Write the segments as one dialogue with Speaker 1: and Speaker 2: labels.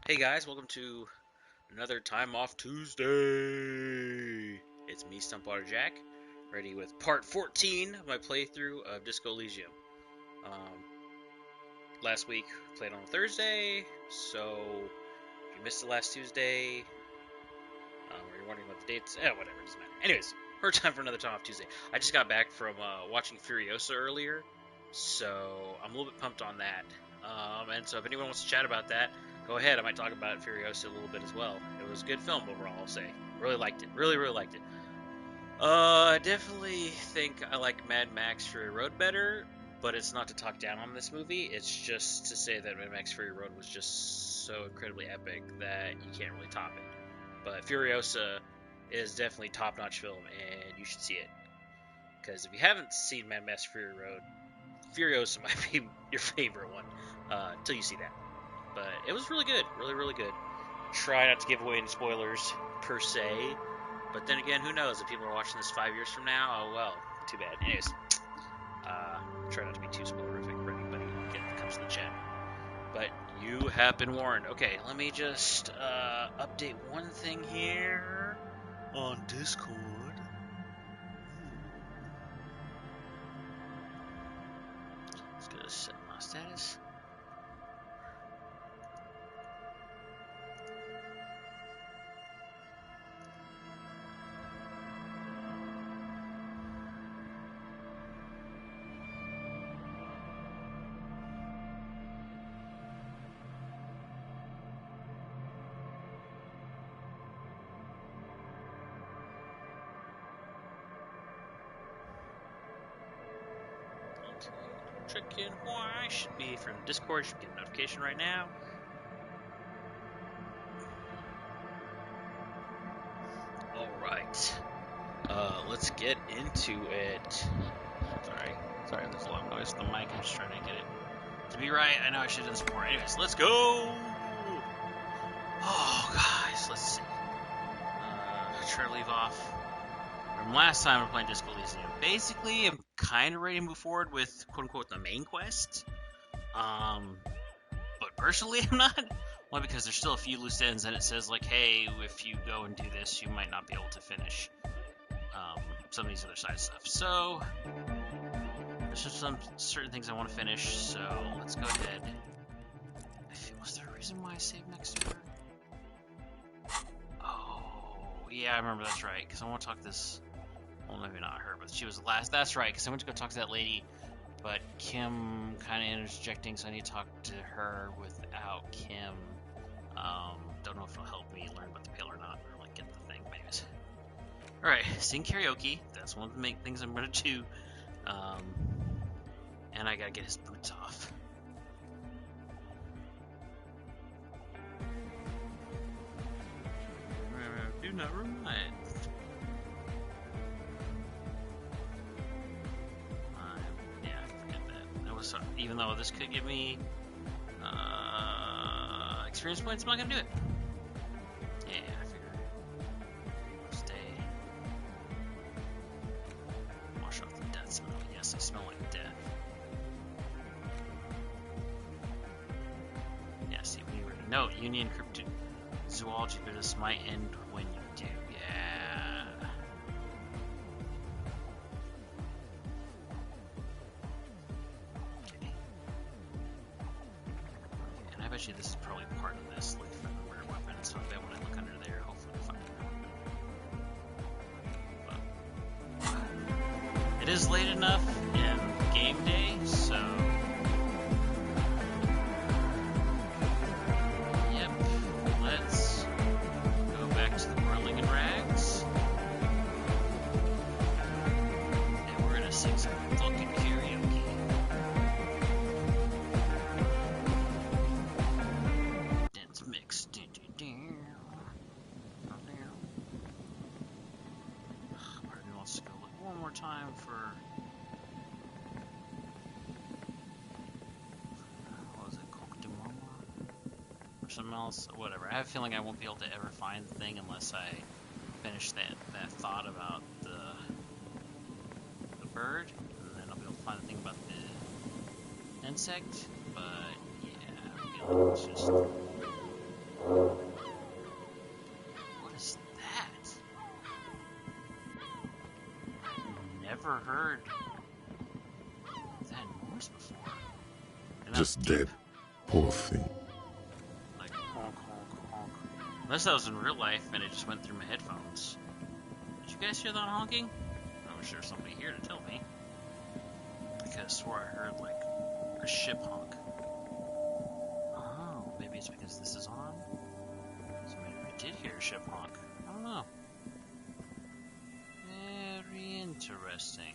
Speaker 1: Hey guys, welcome to another Time Off Tuesday. It's me, Stumpwater Jack, ready with part 14 of my playthrough of Disco Elysium. Um, Last week played on Thursday, so if you missed it last Tuesday, or you're wondering what the date's, whatever, it doesn't matter. Anyways, we're time for another Time Off Tuesday. I just got back from watching Furiosa earlier, so I'm a little bit pumped on that. And so if anyone wants to chat about that, go ahead. I might talk about Furiosa a little bit as well. It was a good film overall, I'll say. Really liked it. Really, really liked it. I definitely think I like Mad Max Fury Road better, but it's not to talk down on this movie. It's just to say that Mad Max Fury Road was just so incredibly epic that you can't really top it. But Furiosa is definitely top-notch film, and you should see it. Because if you haven't seen Mad Max Fury Road, Furiosa might be your favorite one until you see that. But it was really good, really, really good. Try not to give away any spoilers per se, but then again, who knows? If people are watching this 5 years from now, oh well, too bad. Anyways, try not to be too spoilerific for anybody that comes to the chat. But you have been warned. Okay, let me just update one thing here on Discord. Let's go to set my status. Checking why should be from Discord. Should get a notification right now. All right, let's get into it. Sorry, there's a lot of noise. The mic. I'm just trying to get it to be right. I know I should have done this before. Anyways, let's go. Oh, guys, let's see. Try to leave off from last time we're playing Disco Elysium. Basically, I'm kind of ready to move forward with quote-unquote the main quest. But personally, I'm not. Only because there's still a few loose ends, and it says, like, hey, if you go and do this, you might not be able to finish some of these other side stuff. So, there's just some certain things I want to finish, so let's go ahead. Was there a reason why I saved next to her? Oh, yeah, I remember, that's right, because I want to talk this. Well, maybe not her, but she was the last. That's right, because I went to go talk to that lady, but Kim kind of interjecting, so I need to talk to her without Kim. Don't know if it'll help me learn about the pale or not, or like get the thing. Anyways, all right, sing karaoke. That's one of the main things I'm gonna do. And I gotta get his boots off. Do not remind. Even though this could give me experience points, I'm not gonna do it. Yeah, I figured. Stay. Wash off the death smell. Yes, I smell like death. Yeah, see, we already know Union Cryptozoology business might end when you do. Yeah. Actually, this is probably part of this, like for the rare weapon, so I bet when I look under there, hopefully I'll find it. But it is late enough in game day, so yep, let's go back to the whirling in rags, and we're gonna sing some fucking karaoke. Time for what was it, Coke de Mama or something else, whatever. I have a feeling I won't be able to ever find the thing unless I finish that thought about the bird, and then I'll be able to find the thing about the insect. But yeah, I feel like it's just What is that? Never heard that noise before. And
Speaker 2: Just dead. Poor thing.
Speaker 1: Like honk, honk, honk. Unless that was in real life and it just went through my headphones. Did you guys hear that honking? I wish there was somebody here to tell me. Because I swore I heard like a ship honk. Oh, maybe it's because this is on? So maybe I did hear a ship honk. I don't know. Very interesting.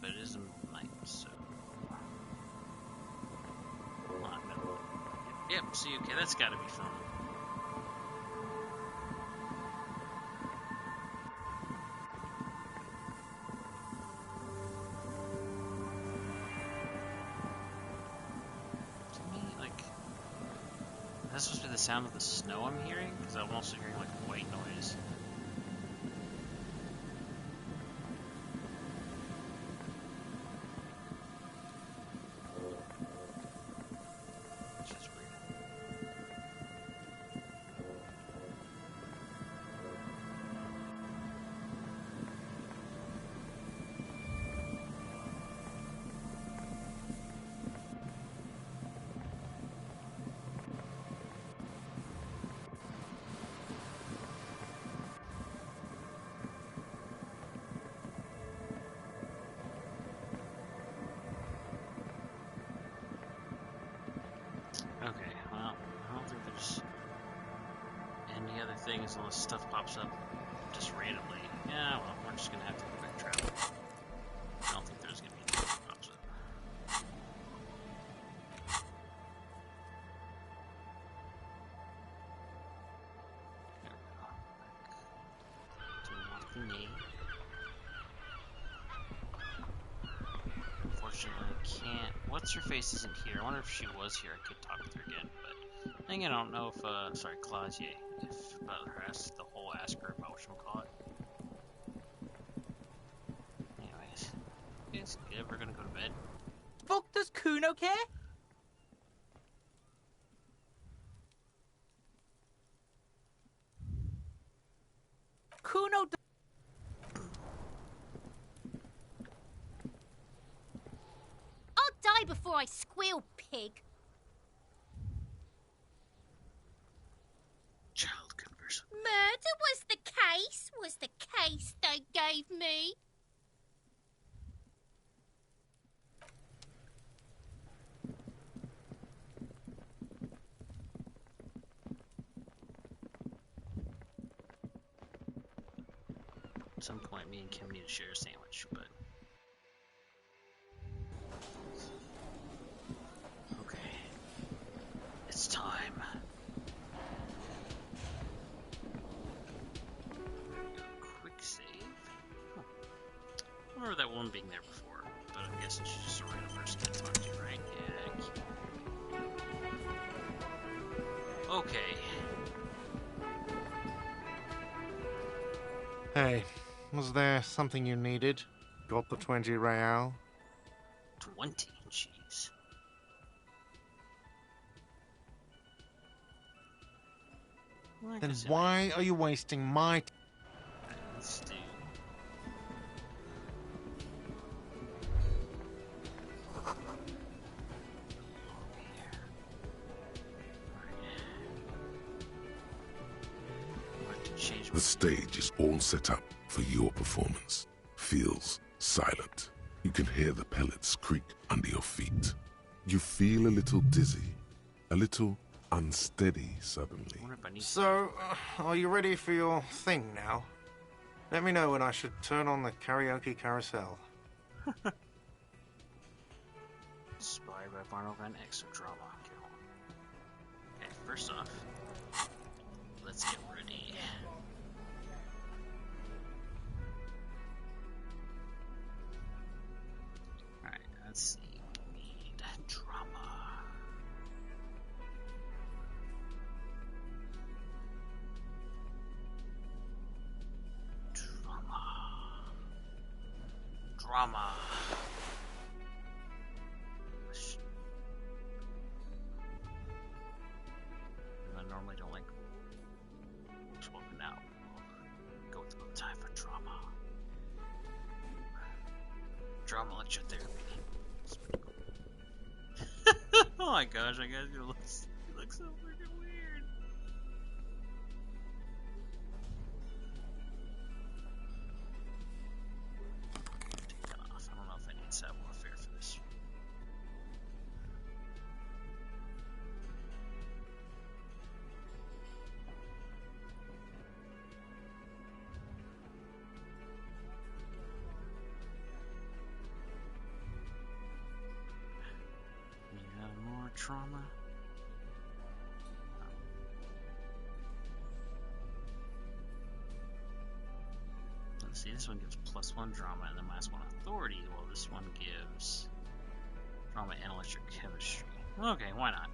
Speaker 1: But it is the middle of the night, so... Not middle. Yep, see, okay, that's gotta be fun. To me, like... Is that supposed to be the sound of the snow I'm hearing? Because I'm also hearing, like, white noise. Okay, well, I don't think there's any other things unless stuff pops up just randomly. Yeah, well, we're just gonna have to quick travel. I don't think there's gonna be anything that pops up. There we go. Back to nothing. Unfortunately, I can't. What's her face isn't here. I wonder if she was here. I could talk with her again, but I think I don't know if, sorry, Clausier, if about her ask the whole ask her about whatchamacallit. Anyways, is ever gonna go to bed?
Speaker 3: Fuck, does Kuno care? Kuno.
Speaker 4: I'll die before I squeal, pig.
Speaker 1: Child conversion.
Speaker 4: Murder was the case they gave me.
Speaker 1: At some point, me and Kim need to share a sandwich, but... Okay. It's time. Quick save. Huh. I remember that one being there before, but I'm guessing she's just a random person to talk to, right? Yeah. Okay.
Speaker 5: Hey, was there something you needed? Got the 20 real?
Speaker 1: 20, jeez. Like
Speaker 5: Then
Speaker 1: I said,
Speaker 5: why are you wasting my time?
Speaker 1: let's do.
Speaker 2: The stage is all set up for your performance. Feels silent. You can hear the pellets creak under your feet. You feel a little dizzy, a little unsteady suddenly.
Speaker 5: So, are you ready for your thing now? Let me know when I should turn on the karaoke carousel.
Speaker 1: Inspired by Barnell Van Exodrama. Okay, first off, let's get ready. Alright, let's see. We need drama. Drama. trauma electrotherapy. Oh my gosh, I guess you look so freaking weird. Take that off. I don't know if I need subwoofer for this. More trauma. Let's see, this one gives +1 drama, and then last one authority. Well, this one gives drama and electrochemistry. Okay, why not?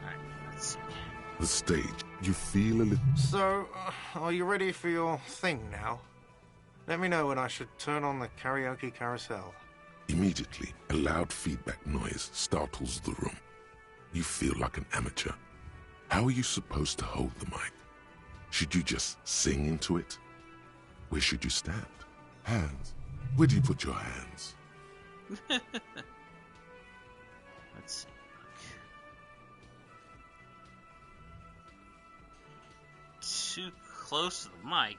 Speaker 1: Alright, let's see.
Speaker 2: The stage, you feel a little...
Speaker 5: So, are you ready for your thing now? Let me know when I should turn on the karaoke carousel.
Speaker 2: Immediately, a loud feedback noise startles the room. You feel like an amateur. How are you supposed to hold the mic? Should you just sing into it? Where should you stand? Hands. Where do you put your hands?
Speaker 1: Let's see. Too close to the mic.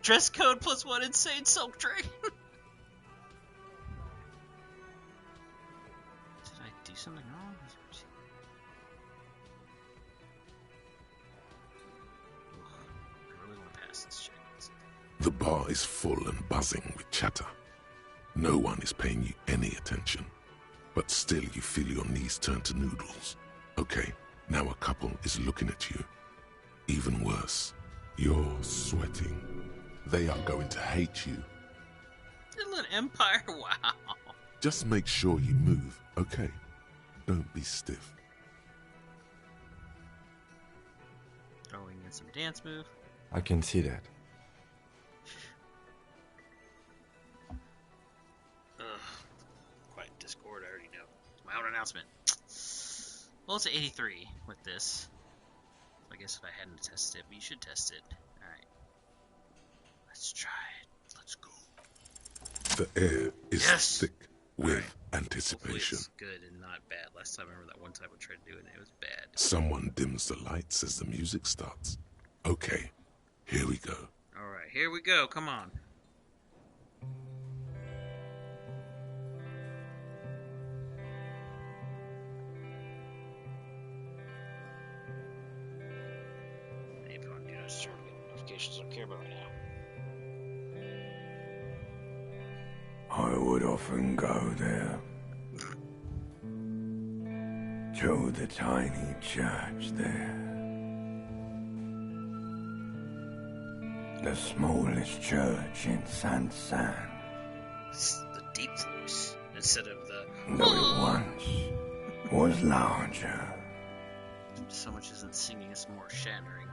Speaker 1: Dress code +1 insane silk dragon. Did I do something wrong? I really want to pass this check.
Speaker 2: The bar is full and buzzing with chatter. No one is paying you any attention. But still you feel your knees turn to noodles. Okay, now a couple is looking at you. Even worse, you're sweating. They are going to hate you.
Speaker 1: Inland Empire? Wow.
Speaker 2: Just make sure you move, okay? Don't be stiff.
Speaker 1: Throwing in some dance move.
Speaker 6: I can see that.
Speaker 1: Quiet Discord, I already know. My own announcement. Well, it's 83 with this. I guess if I hadn't tested it, but you should test it. Alright. Let's try it. Let's go.
Speaker 2: The air is
Speaker 1: Yes!
Speaker 2: thick with
Speaker 1: Alright.
Speaker 2: anticipation.
Speaker 1: Hopefully it's good and not bad. Last time I remember that one time I tried to do it and it was bad.
Speaker 2: Someone dims the lights as the music starts. Okay, here we go.
Speaker 1: Alright, here we go. Come on. Maybe I want to do those certain notifications I don't care about right now.
Speaker 7: I would often go there to the tiny church there, the smallest church in San.
Speaker 1: It's the deep voice instead of the
Speaker 7: Though it once was larger,
Speaker 1: so much isn't singing, it's more shattering.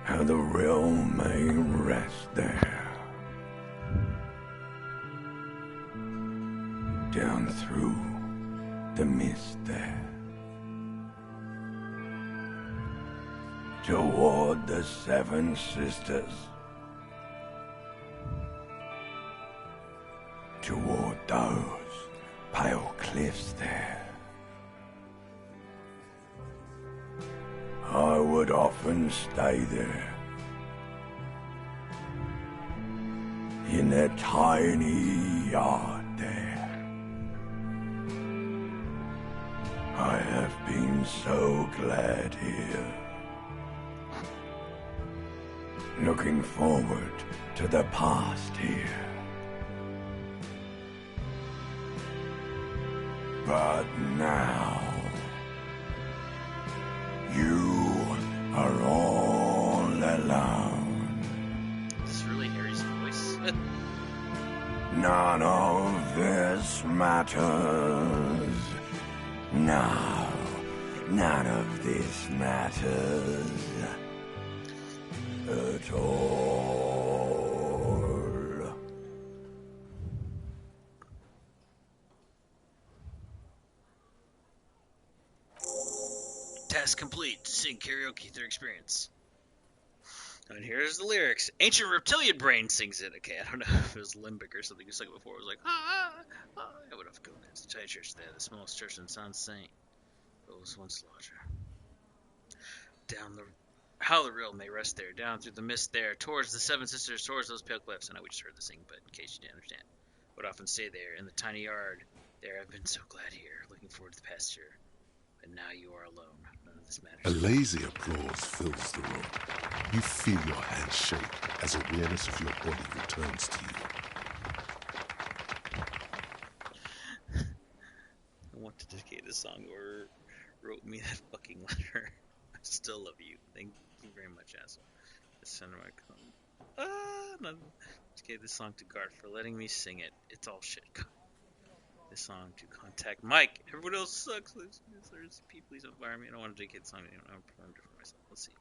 Speaker 7: how the realm may rest there. Down through the mist there, toward the Seven Sisters, toward those pale cliffs there. I would often stay there, in that tiny yard there. I have been so glad here, looking forward to the past here. But now, you are all alone.
Speaker 1: Is this really Harry's voice?
Speaker 7: None of this matters. No, none of this matters at all.
Speaker 1: Task complete. Sing karaoke through experience. And here's the lyrics. Ancient reptilian brain sings it. Okay, I don't know if it was limbic or something you sung it before. It was like, I would have gone. It's a tight church there, the smallest church in San Saint. But it was once larger. Down the, how the real may rest there, down through the mist there, towards the Seven Sisters, towards those pale cliffs. I know we just heard the sing, but in case you didn't understand. Would often stay there, in the tiny yard. There I've been so glad here, looking forward to the pasture. But now you are alone. None of this matters.
Speaker 2: A lazy applause fills the room. You feel your hands shake as awareness of your body returns to you.
Speaker 1: I want to dedicate this song to whoever wrote me that fucking letter. I still love you. Thank you very much, asshole. The center of my dedicate this song to Gart for letting me sing it. It's all shit. This song to contact Mike. Everyone else sucks. There's people who's environment. I don't want to dedicate the song. I don't perform it for myself. Let's see.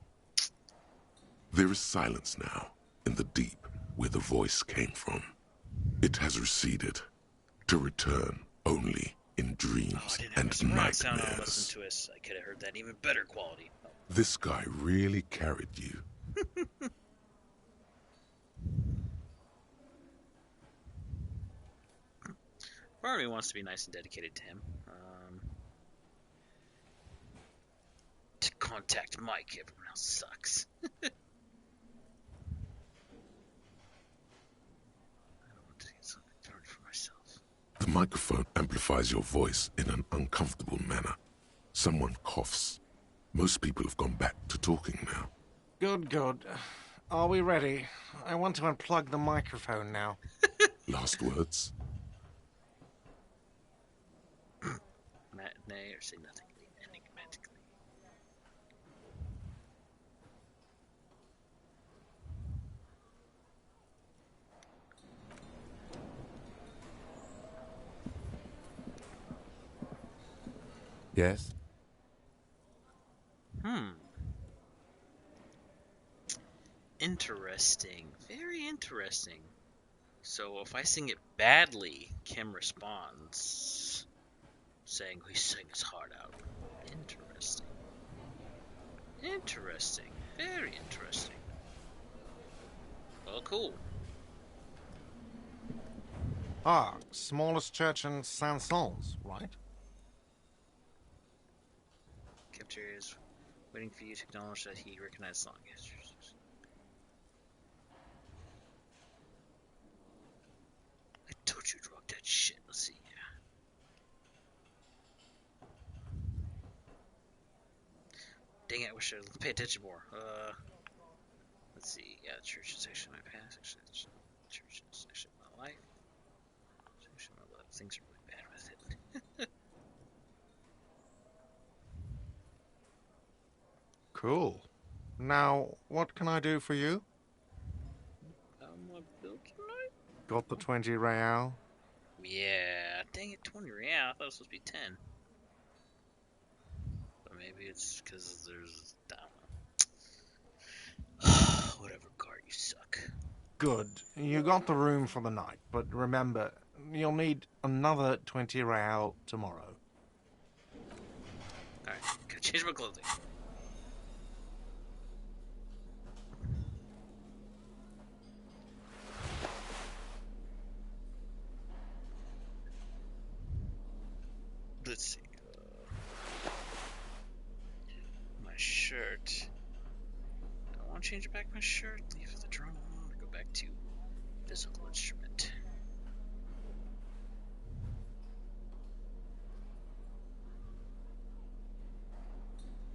Speaker 2: There is silence now, in the deep, where the voice came from. It has receded, to return only in dreams and
Speaker 1: Sound on
Speaker 2: nightmares.
Speaker 1: Listen to us. I could have heard that in even better quality. Oh.
Speaker 2: This guy really carried you.
Speaker 1: Part of me wants to be nice and dedicated to him. To contact Mike. Everyone else sucks. I don't want to get something for myself.
Speaker 2: The microphone amplifies your voice in an uncomfortable manner. Someone coughs. Most people have gone back to talking now.
Speaker 5: Good, good. Are we ready? I want to unplug the microphone now.
Speaker 2: Last words?
Speaker 1: Matinee or say nothing enigmatically.
Speaker 7: Yes?
Speaker 1: Interesting. Very interesting. So if I sing it badly, Kim responds saying he sang his heart out. Interesting. Interesting. Very interesting. Well, cool.
Speaker 5: Ah, smallest church in Saint-Saëns, right?
Speaker 1: Cafeteria is waiting for you to acknowledge that he recognized the song. I told you to rock that shit. Let's see. Dang it, I wish I'd pay attention more. Let's see. Yeah, church is actually my past. Actually, church is actually my life. Actually, a lot of things are really bad with it.
Speaker 5: Cool. Now, what can I do for you?
Speaker 1: What bill tonight?
Speaker 5: Got the 20 real?
Speaker 1: Yeah, dang it, 20 real. I thought it was supposed to be 10. But maybe it's because there's, I don't know. Whatever, Gart, you suck.
Speaker 5: Good. You got the room for the night, but remember, you'll need another 20 real tomorrow.
Speaker 1: Alright, gotta change my clothing. Let's see. My shirt. Don't want to change back my shirt. Leave the drum on. Go back to physical instrument.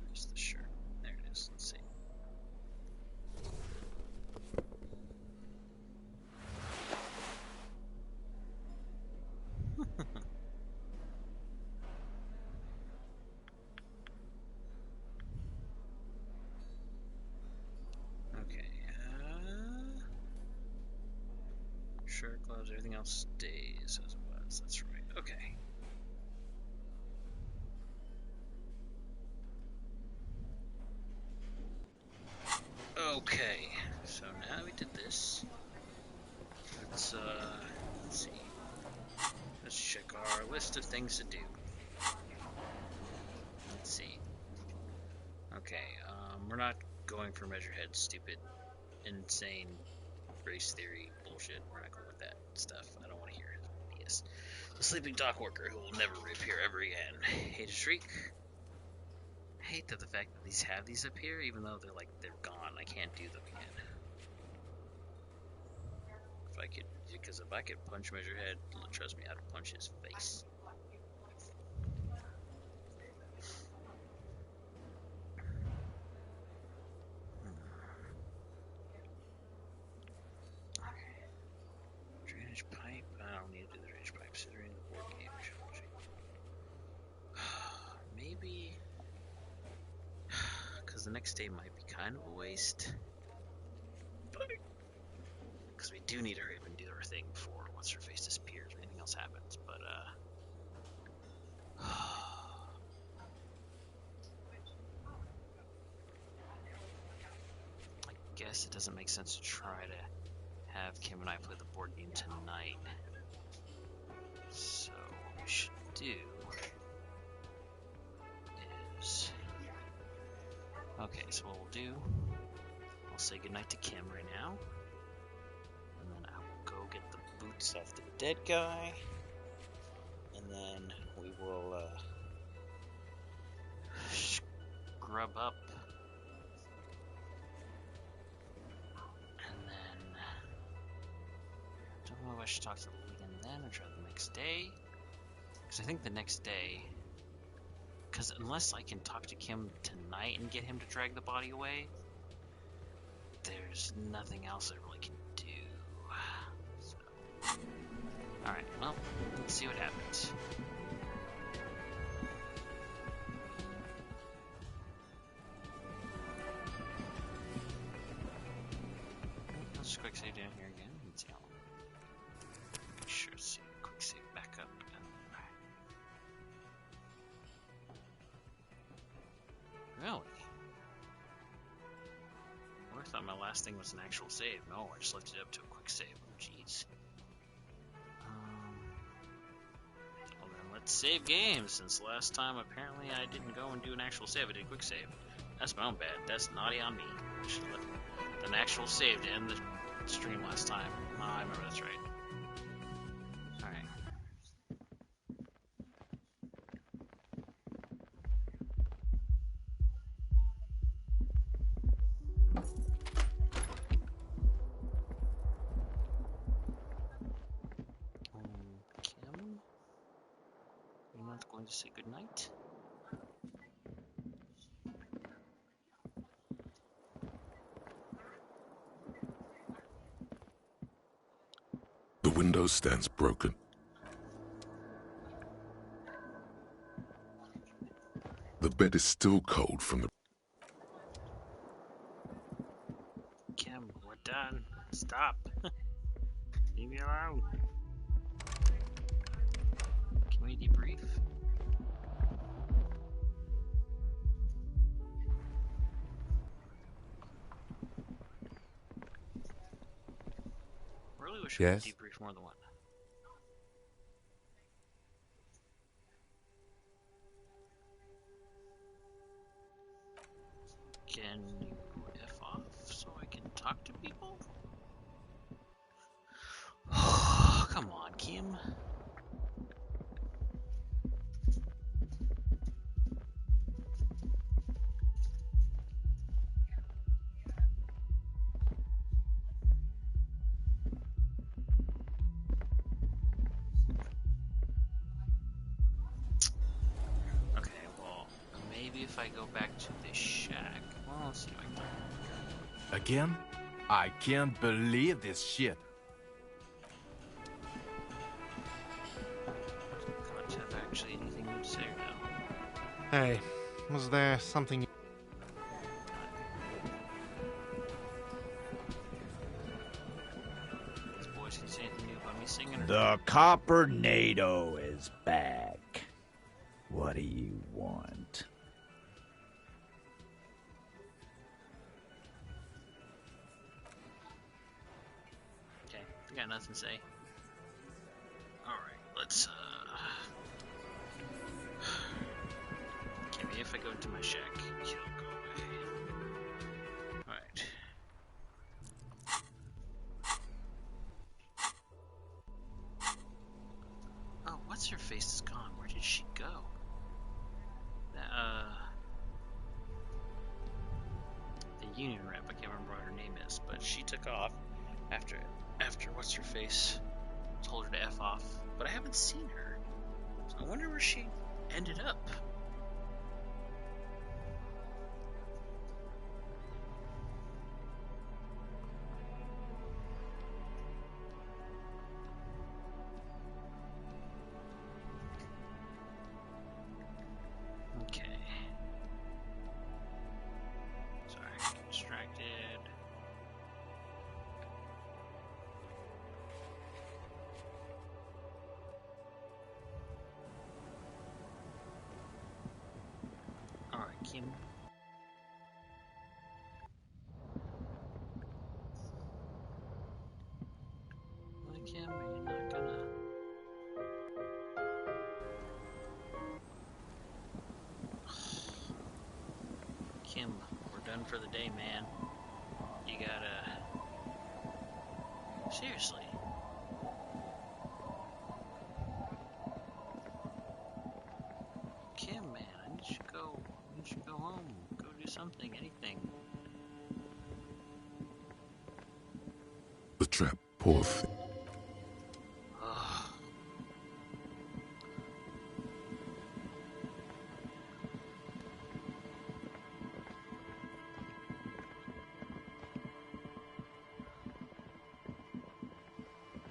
Speaker 1: Where's the shirt? There it is. Let's see. Shirt, gloves, everything else stays as it was. That's right. Okay. Okay. So now we did this. Let's see. Let's check our list of things to do. Let's see. Okay. We're not going for measure head, stupid insane race theory bullshit. We're not going with that stuff. I don't want to hear it. Yes. The sleeping dock worker who will never reappear ever again. Hate a shriek. I hate that the fact that these have these up here, even though they're gone. I can't do them again. Because if I could punch Measurehead, trust me, I'd punch his face. Drainage pipe. I don't need to do the drainage pipe. Considering the board game challenging. Maybe. Because the next day might be kind of a waste. Because we do need to hurry up and do our thing before what's her face disappears or anything else happens. But I guess it doesn't make sense to try to have Kim and I play the board game tonight. So what we should do is, okay, so what we'll do, I'll say goodnight to Kim right now, and then I will go get the boots off the dead guy, and then we will scrub up, and then don't know if I should talk to the lead-in then or try the next day, because I think the next day, because unless I can talk to Kim tonight and get him to drag the body away, there's nothing else I really can do. So. Alright, well, let's see what happens. Let's just quick save down here again. Let's see how long. Sure, see, quick save back up. Really? I thought my last thing was an actual save. No, I just left it up to a quick save. Oh, jeez. Well then, let's save games, since last time apparently I didn't go and do an actual save. I did a quick save. That's my own bad. That's naughty on me. I should have left an actual save to end the stream last time. Oh, I remember that's right. Alright. Kim? You're not going to say goodnight?
Speaker 2: The window stands broken. The bed is still cold from the...
Speaker 1: Kim, we're done. Stop. Leave me alone. Can we debrief? Really wish we could debrief more than one. Can you F off so I can talk to people? Come on, Kim. Okay, well, maybe if I go back to the shack. Well, let's see if I can.
Speaker 6: Again? I can't believe this shit.
Speaker 1: Don't have actually anything to say now.
Speaker 5: Hey, was there something...
Speaker 1: These boys can say anything new about me singing or
Speaker 7: The Copper-nado is back. What do you want?
Speaker 1: Okay, I got nothing to say. Alright, let's, okay, maybe if I go into my shack, he'll go away. Alright. What's her face is gone. Where did she go? The union rep, I can't remember what her name is, but she took off after what's her face told her to F off. But I haven't seen her. So I wonder where she ended up. Okay. Sorry, I'm distracted. Alright, Kim. Like Kim, are you not gonna... Kim, we're done for the day, man. You gotta... Seriously. Kim, man, I need you to go home. Go do something, anything.
Speaker 2: The trap, poor thing.
Speaker 1: Ugh.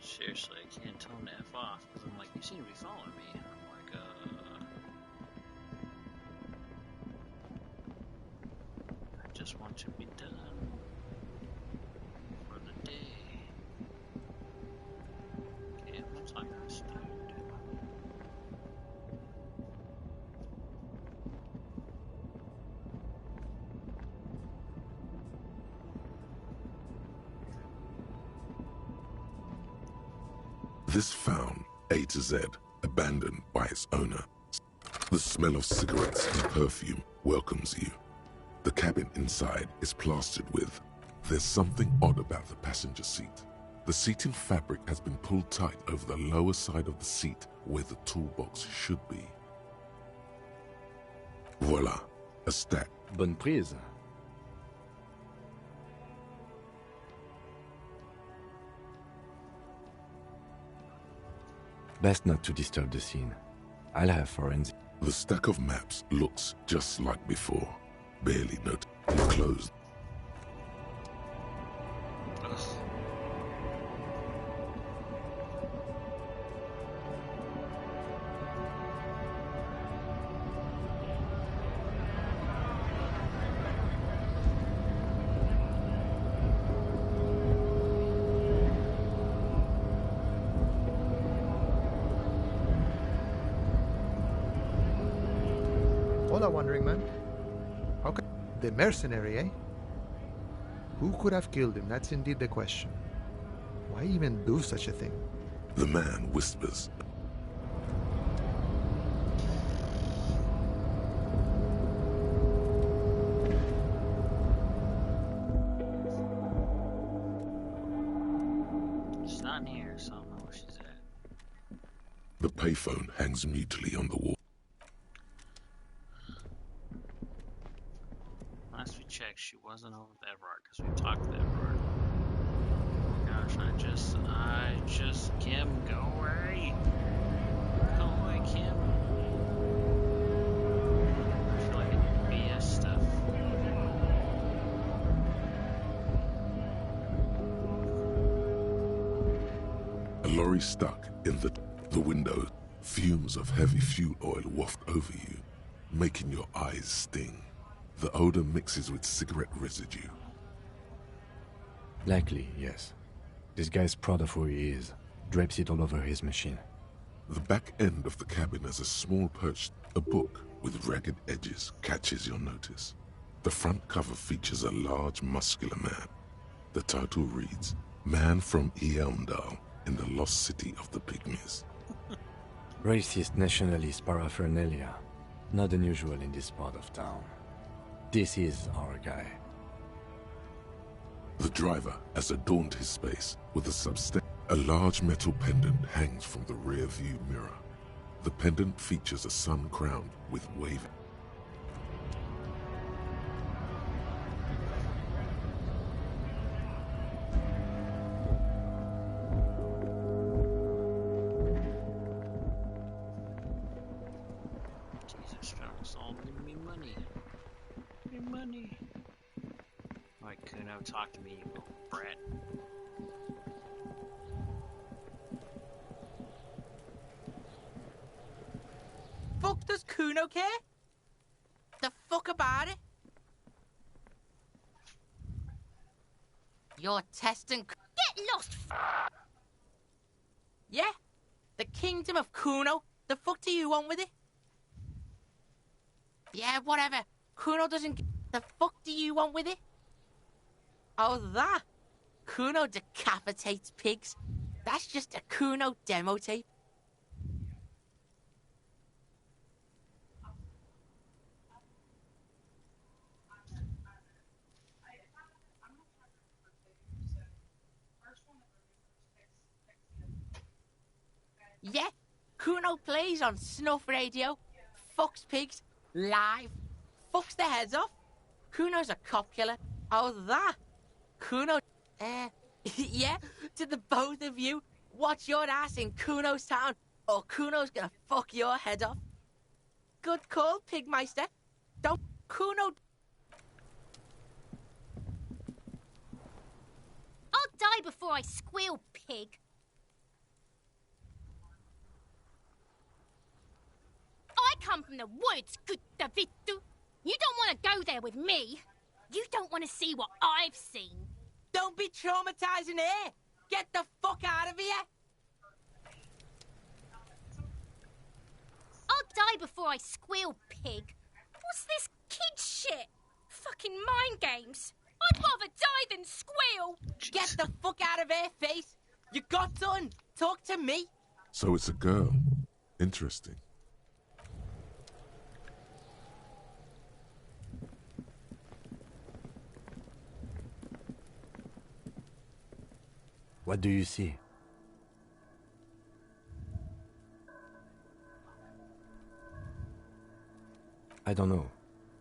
Speaker 1: Seriously, I can't tell him to F off because I'm like, you seem to be following me. And I'm like, I just want to be done for the day. Okay, what's on your side?
Speaker 2: This found A to Z, abandoned by its owner. The smell of cigarettes and perfume welcomes you. The cabin inside is plastered with. There's something odd about the passenger seat. The seating fabric has been pulled tight over the lower side of the seat where the toolbox should be. Voila, a stack.
Speaker 6: Bonne prise. Best not to disturb the scene. I'll have forensic.
Speaker 2: The stack of maps looks just like before. Barely noted. Closed.
Speaker 1: Ugh.
Speaker 8: All I'm wondering, man. How could the mercenary, eh? Who could have killed him? That's indeed the question. Why even do such a thing?
Speaker 2: The man whispers.
Speaker 1: She's not in here, so I don't know where she's at.
Speaker 2: The payphone hangs mutely on the wall.
Speaker 1: Last we checked, she wasn't over with Everard because we talked to Everard. Oh my gosh, I just, Kim, go away. Go away, Kim. I feel like I need BS stuff.
Speaker 2: A lorry stuck in the window. Fumes of heavy fuel oil waft over you, making your eyes sting. The odor mixes with cigarette residue.
Speaker 6: Likely, yes. This guy's proud of who he is. Drapes it all over his machine.
Speaker 2: The back end of the cabin has a small perch. A book with ragged edges catches your notice. The front cover features a large, muscular man. The title reads, Man from Eamdal in the Lost City of the Pygmies.
Speaker 6: Racist nationalist paraphernalia. Not unusual in this part of town. This is our guy.
Speaker 2: The driver has adorned his space with a large metal pendant hangs from the rear view mirror. The pendant features a sun crown with waving.
Speaker 1: Jesus, Charles, all give me money. Give me money. Why couldn't have talked to me, you little brat?
Speaker 3: Fuck does Kuno care? The fuck about it? You're testing.
Speaker 4: Get lost,
Speaker 3: Yeah? The kingdom of Kuno? The fuck do you want with it? Yeah, whatever. Kuno doesn't. The fuck do you want with it? Oh, that? Kuno decapitates pigs. That's just a Kuno demo tape. Yeah, Kuno plays on snuff radio, fucks pigs, live, fucks their heads off. Kuno's a cop killer. Oh, that? Kuno, yeah, to the both of you, watch your ass in Kuno's town, or Kuno's gonna fuck your head off. Good call, Pigmeister. Don't, Kuno...
Speaker 4: I'll die before I squeal, pig. I come from the woods, good Davidu. You don't want to go there with me. You don't want to see what I've seen.
Speaker 3: Don't be traumatizing here. Get the fuck out of here.
Speaker 4: I'll die before I squeal, pig. What's this kid shit? Fucking mind games. I'd rather die than squeal.
Speaker 3: Get the fuck out of here, face. You got done. Talk to me.
Speaker 2: So it's a girl. Interesting.
Speaker 6: What do you see? I don't know.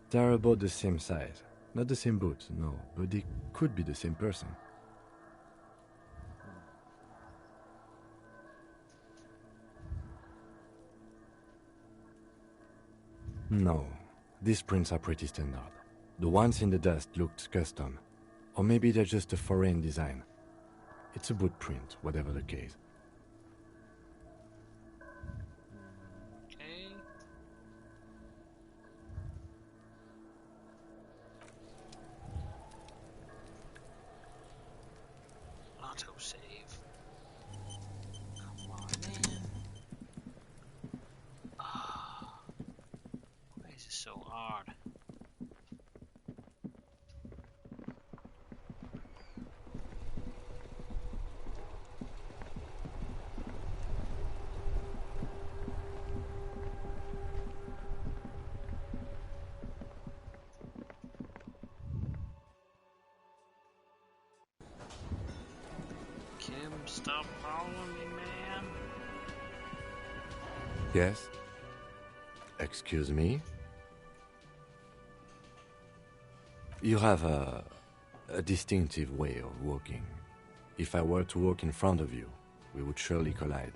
Speaker 6: They're about the same size. Not the same boots, no, but they could be the same person. No, these prints are pretty standard. The ones in the dust looked custom. Or maybe they're just a foreign design. It's a boot print, whatever the case.
Speaker 1: Okay. Autosave. Come on, man. Ah. Why is this so hard? Kim, stop following me, man.
Speaker 6: Yes? Excuse me? You have a distinctive way of walking. If I were to walk in front of you, we would surely collide.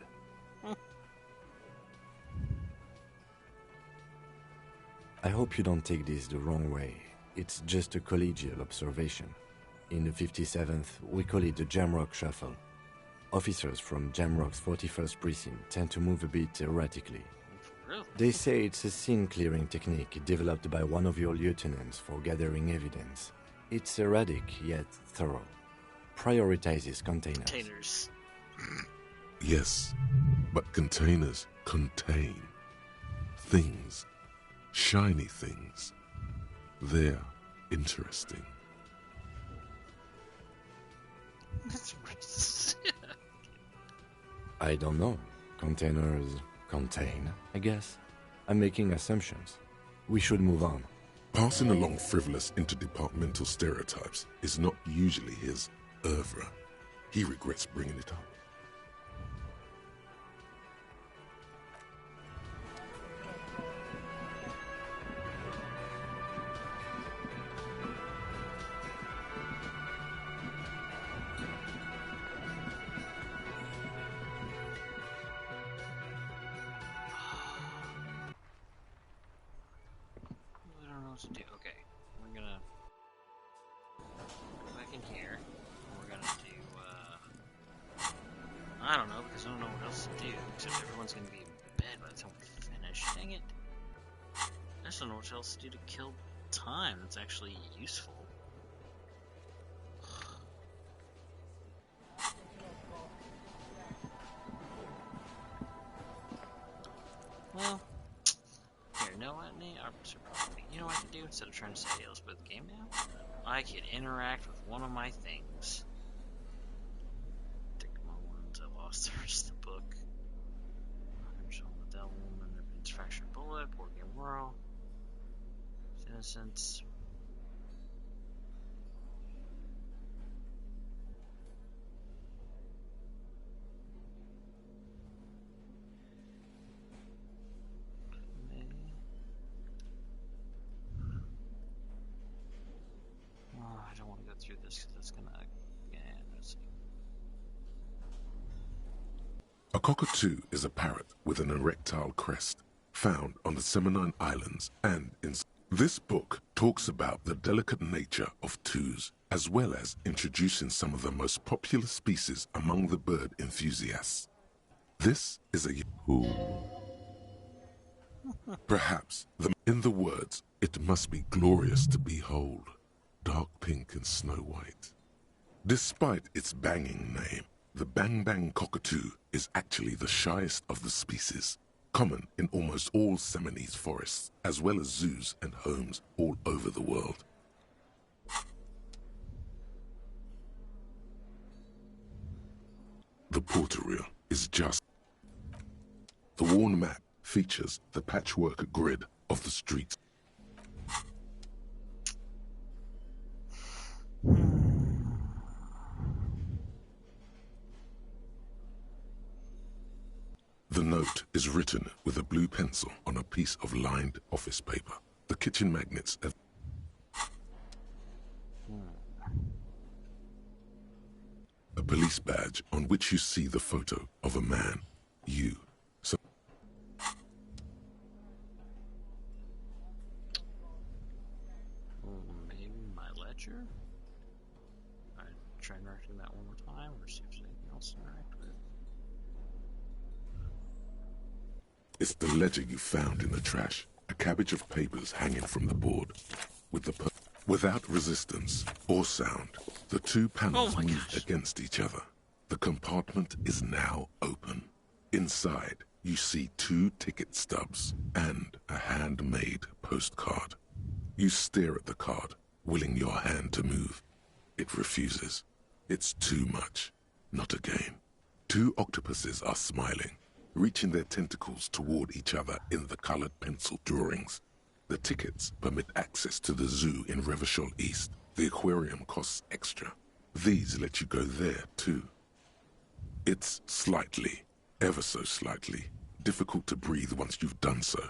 Speaker 6: I hope you don't take this the wrong way. It's just a collegial observation. In the 57th, we call it the Jamrock Shuffle. Officers from Jamrock's 41st Precinct tend to move a bit erratically.
Speaker 1: Really?
Speaker 6: They say it's a scene-clearing technique developed by one of your lieutenants for gathering evidence. It's erratic, yet thorough. Prioritizes containers.
Speaker 1: Containers.
Speaker 2: Yes, but containers contain things. Shiny things. They're interesting.
Speaker 1: That's racist.
Speaker 6: I don't know. Containers contain, I guess. I'm making assumptions. We should move on.
Speaker 2: Passing along frivolous interdepartmental stereotypes is not usually his oeuvre. He regrets bringing it up.
Speaker 1: supposed to do? Okay, we're gonna go back in here. We're gonna do, I don't know, because I don't know what else to do, except everyone's gonna be in bed by the time we finish. Dang it. I just don't know what else to do to kill time that's actually useful. Well, here, you know what, Nate? You know what I can do instead of trying to say, hey, let's play the game now? I can interact with one of my things. Take my ones, I lost the rest of the book. I'm showing the devil woman, it's fractured bullet, board game world. Innocence. I don't want to go through this because that's gonna. Yeah, let's see.
Speaker 2: A cockatoo is a parrot with an erectile crest, found on the Seminine Islands and in... This book talks about the delicate nature of twos, as well as introducing some of the most popular species among the bird enthusiasts. This is a... Ooh. Perhaps, in the words, it must be glorious to behold, dark pink and snow white. Despite its banging name, the bang-bang cockatoo is actually the shyest of the species, common in almost all Seminoles forests, as well as zoos and homes all over the world. The portal is just... The worn map features the patchwork grid of the streets. The note is written with a blue pencil on a piece of lined office paper. The kitchen magnets have... A police badge on which you see the photo of a man. You. So
Speaker 1: Maybe my ledger? I try interacting that one more time, or see if there's anything else to interact with.
Speaker 2: it's the ledger you found in the trash. A cabbage of papers hanging from the board. Without resistance or sound, the two panels moved against each other. The compartment is now open. Inside, you see 2 ticket stubs and a handmade postcard. You stare at the card, willing your hand to move. It refuses. It's too much. Not again. 2 octopuses are smiling, reaching their tentacles toward each other in the colored pencil drawings. The tickets permit access to the zoo in Revachol East. The aquarium costs extra. These let you go there, too. It's slightly, ever so slightly, difficult to breathe once you've done so.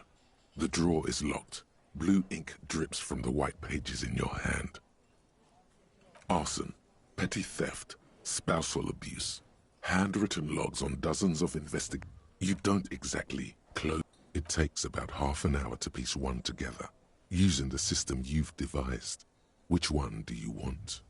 Speaker 2: The drawer is locked. Blue ink drips from the white pages in your hand. Arson, petty theft, spousal abuse, handwritten logs on dozens of You don't exactly close. It takes about half an hour to piece one together, using the system you've devised. Which one do you want?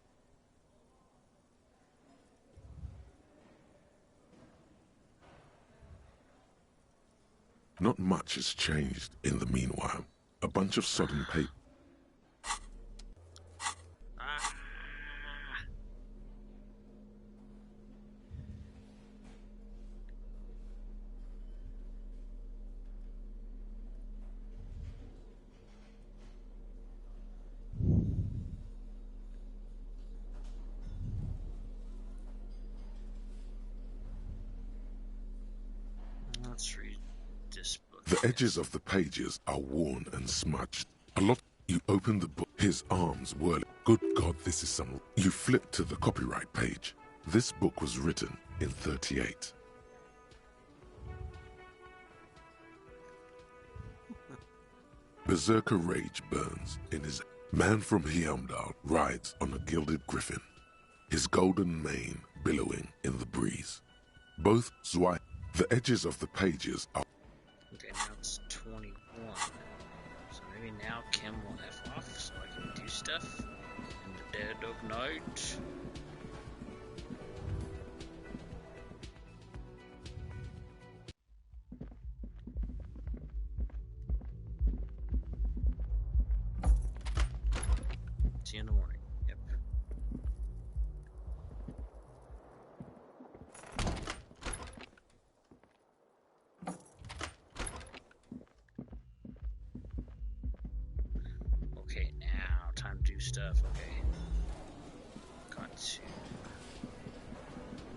Speaker 2: Not much has changed in the meanwhile. A bunch of sodden paper.
Speaker 1: Let's read this book.
Speaker 2: The edges of the pages are worn and smudged. You open the book, his arms whirling. Good God, this is some... You flip to the copyright page. This book was written in 38. Berserker rage burns in his... Man from Heimdall rides on a gilded griffin, his golden mane billowing in the breeze. Both Zwei... The edges of the pages are...
Speaker 1: Okay, now it's 21. So maybe now Kim will F off. off so I can do stuff in the dead of night. See you in the morning. Yep. Okay, now time to do stuff. Okay. Got to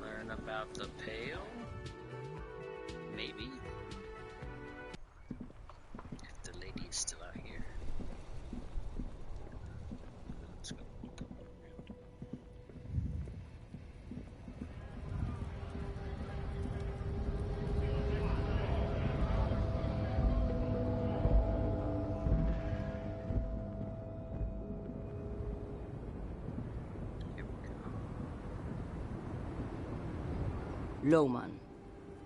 Speaker 1: learn about the Pale. Maybe. If the lady is still out here. Let's go. Here we go.
Speaker 9: Lowman,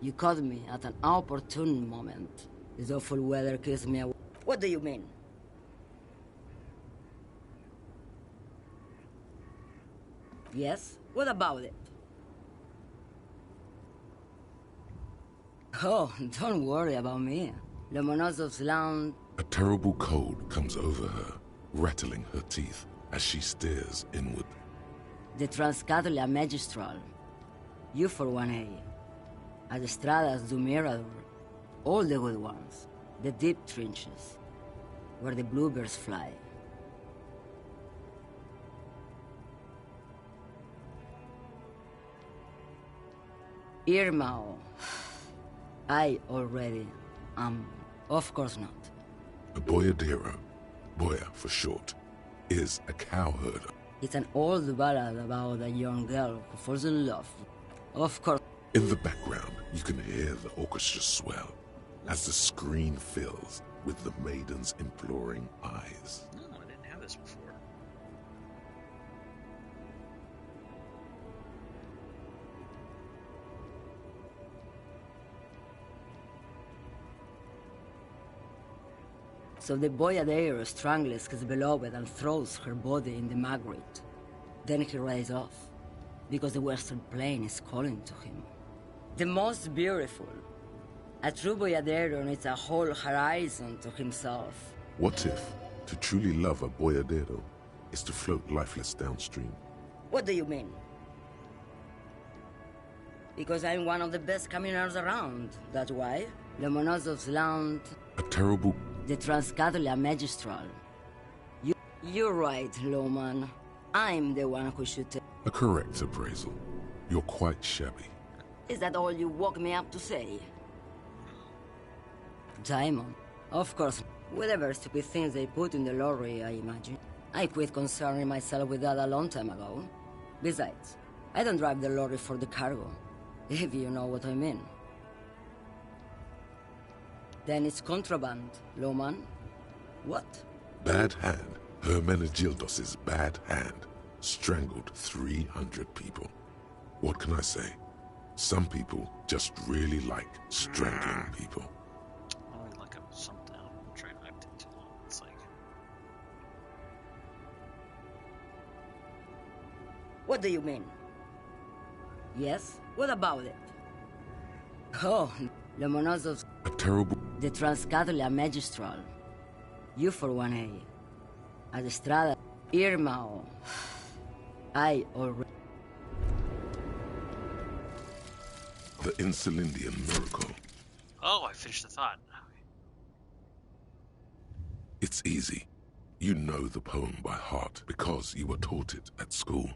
Speaker 9: you caught me at an opportune moment. This awful weather keeps me away. What do you mean? Yes? What about it? Oh, don't worry about me. Lomonosov's land...
Speaker 2: A terrible cold comes over her, rattling her teeth as she stares inward.
Speaker 9: The Transcatolia Magistral. You for 1A. Adestradas do Mirador. All the good ones. The deep trenches. Where the bluebirds fly. Irmao. I already am. Of course not.
Speaker 2: A boyadero, boya for short, is a cowherder.
Speaker 9: It's an old ballad about a young girl who falls in love. Of course.
Speaker 2: In the background, you can hear the orchestra swell as the screen fills with the maiden's imploring eyes.
Speaker 1: No, I didn't have this before.
Speaker 9: So the boyadero strangles his beloved and throws her body in the magritte. Then he rides off, because the western plain is calling to him. The most beautiful. A true boyadero needs a whole horizon to himself.
Speaker 2: What if to truly love a boyadero is to float lifeless downstream?
Speaker 9: What do you mean? Because I'm one of the best caminers around, that's why. Lomonosov's land...
Speaker 2: A terrible...
Speaker 9: The Transcatolia Magistral. You're right, Lowman. I'm the one who should tell...
Speaker 2: A correct appraisal. You're quite shabby.
Speaker 9: Is that all you woke me up to say? Diamond. Of course. Whatever stupid things they put in the lorry, I imagine. I quit concerning myself with that a long time ago. Besides, I don't drive the lorry for the cargo, if you know what I mean. Then it's contraband, Lowman. What?
Speaker 2: Bad hand. Hermenegildos's bad hand strangled 300 people. What can I say? Some people just really like strangling people.
Speaker 1: I only look up something. I'm trying not to take too long. It's like...
Speaker 9: What do you mean? Yes? What about it? Oh, Lomonosov's...
Speaker 2: A terrible...
Speaker 9: The Transcatolia Magistral. You for 1A. Adestrada. Irmao. I already...
Speaker 2: The Insulindian miracle.
Speaker 1: Oh, I finished the thought.
Speaker 2: It's easy. You know the poem by heart because you were taught it at school.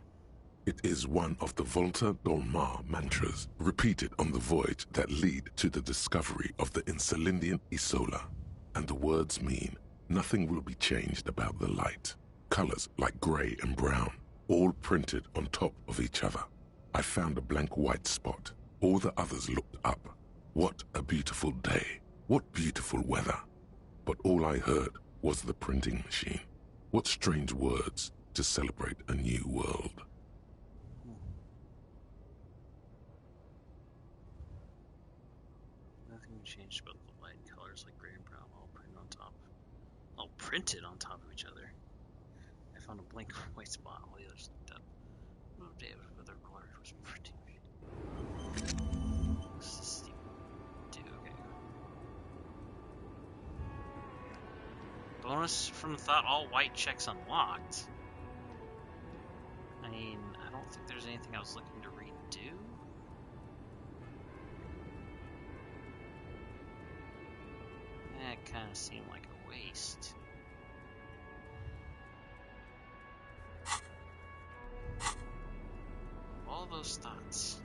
Speaker 2: It is one of the Volta Dolmar mantras repeated on the voyage that lead to the discovery of the Insulindian Isola. And the words mean, nothing will be changed about the light. Colors like gray and brown, all printed on top of each other. I found a blank white spot. All the others looked up. What a beautiful day. What beautiful weather. But all I heard was the printing machine. What strange words to celebrate a new world.
Speaker 1: Nothing changed about the light colors like gray and brown, all printed on top of each other. found a blank white spot. All the others looked up. No damage with their color was pretty. What's this do? Okay. Bonus from thought all white checks unlocked. I mean, I don't think there's anything I was looking to redo. That kind of seemed like a waste. All those thoughts.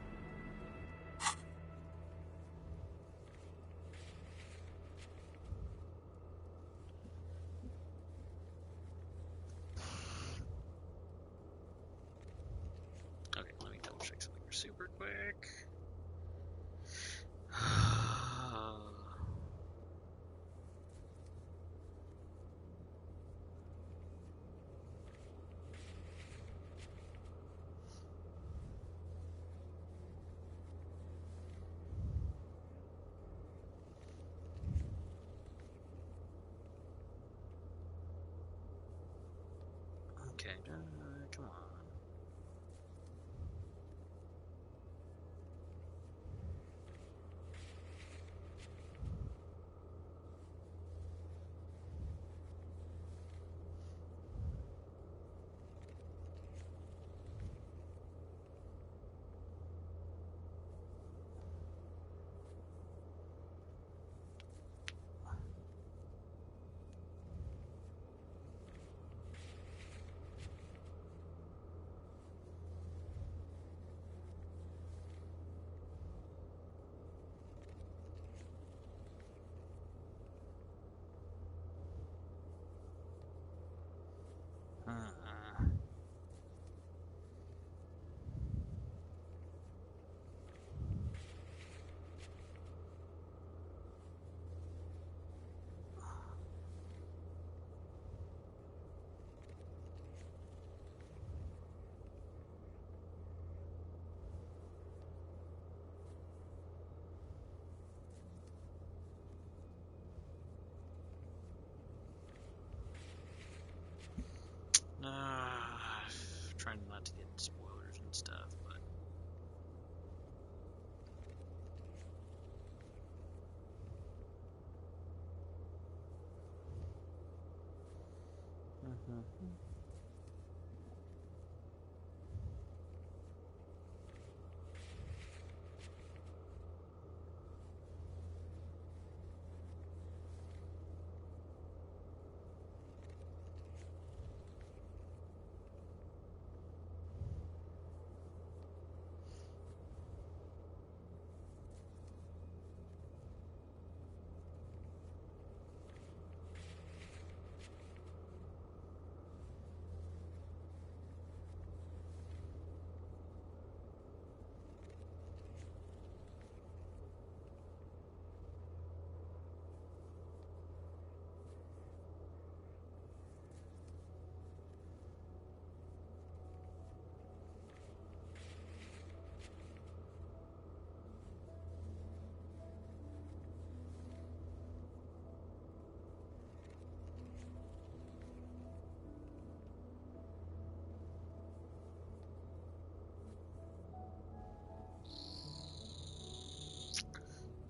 Speaker 1: Okay, let me double check something super quick. Okay, come on. Trying not to get spoilers and stuff, but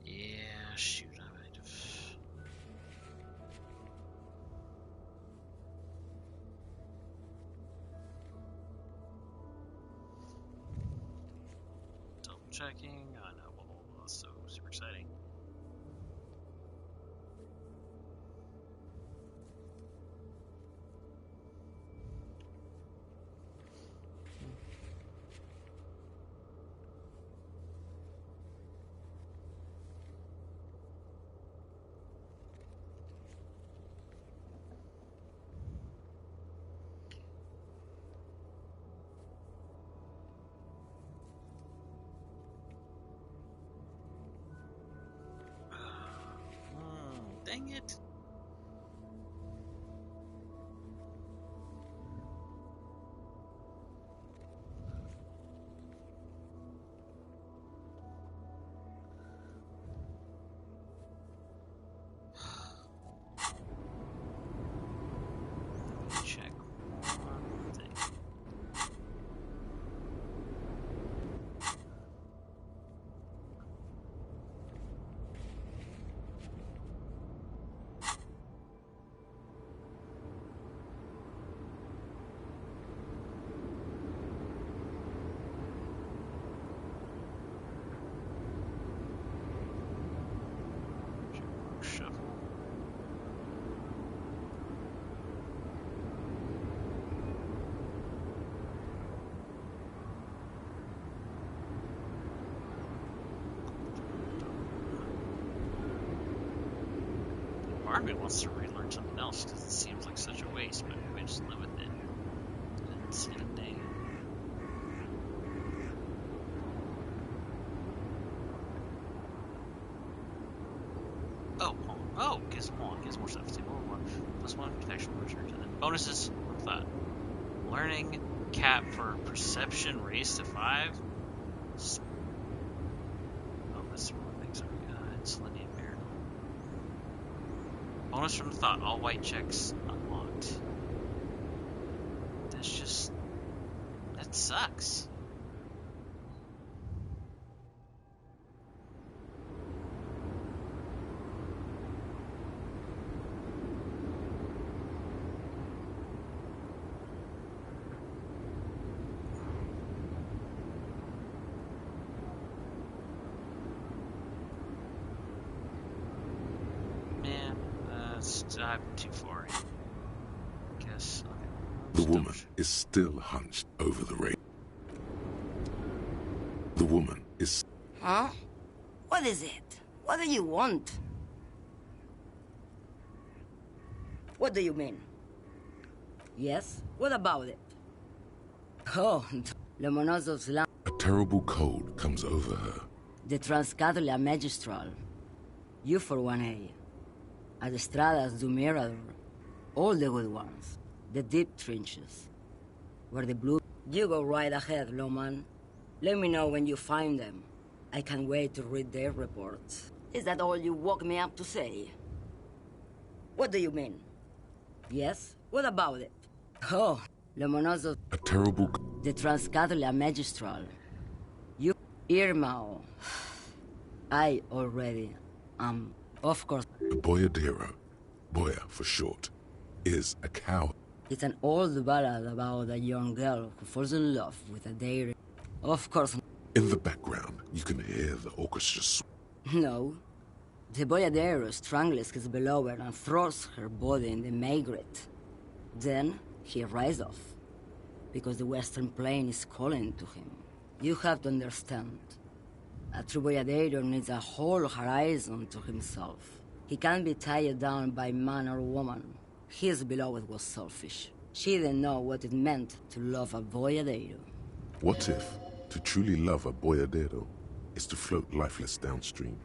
Speaker 1: yeah, shoot, I might have. Double checking. Oh no, blah, blah, blah. So super exciting. Dang it. Check one. Part of me wants to relearn something else because it seems like such a waste, but maybe I just live with it. It's in a day. Oh, gives more stuff. See, more. +1 protection return to the bonuses. What thought? Learning cap for perception raised to 5. Oh, that's the wrong thing. Sorry. It's linear mirror. Bonus from thought. All white checks unlocked. That sucks. I'm too far in. Guess. Okay.
Speaker 2: The woman is still hunched over the rail. The woman is...
Speaker 9: Huh? What is it? What do you want? What do you mean? Yes? What about it? Oh, Le Monozov's lamp.
Speaker 2: A terrible cold comes over her.
Speaker 9: The Transcatholia Magistral. You for 1A. Adestradas do Mirador. All the good ones. The deep trenches. Where the blue... You go right ahead, Loman. Let me know when you find them. I can't wait to read their reports. Is that all you woke me up to say? What do you mean? Yes? What about it? Oh, Le Monozov...
Speaker 2: A terrible...
Speaker 9: The Transcatholia Magistral. You... Irmao. I already am... Of course.
Speaker 2: The Boyadero, Boya for short, is a cow.
Speaker 9: It's an old ballad about a young girl who falls in love with a dairy. Of course.
Speaker 2: In the background, you can hear the orchestra.
Speaker 9: No. The Boyadero strangles his beloved and throws her body in the maggot. Then he rises off, because the Western Plain is calling to him. You have to understand. A true Boyadero needs a whole horizon to himself. He can't be tied down by man or woman. His beloved was selfish. She didn't know what it meant to love a Boyadero.
Speaker 2: What if to truly love a Boyadero is to float lifeless downstream?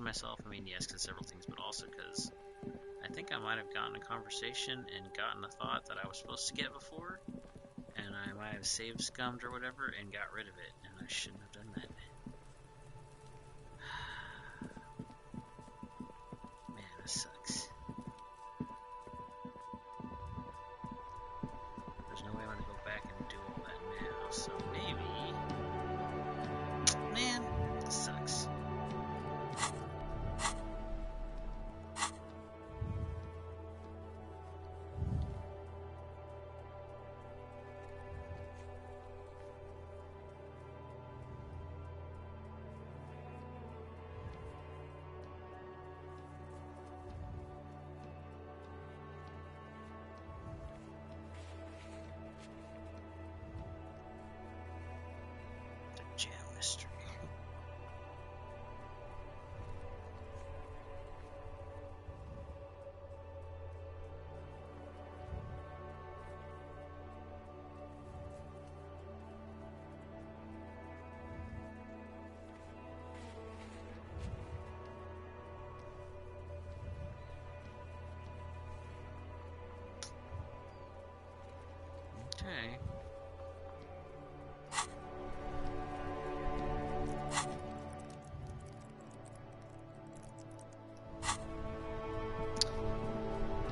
Speaker 1: Myself, I mean, yes, because several things, but also because I think I might have gotten a conversation and gotten a thought that I was supposed to get before, and I might have saved scummed or whatever and got rid of it, and I shouldn't have done that. Man, this sucks. There's no way I'm gonna go back and do all that now, so maybe... Man, this sucks. Jam mystery. Okay.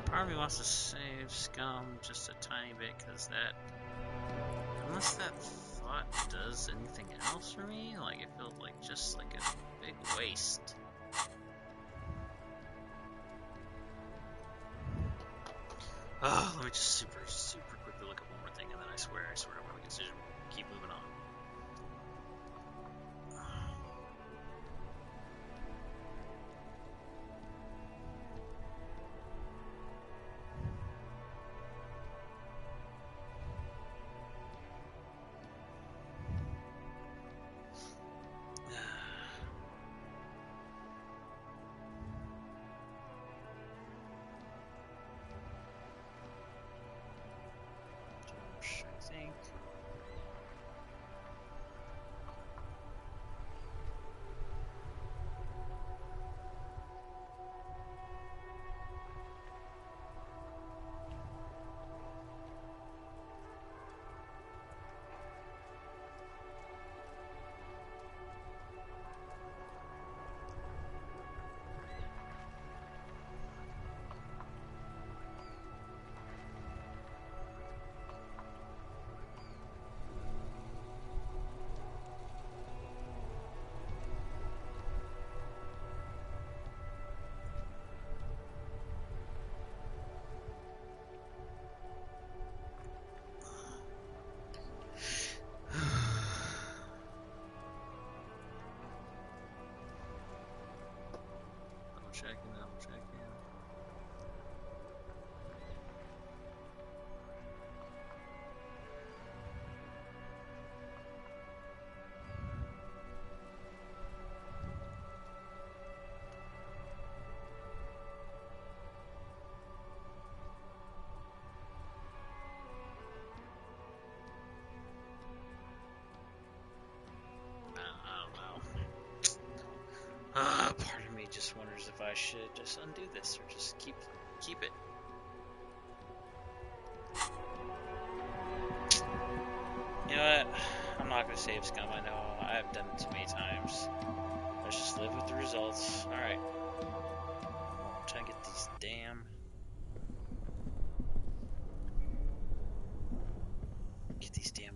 Speaker 1: Part of me wants to save scum just a tiny bit, because that... Unless that this anything else for me? Like, it felt like just like a big waste. Oh, let me just super quickly look up one more thing, and then I swear I'm gonna make a decision. Keep moving on. I think. Double checking. I don't know. Part of me just wonders if I should just undo this or just keep it. You know what? I'm not gonna save scum. I know I've done it too many times. Let's just live with the results. All right. I'm trying to get these damn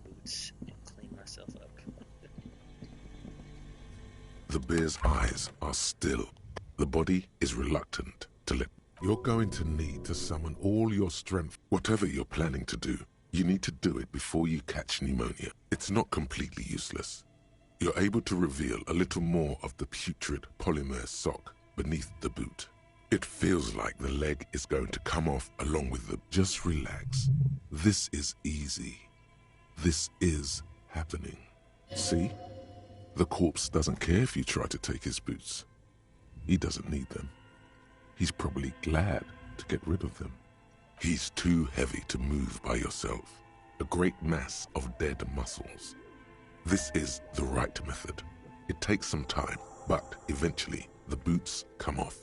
Speaker 1: boots and clean myself up.
Speaker 2: The bear's eyes are still. The body is reluctant to let. You're going to need to summon all your strength. Whatever you're planning to do, you need to do it before you catch pneumonia. It's not completely useless. You're able to reveal a little more of the putrid polymer sock beneath the boot. It feels like the leg is going to come off along with the... Just relax. This is easy. This is happening. See? The corpse doesn't care if you try to take his boots. He doesn't need them. He's probably glad to get rid of them. He's too heavy to move by yourself. A great mass of dead muscles. This is the right method. It takes some time, but eventually the boots come off,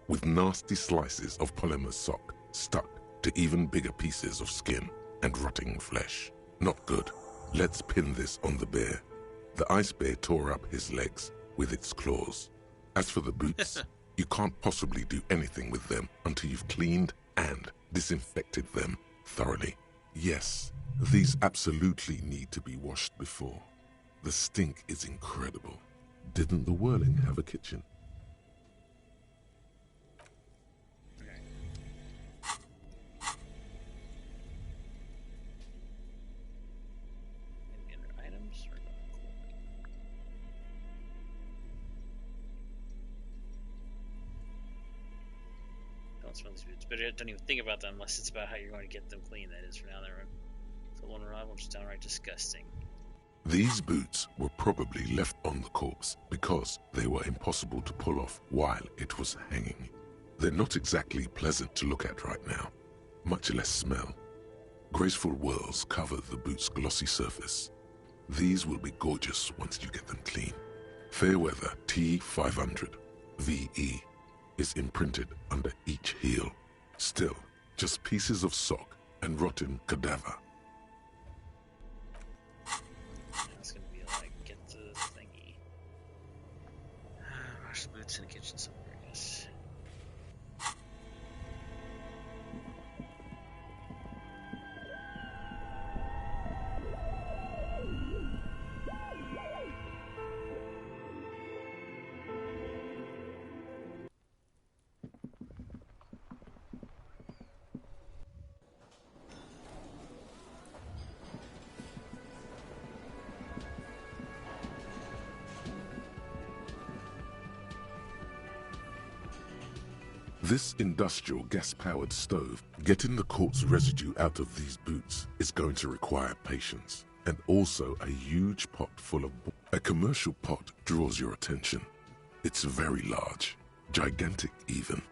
Speaker 2: with nasty slices of polymer sock stuck to even bigger pieces of skin and rotting flesh. Not good. Let's pin this on the bear. The ice bear tore up his legs with its claws. As for the boots, you can't possibly do anything with them until you've cleaned and disinfected them thoroughly. Yes, these absolutely need to be washed before. The stink is incredible. Didn't the Whirling have a kitchen?
Speaker 1: Smell these boots, but don't even think about them unless it's about how you're going to get them clean. That is, for now, they're so vulnerable, just downright disgusting.
Speaker 2: These boots were probably left on the corpse because they were impossible to pull off while it was hanging. They're not exactly pleasant to look at right now, much less smell. Graceful whirls cover the boot's glossy surface. These will be gorgeous once you get them clean. Fairweather T500 VE is imprinted under each heel. Still, just pieces of sock and rotten cadaver.
Speaker 1: It's gonna be like, get the thingy. Wash the boots in the kitchen somewhere, I guess.
Speaker 2: This industrial gas-powered stove, getting the corpse residue out of these boots is going to require patience, and also a huge pot full of... A commercial pot draws your attention. It's very large, gigantic even.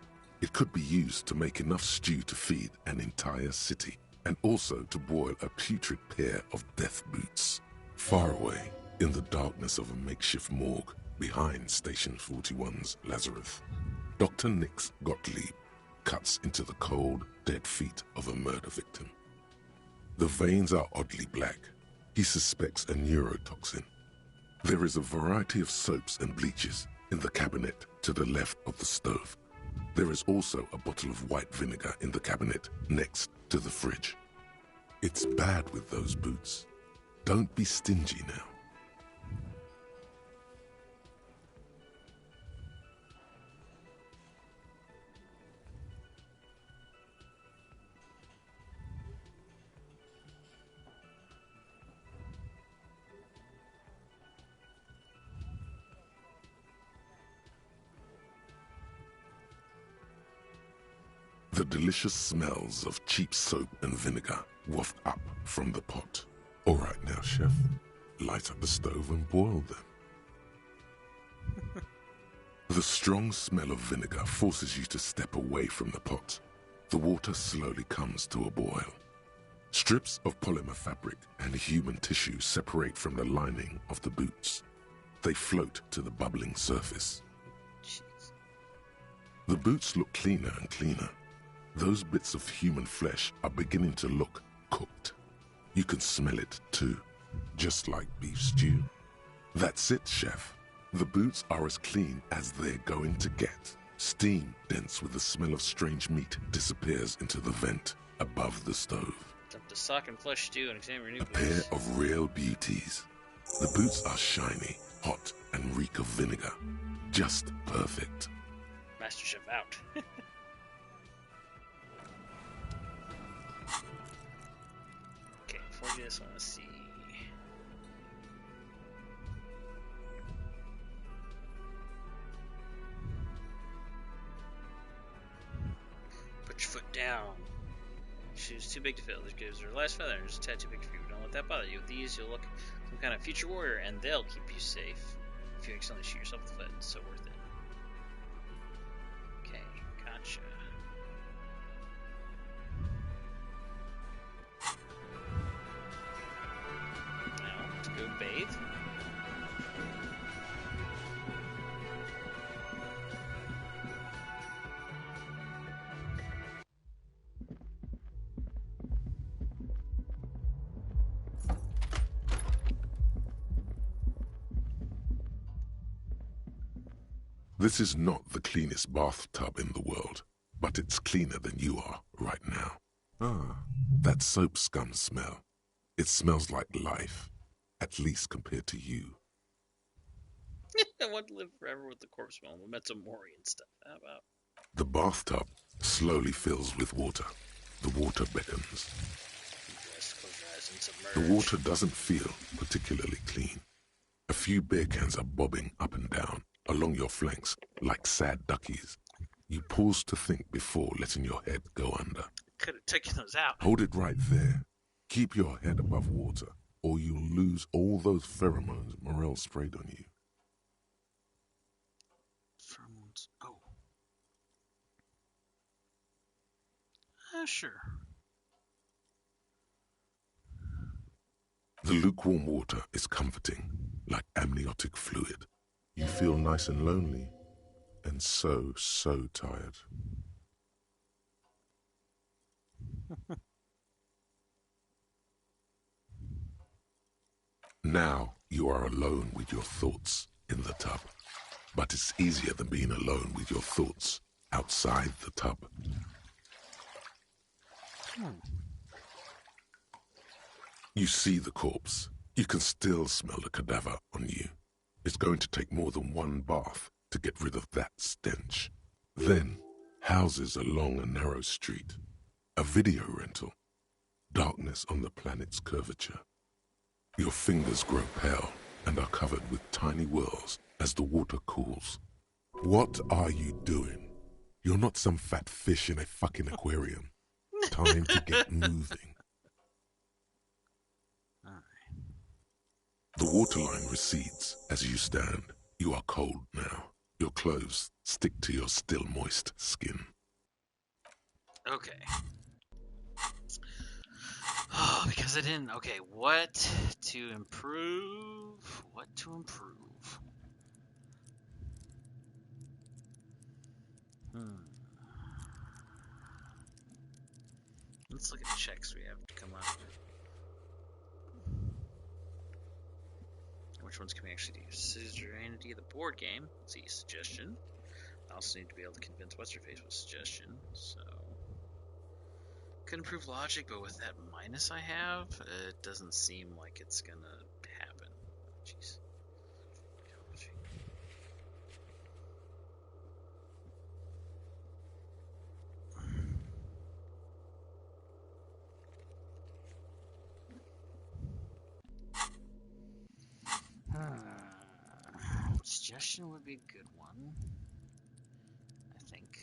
Speaker 2: It could be used to make enough stew to feed an entire city, and also to boil a putrid pair of death boots. Far away, in the darkness of a makeshift morgue, behind Station 41's Lazarus, Dr. Nix Gottlieb cuts into the cold, dead feet of a murder victim. The veins are oddly black. He suspects a neurotoxin. There is a variety of soaps and bleaches in the cabinet to the left of the stove. There is also a bottle of white vinegar in the cabinet next to the fridge. It's bad with those boots. Don't be stingy now. The delicious smells of cheap soap and vinegar waft up from the pot. All right now, chef. Light up the stove and boil them. The strong smell of vinegar forces you to step away from the pot. The water slowly comes to a boil. Strips of polymer fabric and human tissue separate from the lining of the boots. They float to the bubbling surface.
Speaker 1: Jeez.
Speaker 2: The boots look cleaner and cleaner. Those bits of human flesh are beginning to look cooked. You can smell it too, just like beef stew. That's it, chef. The boots are as clean as they're going to get. Steam, dense with the smell of strange meat, disappears into the vent above the stove.
Speaker 1: Dump the sock and flesh stew and examine your new
Speaker 2: A
Speaker 1: boots.
Speaker 2: pair of real beauties. The boots are shiny, hot, and reek of vinegar. Just perfect.
Speaker 1: Master Chef out. Okay, before we do this, I want to see. Put your foot down. Shoes too big to fill. This gives her last feather. There's a tad too big for you. Don't let that bother you. With these, you'll look some kind of future warrior, and they'll keep you safe. If you accidentally shoot yourself with the foot, it's so worth it. Okay, gotcha. Now, let's go bathe.
Speaker 2: This is not the cleanest bathtub in the world, but it's cleaner than you are right now. Ah, that soap scum smell. It smells like life, at least compared to you.
Speaker 1: I want to live forever with the corpse smell. Memento Mori and stuff. How about?
Speaker 2: The bathtub slowly fills with water. The water beckons.
Speaker 1: Just close your eyes and submerge.
Speaker 2: The water doesn't feel particularly clean. A few beer cans are bobbing up and down along your flanks like sad duckies. You pause to think before letting your head go under.
Speaker 1: Could have taken those out.
Speaker 2: Hold it right there. Keep your head above water, or you'll lose all those pheromones Morel sprayed on you.
Speaker 1: Pheromones. Oh. Sure.
Speaker 2: The lukewarm water is comforting, like amniotic fluid. You feel nice and lonely, and so tired. Now you are alone with your thoughts in the tub. But it's easier than being alone with your thoughts outside the tub. You see the corpse. You can still smell the cadaver on you. It's going to take more than one bath to get rid of that stench. Then, houses along a narrow street. A video rental. Darkness on the planet's curvature. Your fingers grow pale and are covered with tiny whirls as the water cools. What are you doing? You're not some fat fish in a fucking aquarium. Time to get moving. The waterline recedes as you stand. You are cold now. Your clothes stick to your still moist skin.
Speaker 1: Okay. Oh, because I didn't. Okay, what to improve? What to improve? Let's look at the checks we have to come up. Which ones can we actually do? Suzerainty of the board game. Let's see, suggestion. I also need to be able to convince What's-Her-Face with suggestion, so... Could improve logic, but with that minus I have, it doesn't seem like it's gonna happen. Jeez. Suggestion would be a good one, I think.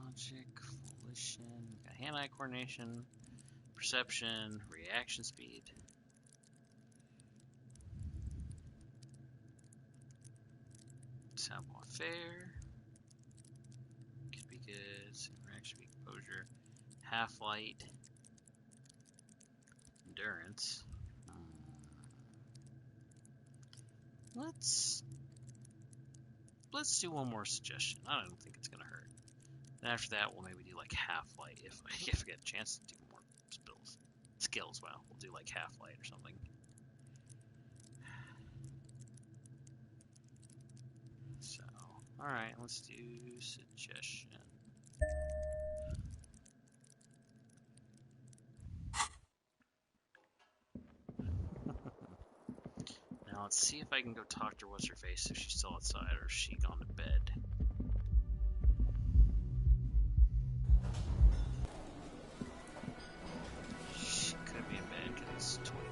Speaker 1: Logic, volition, got hand-eye coordination, perception, reaction speed. Savoir-faire could be good. Reaction speed, composure, half-light, endurance. Let's do one more suggestion. I don't think it's gonna hurt. And after that, we'll maybe do like half-light if I get a chance to do more skills. Well, we'll do like half-light or something. So, all right, let's do suggestion. Now let's see if I can go talk to What's-Her-Face if she's still outside or is she gone to bed. She could be in bed because it's 20.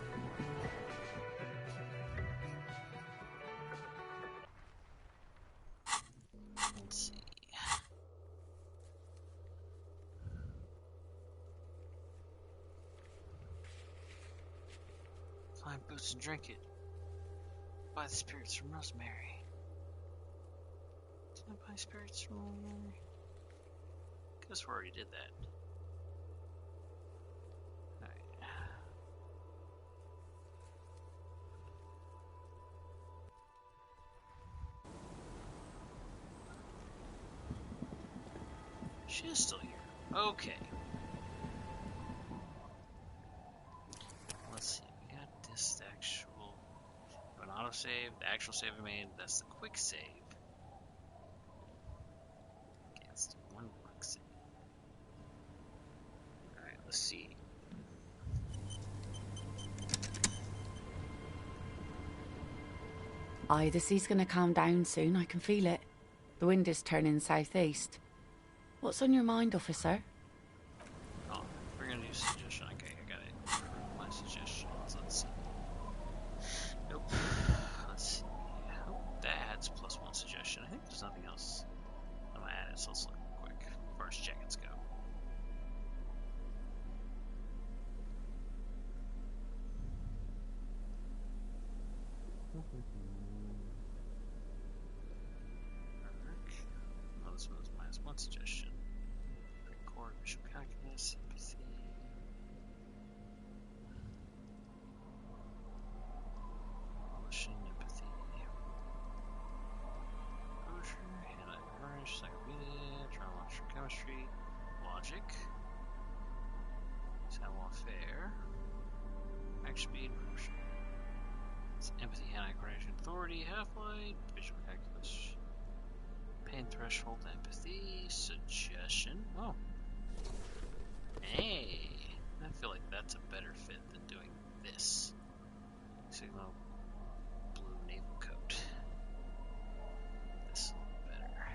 Speaker 1: Let's see. Find boots and drink it. Buy the spirits from Rosemary. Did I buy spirits from Rosemary? Guess we already did that. Alright. She is still here. Okay. Let's see. We got this actual. An autosave, the actual save I made, that's the quick save. Okay, let's do one quick save. Alright, let's see.
Speaker 10: Aye, the sea's gonna calm down soon, I can feel it. The wind is turning southeast. What's on your mind, officer?
Speaker 1: Oh, we're gonna do suggestion. Okay, I got it. My suggestions, let's see. Nope. Let's see. Oh, that adds +1 suggestion. I think there's nothing else I'm gonna add it, so let's look quick. As far as jackets go. Oh, this one is -1 suggestion. Record visual calculus, empathy. Volition, empathy. Composure, hand-eye coordination, psychomedia, trigonometric chemistry, logic, savoir-faire, action speed, it's empathy, hand-eye coordination, authority, half-light, visual calculus, pain threshold, empathy, suggestion. Oh. Hey, I feel like that's a better fit than doing this. Signal blue naval coat. This is a little better.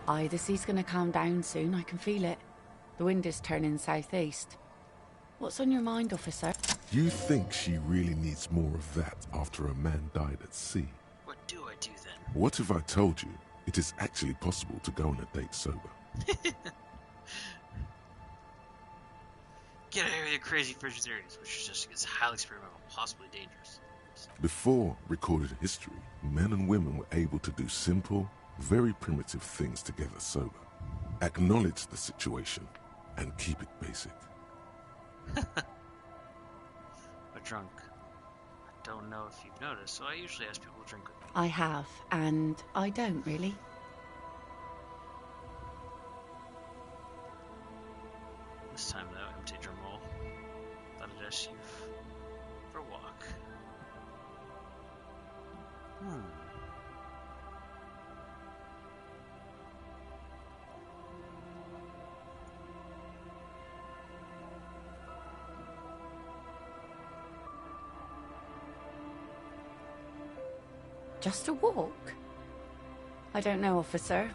Speaker 10: Aye, the sea's gonna calm down soon, I can feel it. The wind is turning southeast. What's on your mind, officer?
Speaker 2: You think she really needs more of that after a man died at sea?
Speaker 1: What do I do then?
Speaker 2: What if I told you it is actually possible to go on a date sober?
Speaker 1: Get out of here with your crazy fridge theories, which is just highly experimental, possibly dangerous.
Speaker 2: Before recorded history, men and women were able to do simple, very primitive things together sober. Acknowledge the situation and keep it basic.
Speaker 1: A drunk. I don't know if you've noticed, so I usually ask people to drink with me.
Speaker 10: I have, and I don't really.
Speaker 1: This time, though, empty drum roll. Thought I'd ask you for a walk.
Speaker 10: Just a walk? I don't know, officer.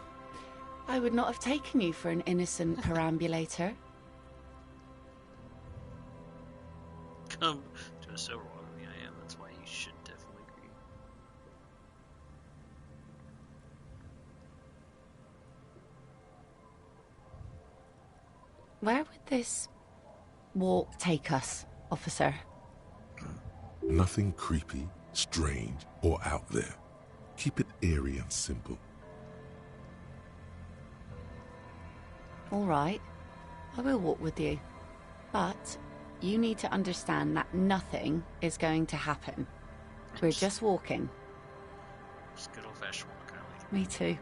Speaker 10: I would not have taken you for an innocent perambulator.
Speaker 1: Come to a sober walk with me, I am. That's why you should definitely agree.
Speaker 10: Where would this walk take us, officer?
Speaker 2: Nothing creepy, strange, or out there. Keep it eerie and simple.
Speaker 10: All right, I will walk with you. But you need to understand that nothing is going to happen. We're just walking.
Speaker 1: Just good old-fashioned walk, aren't
Speaker 10: Me too.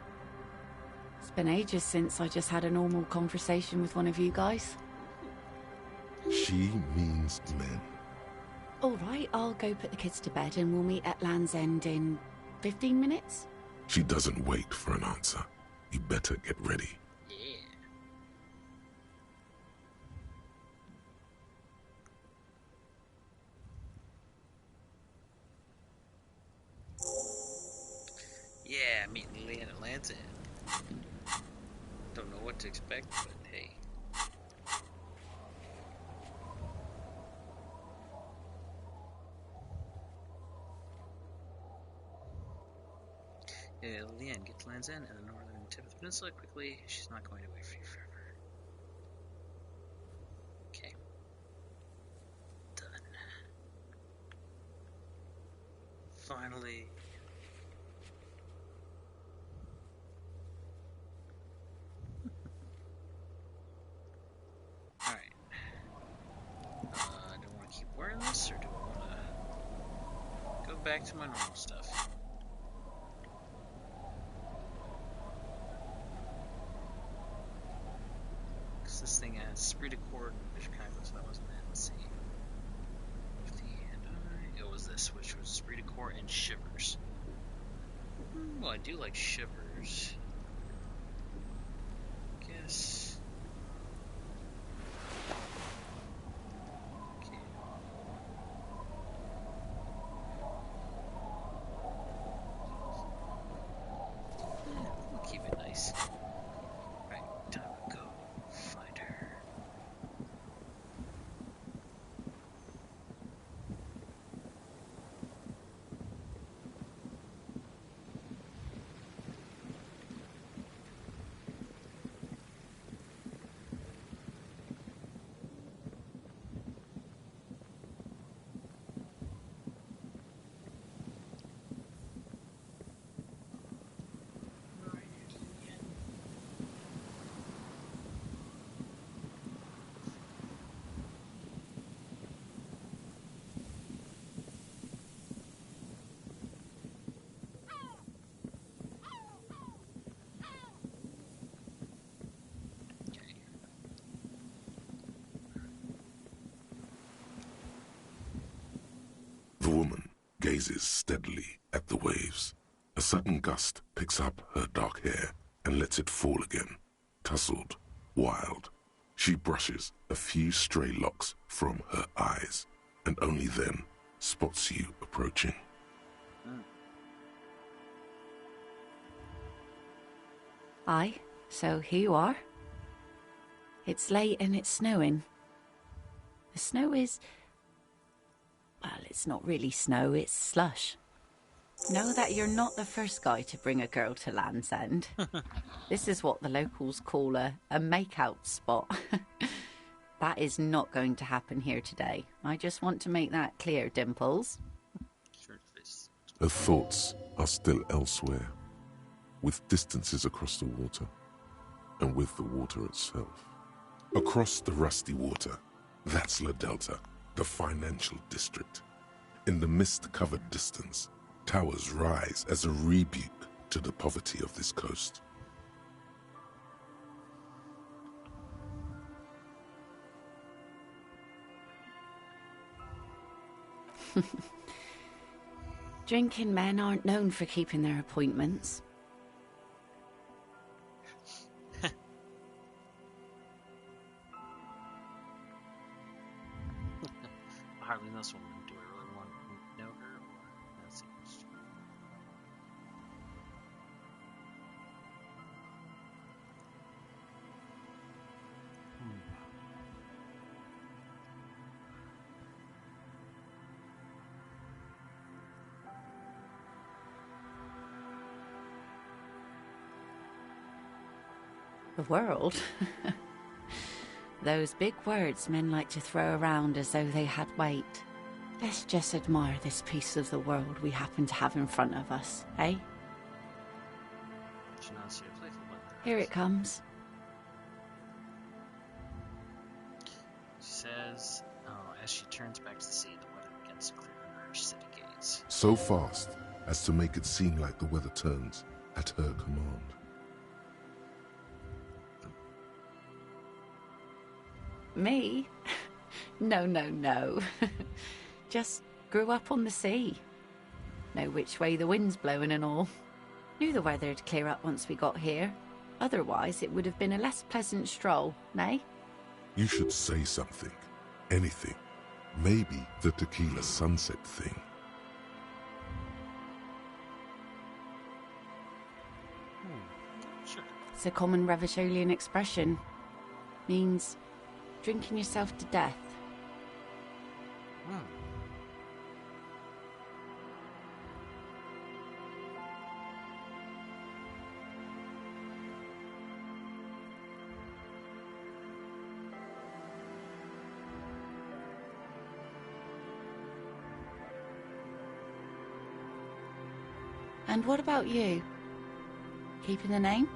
Speaker 10: It's been ages since I just had a normal conversation with one of you guys.
Speaker 2: She means men.
Speaker 10: All right, I'll go put the kids to bed and we'll meet at Land's End in 15 minutes.
Speaker 2: She doesn't wait for an answer. You better get ready.
Speaker 1: Yeah, meeting Lily at Land's End. Don't know what to expect, but hey. Yeah, Leanne, get to Land's End and the northern tip of the peninsula quickly. She's not going to wait for you forever. Okay. Done. Finally. Alright. Do I want to keep wearing this, or do I want to go back to my normal stuff? Because this thing has esprit de corps, which kind of was that wasn't it. Let's see. It was this, which was esprit de corps and shivers. Well, I do like shivers. Guess. Okay. We'll keep it nice. Right, time to go find her.
Speaker 2: The woman gazes steadily at the waves. A sudden gust picks up her dark hair and lets it fall again, tousled, wild. She brushes a few stray locks from her eyes, and only then spots you approaching.
Speaker 10: Aye, So here you are. It's late and it's snowing. The snow is... well, it's not really snow, it's slush. Know that you're not the first guy to bring a girl to Land's End. This is what the locals call a make-out spot. That is not going to happen here today. I just want to make that clear, Dimples.
Speaker 2: Her thoughts are still elsewhere, with distances across the water, and with the water itself. Across the rusty water, that's La Delta, the financial district. In the mist-covered distance, towers rise as a rebuke to the poverty of this coast.
Speaker 10: Drinking men aren't known for keeping their appointments.
Speaker 1: I hardly know this woman. Do I really want to know her? Or that seems...
Speaker 10: The world? Those big words men like to throw around as though they had weight. Let's just admire this piece of the world we happen to have in front of us, eh? Here it comes.
Speaker 1: She says, as she turns back to the sea, the weather begins to clear under her city gaze.
Speaker 2: So fast as to make it seem like the weather turns at her command.
Speaker 10: Me? No, no, no. Just grew up on the sea. Know which way the wind's blowing and all. Knew the weather'd clear up once we got here. Otherwise, it would have been a less pleasant stroll, nay?
Speaker 2: You should say something. Anything. Maybe the tequila sunset thing.
Speaker 1: Sure.
Speaker 10: It's a common Revacholian expression. Means drinking yourself to death. And what about you? Keeping the name?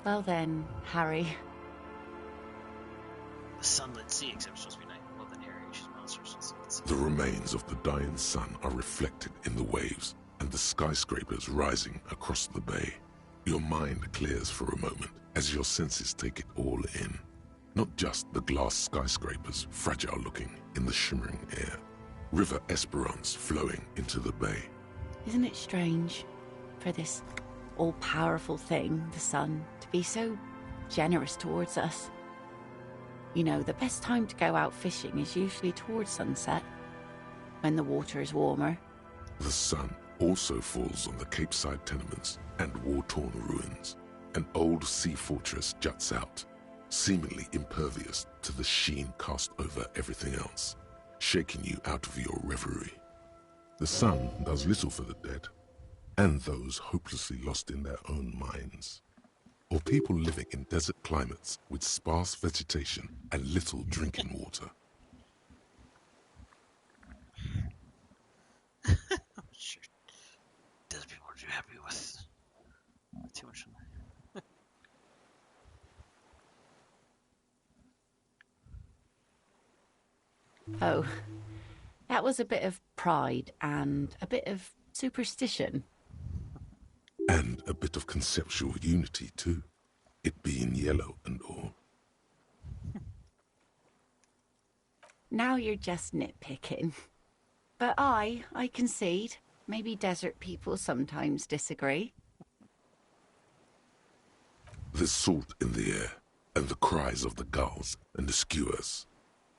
Speaker 10: Well then, Harry.
Speaker 1: The sunlit sea, except it's supposed to be night. Well then, Harry, she's monstrous.
Speaker 2: The remains of the dying sun are reflected in the waves and the skyscrapers rising across the bay. Your mind clears for a moment as your senses take it all in. Not just the glass skyscrapers, fragile looking in the shimmering air. River Esperance flowing into the bay.
Speaker 10: Isn't it strange for this all-powerful thing, the sun, to be so generous towards us? You know, the best time to go out fishing is usually towards sunset, when the water is warmer.
Speaker 2: The sun also falls on the Capeside tenements and war-torn ruins. An old sea fortress juts out, seemingly impervious to the sheen cast over everything else, shaking you out of your reverie. The sun does little for the dead, and those hopelessly lost in their own minds, or people living in desert climates with sparse vegetation and little drinking water.
Speaker 1: Sure. Desert people are too happy with too much.
Speaker 10: Oh, that was a bit of pride and a bit of superstition.
Speaker 2: And a bit of conceptual unity, too. It being yellow and all.
Speaker 10: Now you're just nitpicking. But I concede. Maybe desert people sometimes disagree.
Speaker 2: There's salt in the air, and the cries of the gulls and the skuas.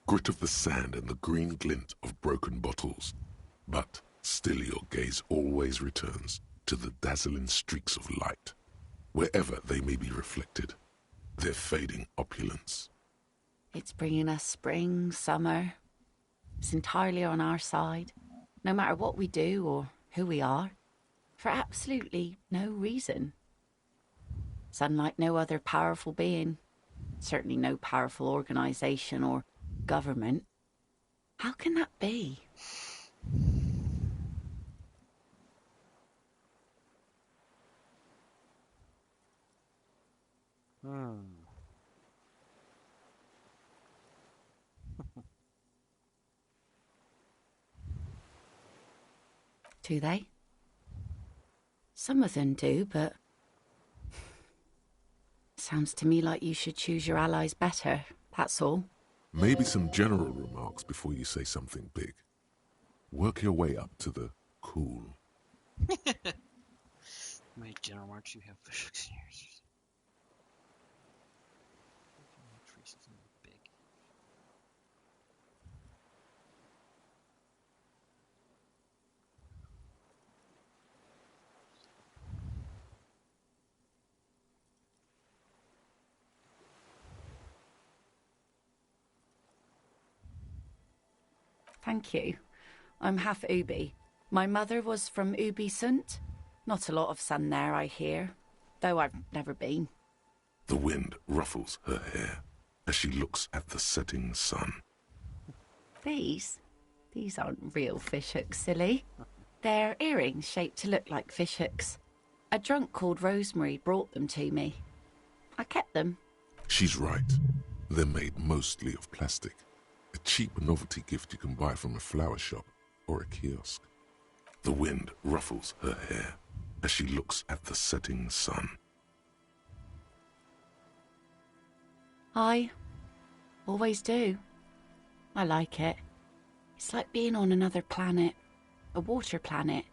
Speaker 2: Grit of the sand and the green glint of broken bottles. But still your gaze always returns to the dazzling streaks of light, wherever they may be reflected, their fading opulence.
Speaker 10: It's bringing us spring, summer. It's entirely on our side, no matter what we do or who we are, for absolutely no reason. It's unlike no other powerful being, certainly no powerful organisation or government. How can that be? Do they? Some of them do, but... Sounds to me like you should choose your allies better, that's all.
Speaker 2: Maybe some general remarks before you say something big. Work your way up to the cool.
Speaker 1: My general march, you have fish years. Big.
Speaker 10: Thank you. I'm half Ubi. My mother was from Ubi Sunt. Not a lot of sun there, I hear, though I've never been.
Speaker 2: The wind ruffles her hair as she looks at the setting sun.
Speaker 10: These aren't real fishhooks, silly. They're earrings shaped to look like fishhooks. A drunk called Rosemary brought them to me. I kept them.
Speaker 2: She's right. They're made mostly of plastic. A cheap novelty gift you can buy from a flower shop or a kiosk. The wind ruffles her hair as she looks at the setting sun.
Speaker 10: I always do. I like it. It's like being on another planet, a water planet,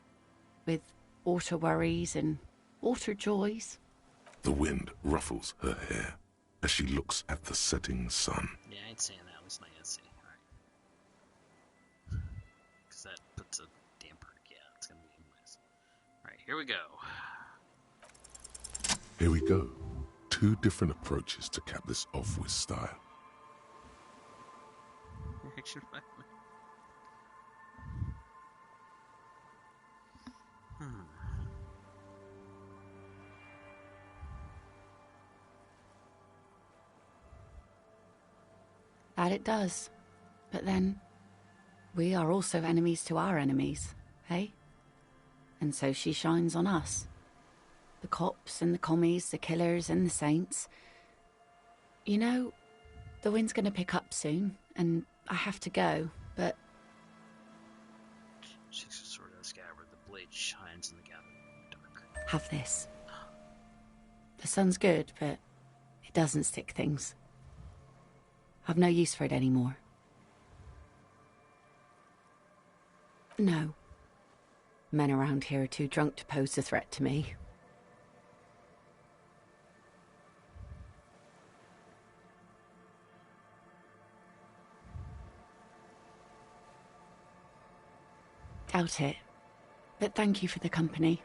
Speaker 10: with water worries and water joys.
Speaker 2: The wind ruffles her hair as she looks at the setting sun.
Speaker 1: Yeah, I ain't saying that. It's not yet see. Alright. Because that puts a damper. Yeah, it's going to be nice. Alright, here we go.
Speaker 2: Here we go. 2 different approaches to cap this off with style.
Speaker 1: Reaction 5.
Speaker 10: That it does. But then, we are also enemies to our enemies, hey? And so she shines on us. The cops and the commies, the killers and the saints. You know, the wind's gonna pick up soon, and I have to go, but...
Speaker 1: She's a sword in the scabbard. The blade shines in the gathering dark.
Speaker 10: Have this. The sun's good, but it doesn't stick things. I've no use for it anymore. No. Men around here are too drunk to pose a threat to me. Doubt it. But thank you for the company.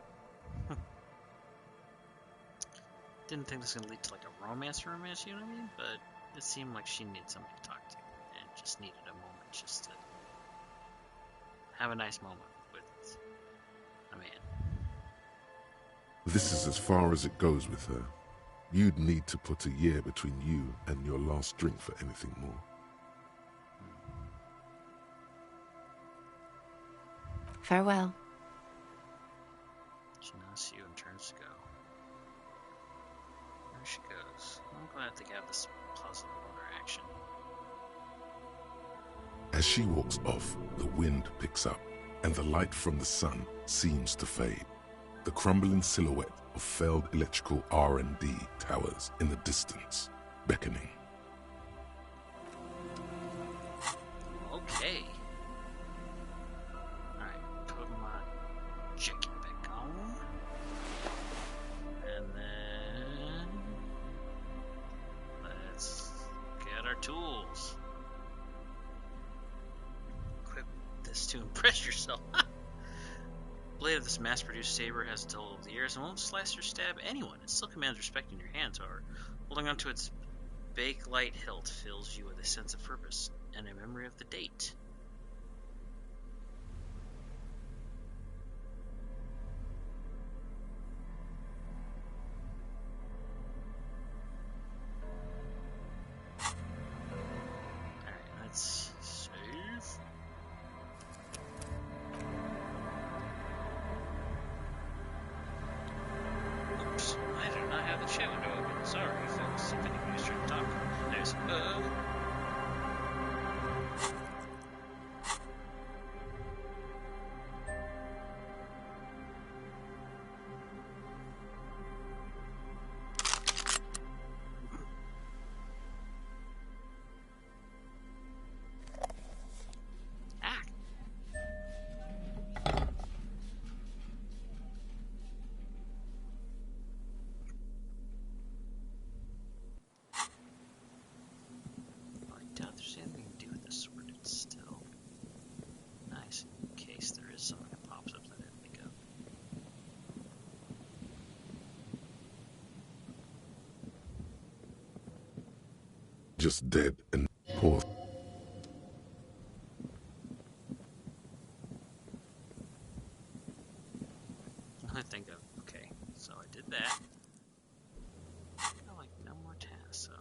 Speaker 1: Didn't think this was going to lead to like a romance, you know what I mean? But it seemed like she needed somebody to talk to. And just needed a moment just to have a nice moment with a man.
Speaker 2: This is as far as it goes with her. You'd need to put a year between you and your last drink for anything more.
Speaker 10: Farewell.
Speaker 1: She nods you and turns to go. There she goes. I'm glad to have this positive interaction.
Speaker 2: As she walks off, the wind picks up, and the light from the sun seems to fade. The crumbling silhouette of failed electrical R&D towers in the distance, beckoning.
Speaker 1: Oh tools. Equip this to impress yourself. Blade of this mass-produced saber has dulled over the years and won't slice or stab anyone. It still commands respect in your hands, however. Holding onto its bake-light hilt fills you with a sense of purpose and a memory of the date. Alright, let's save. Oops, I do not have the chat window open. Sorry, folks, if anybody's trying to talk. There's ah. I doubt there's anything to do with this sword. It's still nice in case there is something that pops up that I didn't think of.
Speaker 2: Just dead and poor.
Speaker 1: I think of, okay, so I did that. I like no more tasks, so.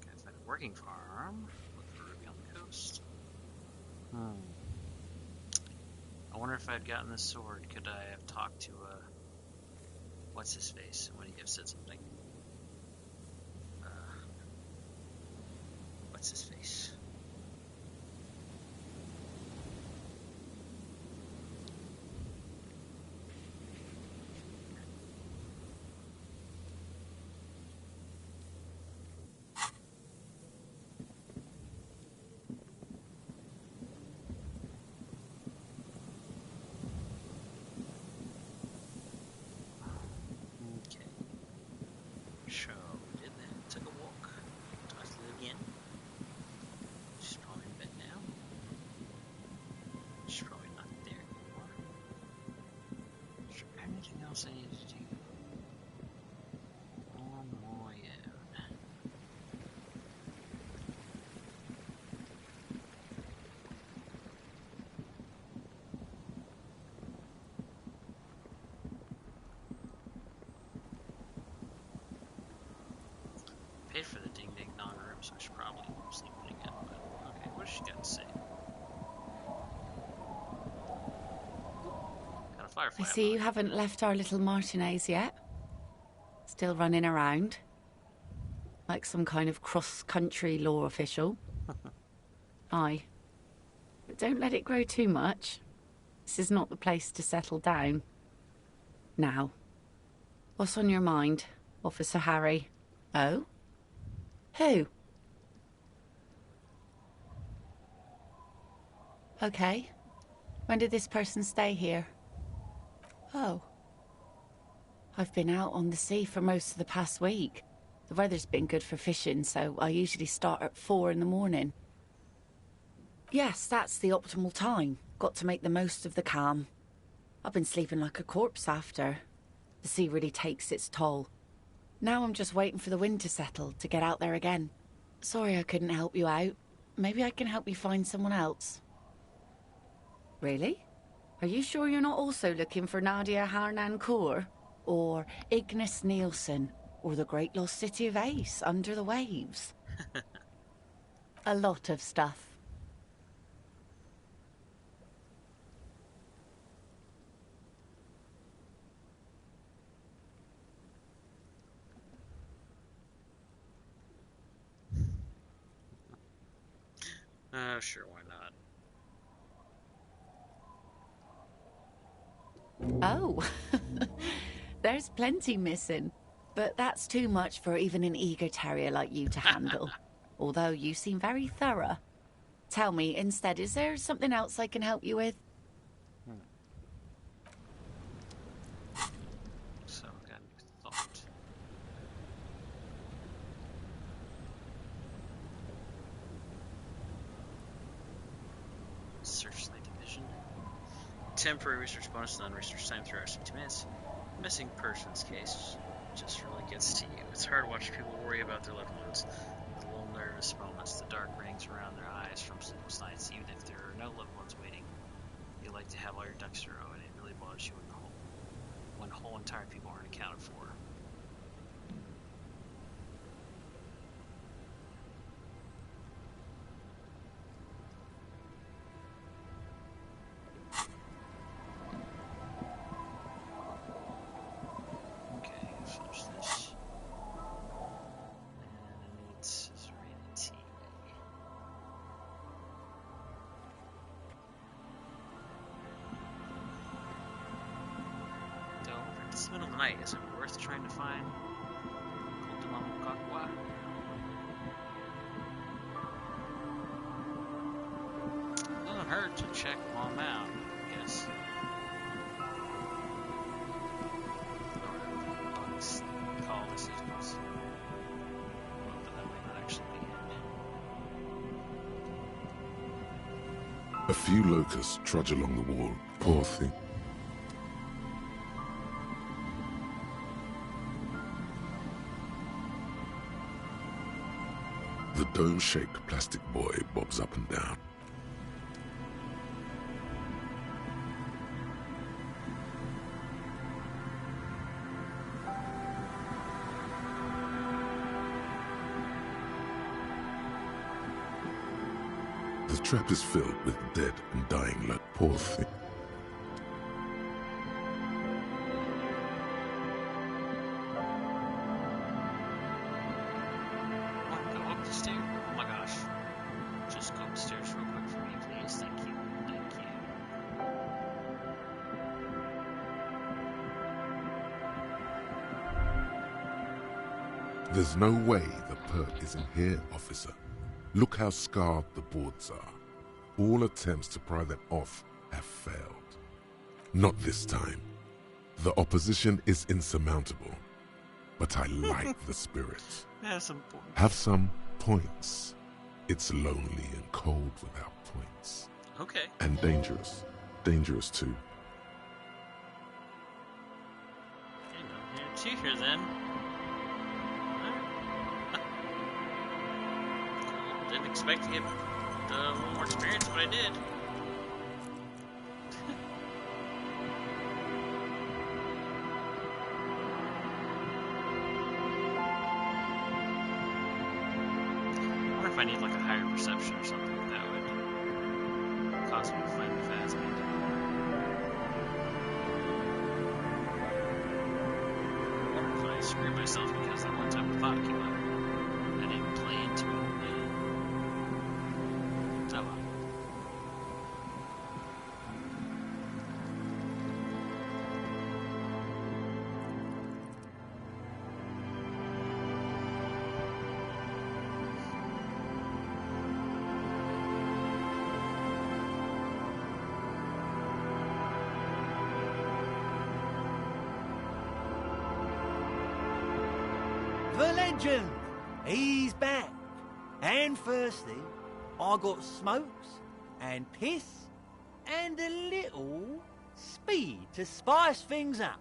Speaker 1: Gotta find a working farm. Look for Ruby on the coast. I wonder if I'd gotten this sword, could I have talked to, what's his face when he said something? What's his face? Okay. So, we did that. Took a walk. Talked to her again. She's probably in bed now. She's probably not there anymore. Is there anything else I need to do? On my own. Paid for the ding ding non room, so I should probably sleep in again. But okay, what does she got to say? Got a firefly.
Speaker 10: I see you haven't left our little Martinez yet. Still running around. Like some kind of cross-country law official. Aye. But don't let it grow too much. This is not the place to settle down. Now, what's on your mind, Officer Harry? Oh? Who? Okay. When did this person stay here? Oh. I've been out on the sea for most of the past week. The weather's been good for fishing, so I usually start at 4 in the morning. Yes, that's the optimal time. Got to make the most of the calm. I've been sleeping like a corpse after. The sea really takes its toll. Now I'm just waiting for the wind to settle to get out there again. Sorry I couldn't help you out. Maybe I can help you find someone else. Really? Are you sure you're not also looking for Nadia Harnoncourt? Or Ignis Nielsen? Or the great lost city of Ace under the waves? A lot of stuff.
Speaker 1: Sure, why not?
Speaker 10: Oh, there's plenty missing. But that's too much for even an eager terrier like you to handle. Although you seem very thorough. Tell me, instead, is there something else I can help you with?
Speaker 1: So, got a new thought. Searchlight Division. Temporary research bonus and unresearched time through hours 50 minutes. Missing persons case just really gets to you. It's hard to watch people worry about their loved ones. The little nervous moments, the dark rings around their eyes from sleepless nights, even if there are no loved ones waiting. You like to have all your ducks in a row, and it really bothers you when whole entire people aren't accounted for. Middle of the night, is it worth trying to find Kotamamokakwa? It doesn't hurt to check while I'm out, I guess. Or whatever bugs call this is possible. But that might not actually be it.
Speaker 2: A few locusts trudge along the wall. Poor thing. The dome-shaped plastic boy bobs up and down. The trap is filled with dead and dying like poor thing. There's no way the perk is in here, officer. Look how scarred the boards are. All attempts to pry them off have failed. Not this time. The opposition is insurmountable. But I like the spirit. Have some points. It's lonely and cold without points.
Speaker 1: Okay.
Speaker 2: And dangerous. Dangerous too.
Speaker 1: Cheater then. Didn't expect to get a little more experience, but I did. I wonder if I need like a higher perception or something that would cause me to find the fast speed. Or if I screw myself because that one time I thought came out. I didn't play into it. Oh well.
Speaker 11: The legend! He's back. And firstly, I got smokes and piss and a little speed to spice things up.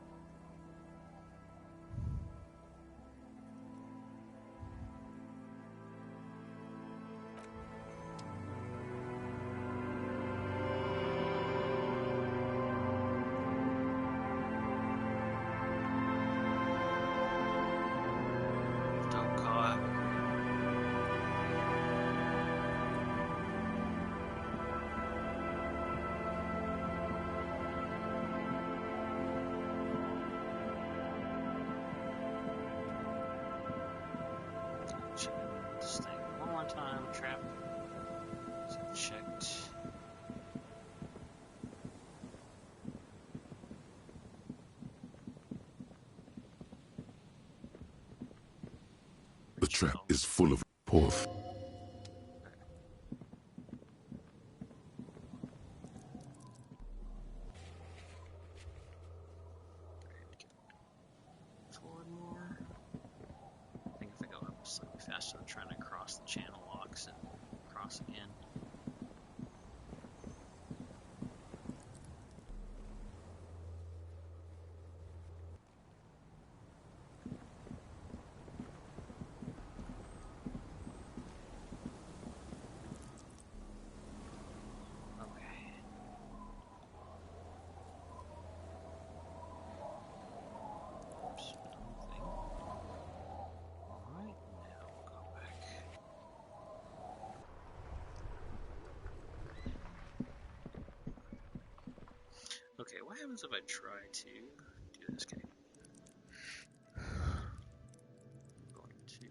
Speaker 2: The trap is full of porth.
Speaker 1: Forward more. I think if I go up slightly faster, I'm trying to cross the channel locks and cross again. happens if I try to do this game? I'm going to...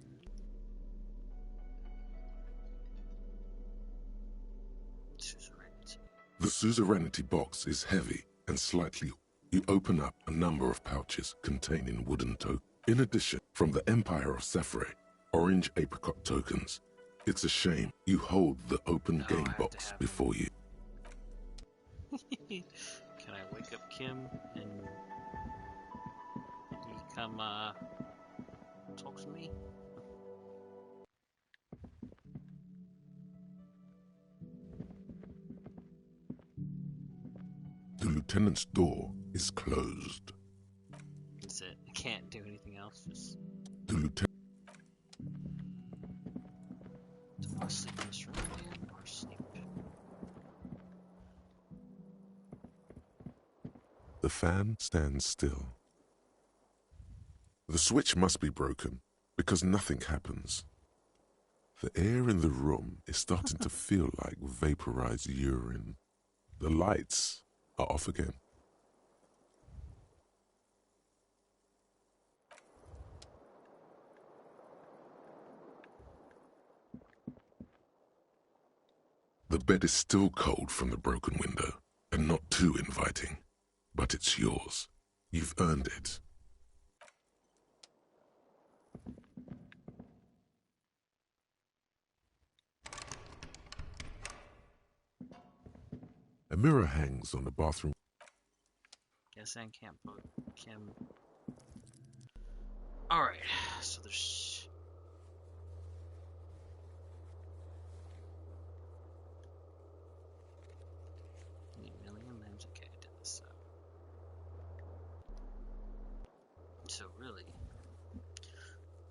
Speaker 1: Suzerainty.
Speaker 2: The suzerainty box is heavy and slightly. You open up a number of pouches containing wooden tokens. In addition, from the Empire of Sephre, orange apricot tokens. It's a shame you hold the open game box before you.
Speaker 1: Can I wake up Kim and he come talk to me?
Speaker 2: The lieutenant's door is closed.
Speaker 1: That's it. I can't do anything else. Just
Speaker 2: The lieutenant.
Speaker 1: do I sleep in this room again or sleep?
Speaker 2: The fan stands still. The switch must be broken because nothing happens. The air in the room is starting to feel like vaporized urine. The lights are off again. The bed is still cold from the broken window and not too inviting, but it's yours. You've earned it. A mirror hangs on the bathroom.
Speaker 1: Guess I can't put Kim. Alright, so there's. Need a million limbs. Okay, I did this. So really,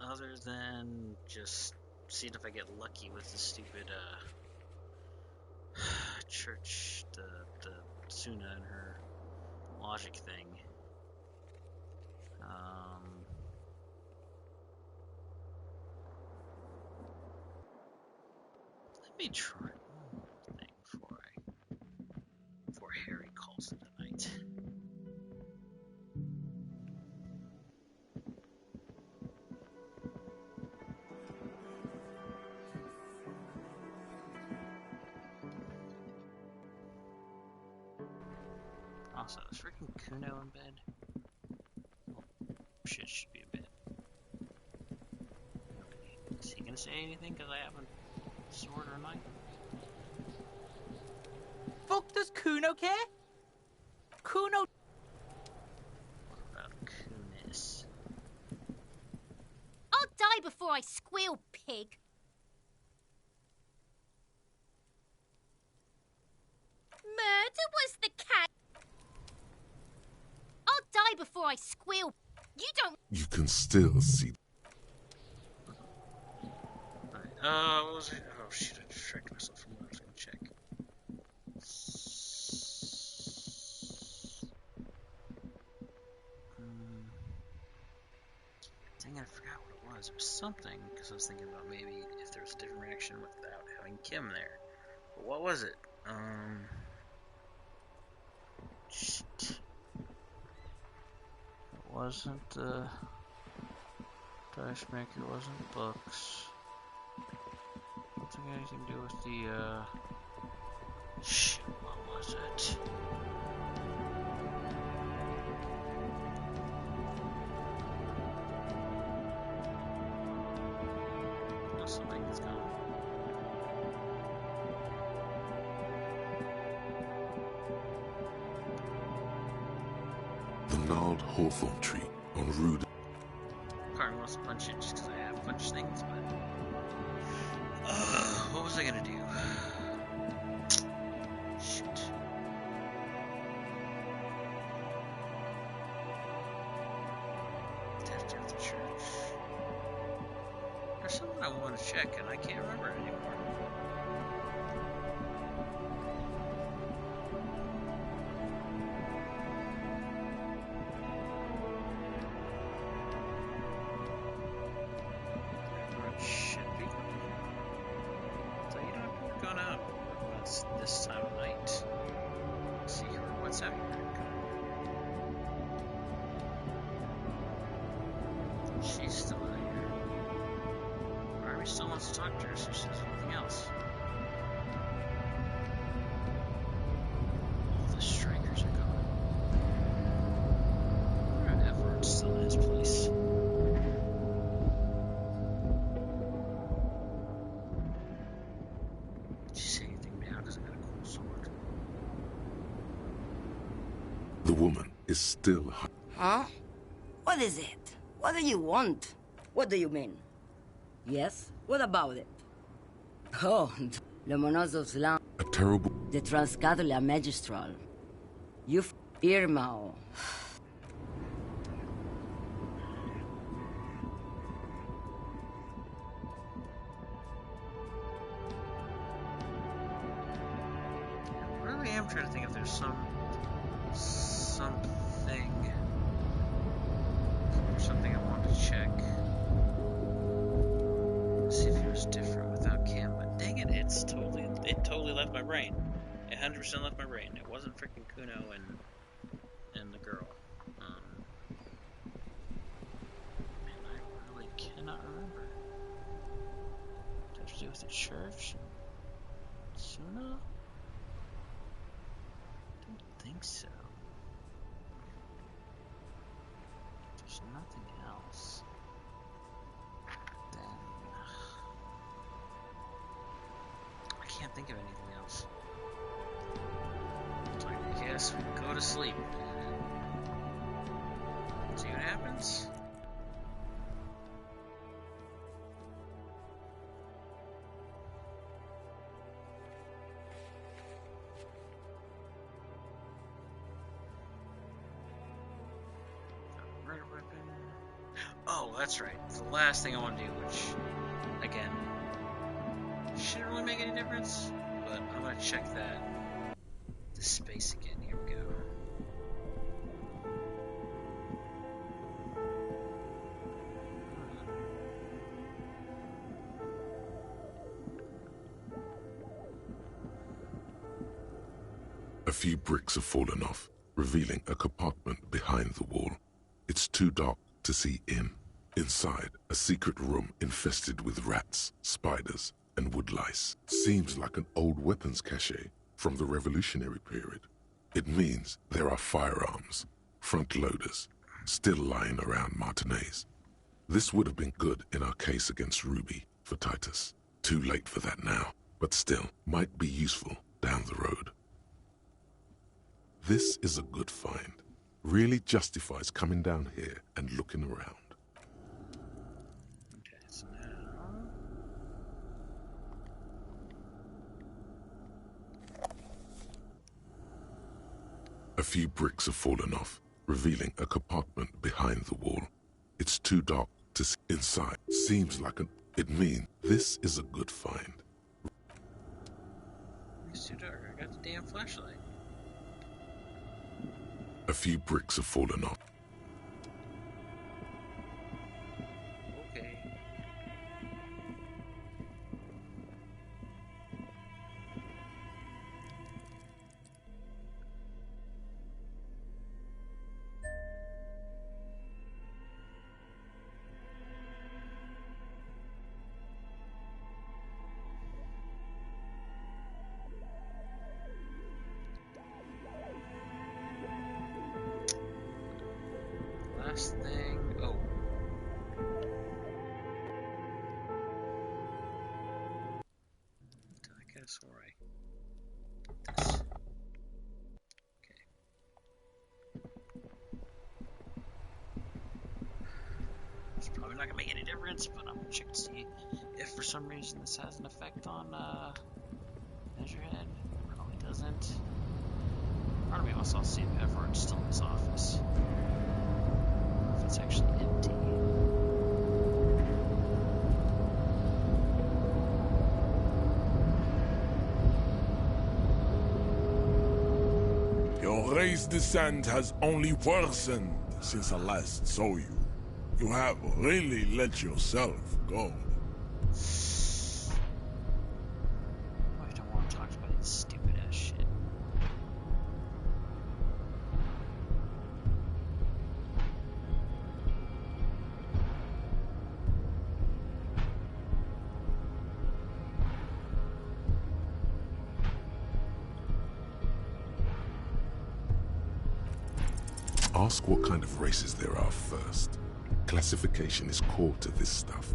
Speaker 1: other than just seeing if I get lucky with the stupid church, the Suna and her logic thing. Let me try one more thing before Harry calls it a night. Also, is freaking Kuno in bed? Oh, shit, should be in bed. Okay. Is he gonna say anything because I haven't sword or knife?
Speaker 3: Fuck does Kuno care? Kuno.
Speaker 1: What about Kunis?
Speaker 4: I'll die before I squeal, pig. Murder was the cat. I'll die before I squeal. You don't.
Speaker 2: You can still see.
Speaker 1: Alright, what was it? Oh shit, I distracted myself from what I was gonna check. Dang, I forgot what it was. It was something, because I was thinking about maybe if there was a different reaction without having Kim there. But what was it? Shit. It wasn't, Dice Maker, it wasn't books. I don't think anything to do with the, shit, what was it? No, something is gone.
Speaker 2: The gnarled hawthorn tree on Rude.
Speaker 1: Carmen wants to punch it just because I have punched things, but... what was I gonna do? Shoot. Death at the church. There's something I want to check and I can't remember it anymore. This time of night. See what's out here. He still wants to talk to her, so she says anything else. All the strikers are gone. I wonder if Everard's still in his place. Did she say anything now? Because I got a cool sword.
Speaker 2: The woman is still...
Speaker 9: Huh? What is it? What do you want? What do you mean? Yes? What about it? Oh, le Monozos Land.
Speaker 2: A terrible...
Speaker 9: The Transcatholia Magistral. You Irmao.
Speaker 1: I really am trying to think if there's something I want to check. See if it was different without Kim, but dang it, it totally left my brain. It 100% left my brain. It wasn't freaking Kuno and the girl. Man, I really cannot remember. Does it have to do with the church? Suna? I don't think so. There's nothing else. Then I can't think of anything else. So I guess we go to sleep. See what happens. Oh, that's right. The last thing I want to do, which, again, shouldn't really make any difference, but I'm going to check the space again. Here we go.
Speaker 2: A few bricks have fallen off, revealing a compartment behind the wall. It's too dark to see in. Inside, a secret room infested with rats, spiders, and woodlice. Seems like an old weapons cache from the Revolutionary period. It means there are firearms, front loaders, still lying around Martinez. This would have been good in our case against Ruby for Titus. Too late for that now, but still might be useful down the road. This is a good find. Really justifies coming down here and looking around.
Speaker 1: Okay, so now...
Speaker 2: A few bricks have fallen off, revealing a compartment behind the wall. It's too dark to see inside. Seems like an... It means this is a good find.
Speaker 1: It's too dark. I got the damn flashlight.
Speaker 2: A few bricks have fallen off.
Speaker 1: Okay. Last thing. Oh. I could have swore I. This. Okay. It's probably not gonna make any difference, but I'm gonna check to see if for some reason this has an effect on Measurehead. Probably doesn't. Part of me wants to see if Everard's still in his office. It's actually empty.
Speaker 7: Your race descent has only worsened since I last saw you. You have really let yourself go.
Speaker 1: I don't want to talk about this stupid ass shit.
Speaker 2: Ask what kind of races there are first. Classification is core to this stuff.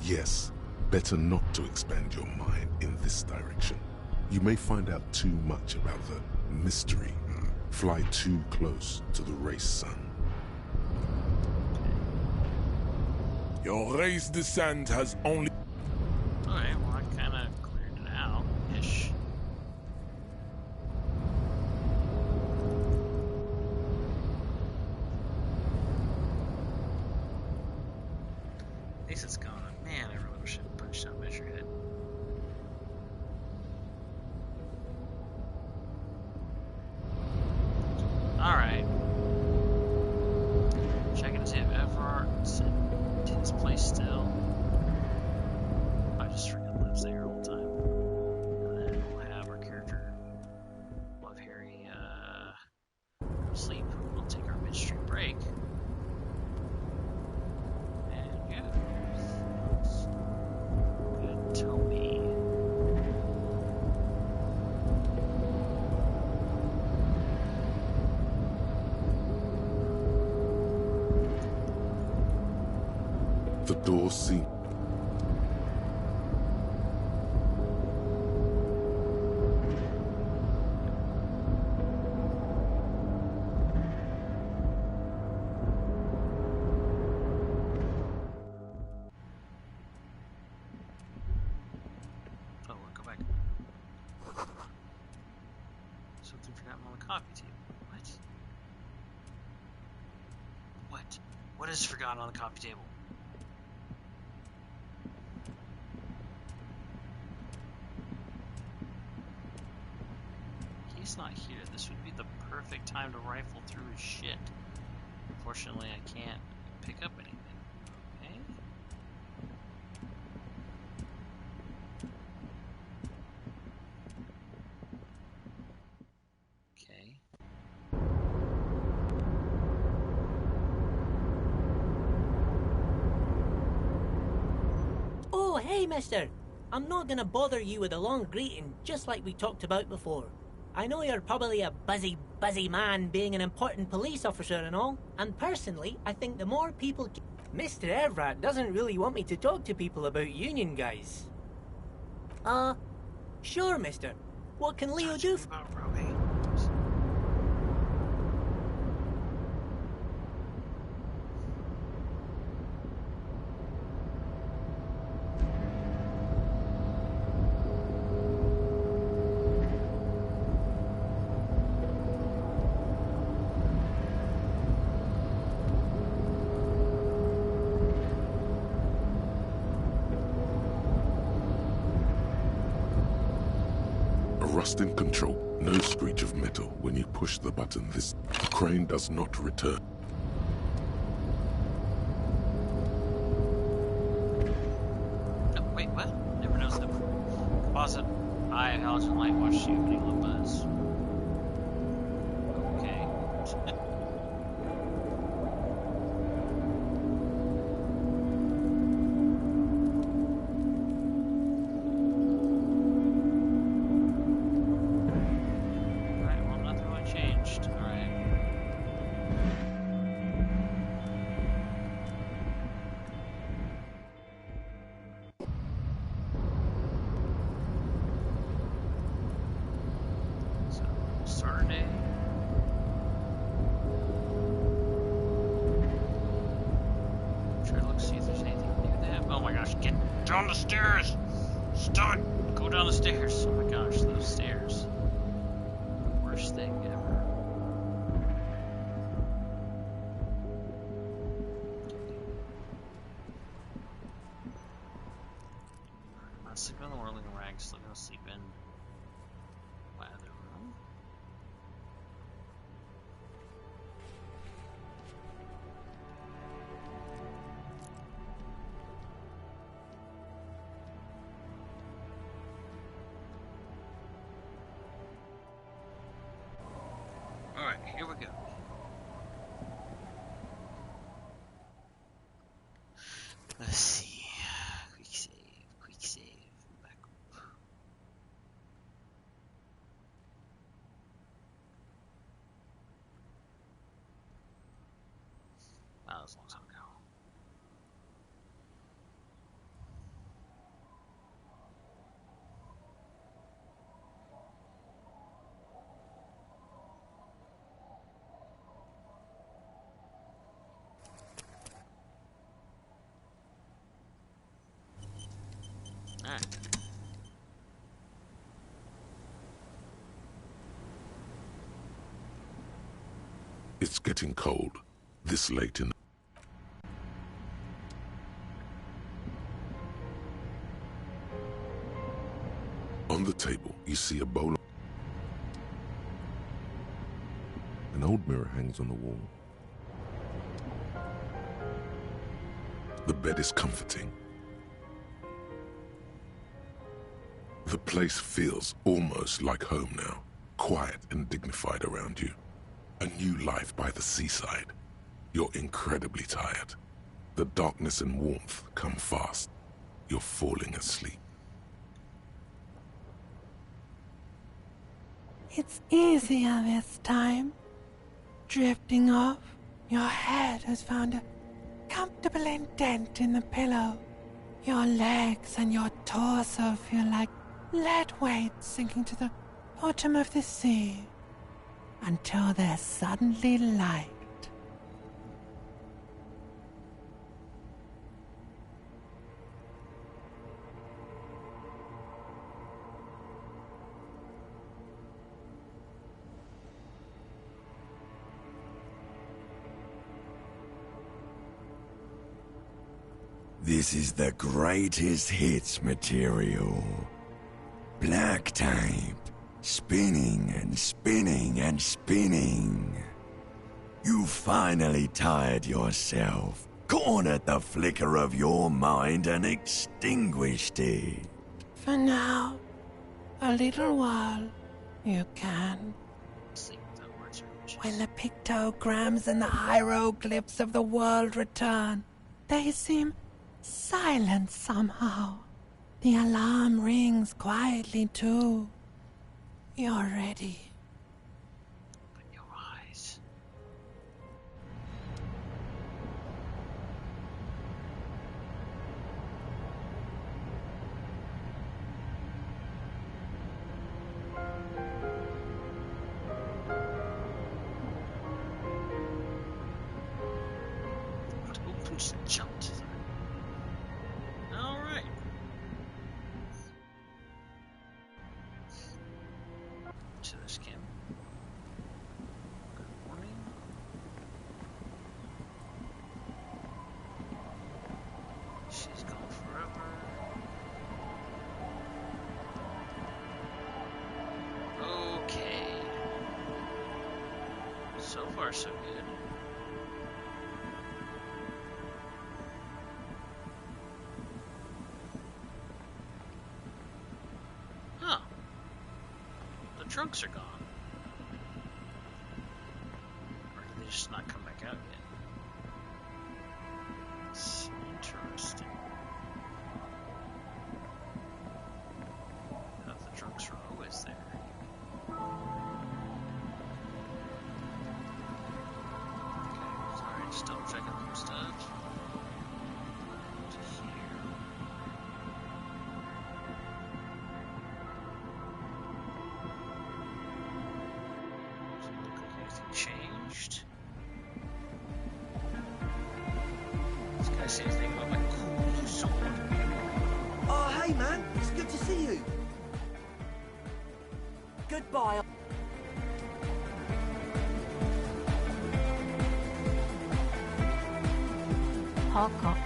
Speaker 2: Yes, better not to expand your mind in this direction. You may find out too much about the mystery. Fly too close to the race sun.
Speaker 7: Your race descent has only...
Speaker 1: Alright, well I kinda cleared it out, ish. At least it's gone. Man, I really wish I punched out Measurehead. Alright. Checking to see if Everard's in his place still. I just freaking lives there all the time. And then we'll have our character, we'll have Harry, sleep. We'll take our midstream break. And yeah. Good Toby.
Speaker 2: The door seemed...
Speaker 1: Oh, we'll go back. Something forgotten on the coffee table. What? What? What is forgotten on the coffee table? He's not here. This would be the perfect time to rifle through his shit. Unfortunately, I can't pick up anything. Okay. Okay.
Speaker 12: Oh, hey, mister. I'm not gonna bother you with a long greeting, just like we talked about before. I know you're probably a busy man being an important police officer and all, and personally, I think the more people...
Speaker 11: Mr. Everett doesn't really want me to talk to people about union guys.
Speaker 12: Sure, mister. What can Leo do for...
Speaker 1: About Roby.
Speaker 2: Rust in control. No screech of metal when you push the button. This crane does not return.
Speaker 1: Oh, wait, what? Never noticed that before. Composite eye halogen light watch tube, low buzz. Okay. Alright, well, nothing really changed. Alright. So, start our day. Try to look, see if there's anything new there. Oh my gosh, get down the stairs! Stop it! Go down the stairs. Oh my gosh, those stairs. Worst thing ever. I'm not sleeping in the whirling rag, still gonna sleep in my other room. Alright, here we go. Let's see. Quick save, back up. was a long time ago. Alright.
Speaker 2: It's getting cold, this late in. On the table, you see a bowl. An old mirror hangs on the wall. The bed is comforting. The place feels almost like home now, quiet and dignified around you. A new life by the seaside. You're incredibly tired. The darkness and warmth come fast. You're falling asleep.
Speaker 13: It's easier this time. Drifting off, your head has found a comfortable indent in the pillow. Your legs and your torso feel like lead weights sinking to the bottom of the sea until they're suddenly light.
Speaker 14: This is the greatest hits material. Black tape. Spinning and spinning and spinning. You finally tired yourself, cornered the flicker of your mind and extinguished it.
Speaker 13: For now, a little while, you can. When the pictograms and the hieroglyphs of the world return, they seem silent somehow. The alarm rings quietly too. You're ready.
Speaker 1: Open your eyes. Who just jumped? All right. To this camp. Good morning. She's gone forever. Okay. So far, so good. Huh. The trunks are gone. Or did they just not come back out yet? It's interesting. I thought the trunks were always there. Okay, sorry, just double checking some stuff. To here. Doesn't look like anything changed. This guy say anything about my cool new sword?
Speaker 11: Oh, hey, man. It's good to see you. Goodbye.
Speaker 4: Hardcore.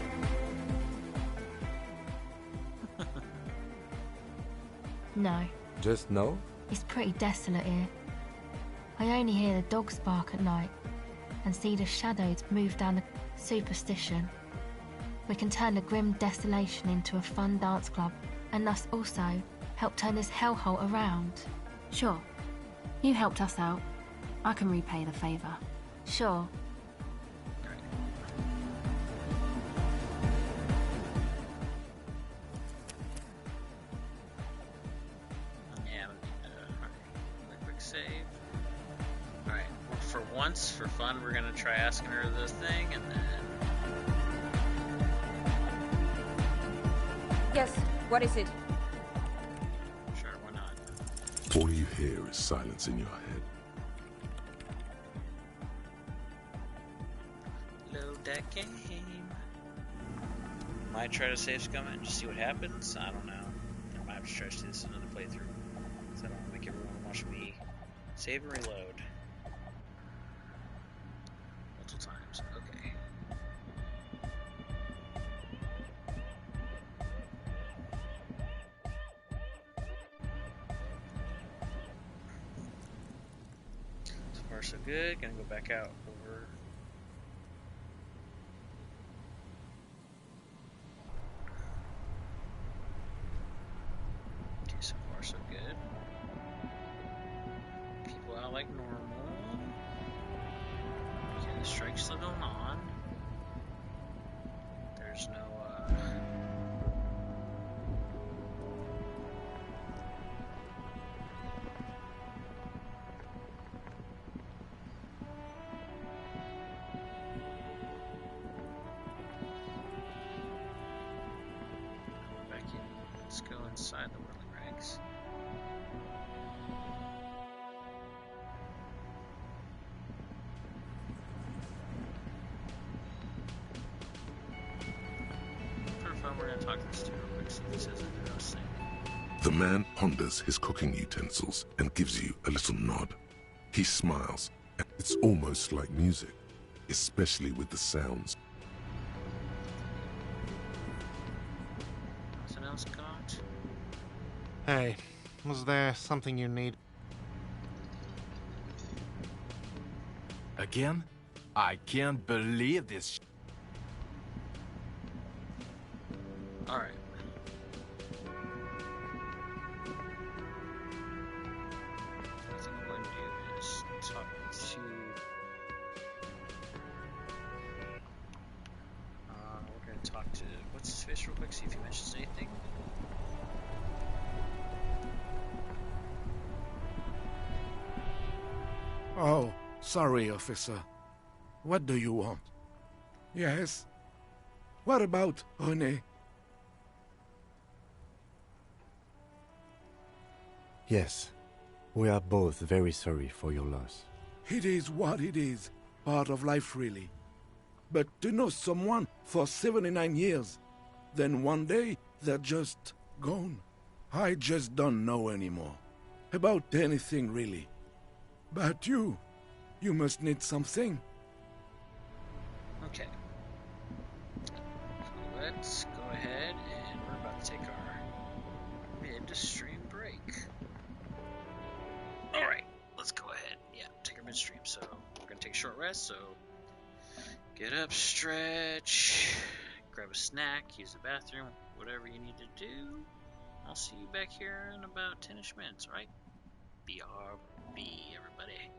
Speaker 4: No,
Speaker 6: Just no?
Speaker 4: it's pretty desolate here. I only hear the dogs bark at night and see the shadows move down the superstition. We can turn the grim desolation into a fun dance club and thus also help turn this hellhole around. Sure, you helped us out. I can repay the favor. Sure.
Speaker 1: Yeah, alright. Quick save. Alright, well, for once, for fun, we're gonna try asking her the thing, and then
Speaker 15: Yes, what is it?
Speaker 1: Sure, why not?
Speaker 2: All you hear is silence in your head.
Speaker 1: Load that game. Might try to save scum and just see what happens. I don't know. I might have to stretch this another playthrough. So I don't want to make everyone watch me save and reload. Multiple times. Okay. So far so good. Gonna go back out over. Okay, so far so good. People out like normal. Okay, the strike's still going on. There's no back in. Let's go inside the whirling ranks. For fun, we're gonna talk to this dude real quick, see if he says anything else.
Speaker 2: The man ponders his cooking utensils and gives you a little nod. He smiles, and it's almost like music, especially with the sounds.
Speaker 1: Nothing else got?
Speaker 5: Hey, was there something you need?
Speaker 16: Again? I can't believe this.
Speaker 1: Alright. I think what I'm going to do is talk to... we're going to talk to... What's his face real quick, see if he mentions anything.
Speaker 7: Oh, sorry, officer. What do you want? Yes? What about René?
Speaker 6: Yes, we are both very sorry for your loss.
Speaker 7: It is what it is. Part of life, really. But to know someone for 79 years, then one day they're just gone. I just don't know anymore. About anything, really. But you must need something.
Speaker 1: Okay. So let's go ahead and we're about to take our mid-stream break. Alright, let's go ahead. Yeah, take our midstream. So we're going to take a short rest, so get up, stretch, grab a snack, use the bathroom, whatever you need to do. I'll see you back here in about 10-ish minutes, alright? BRB, everybody.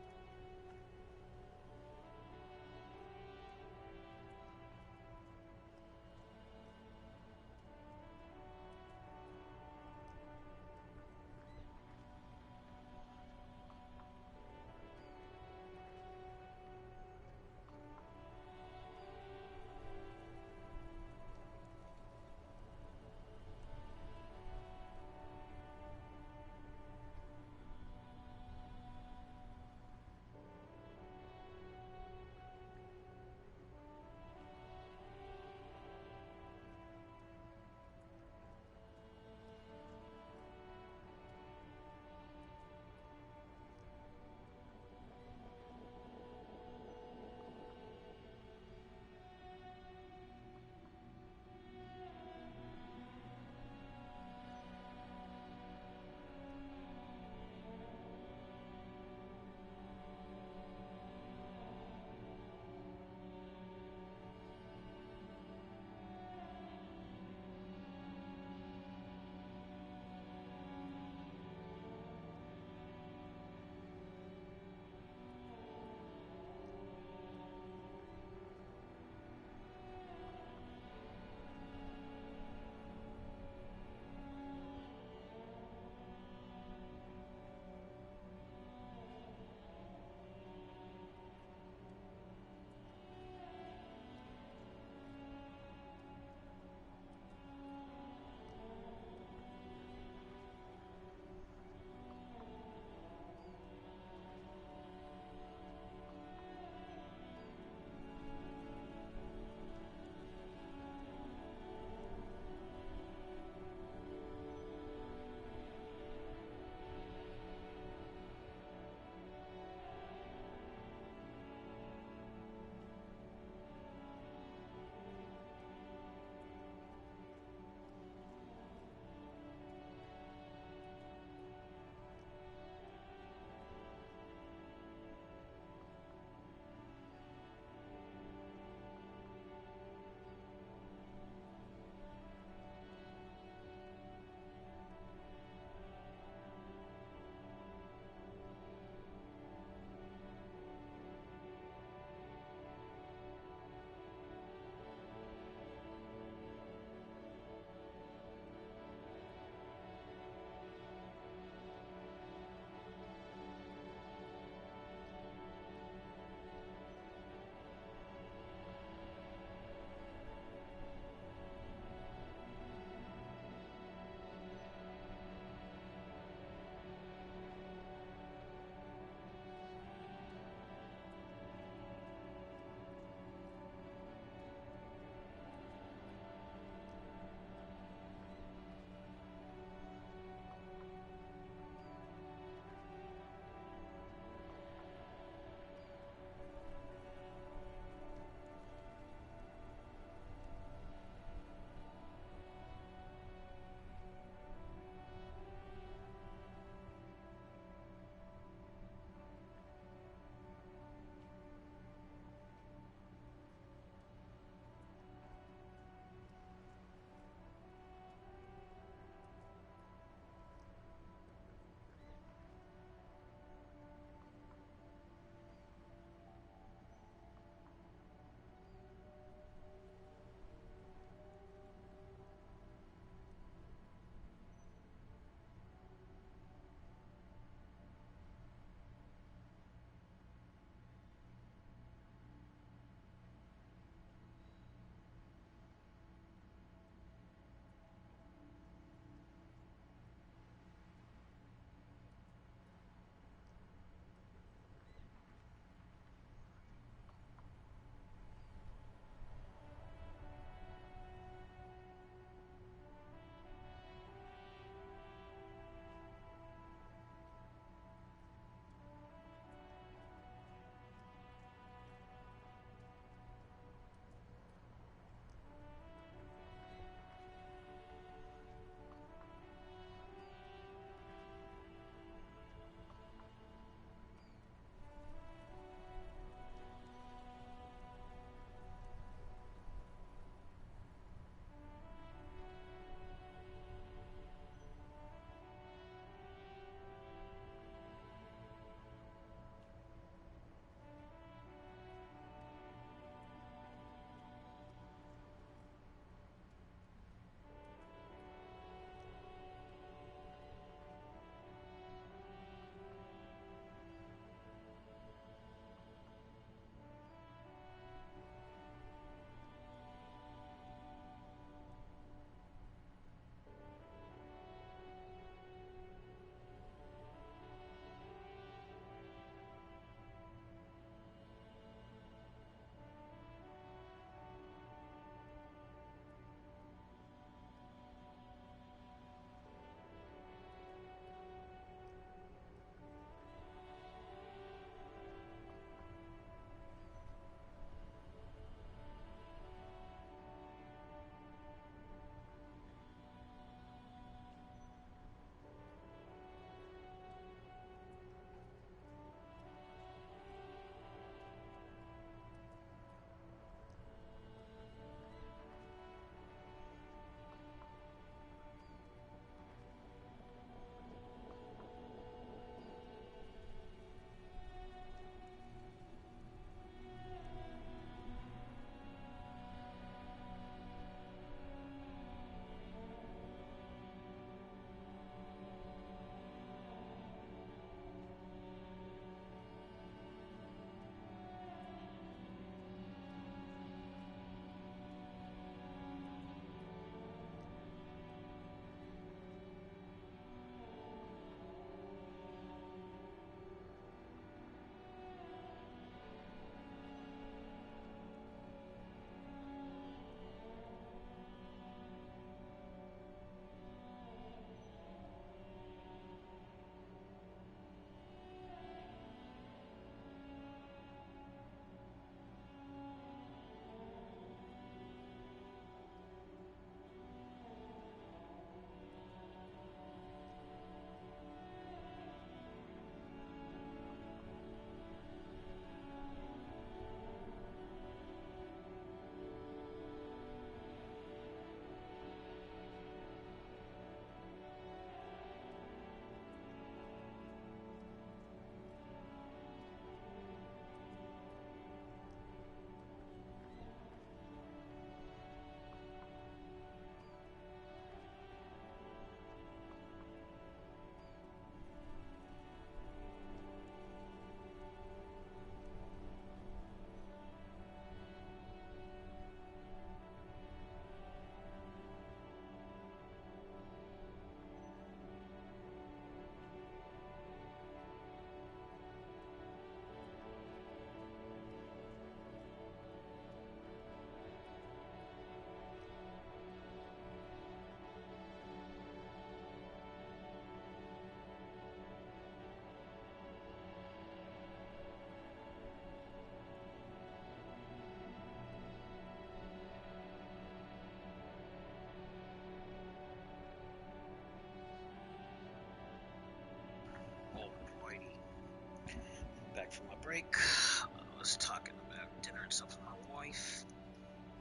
Speaker 1: break, I was talking about dinner and stuff with my wife,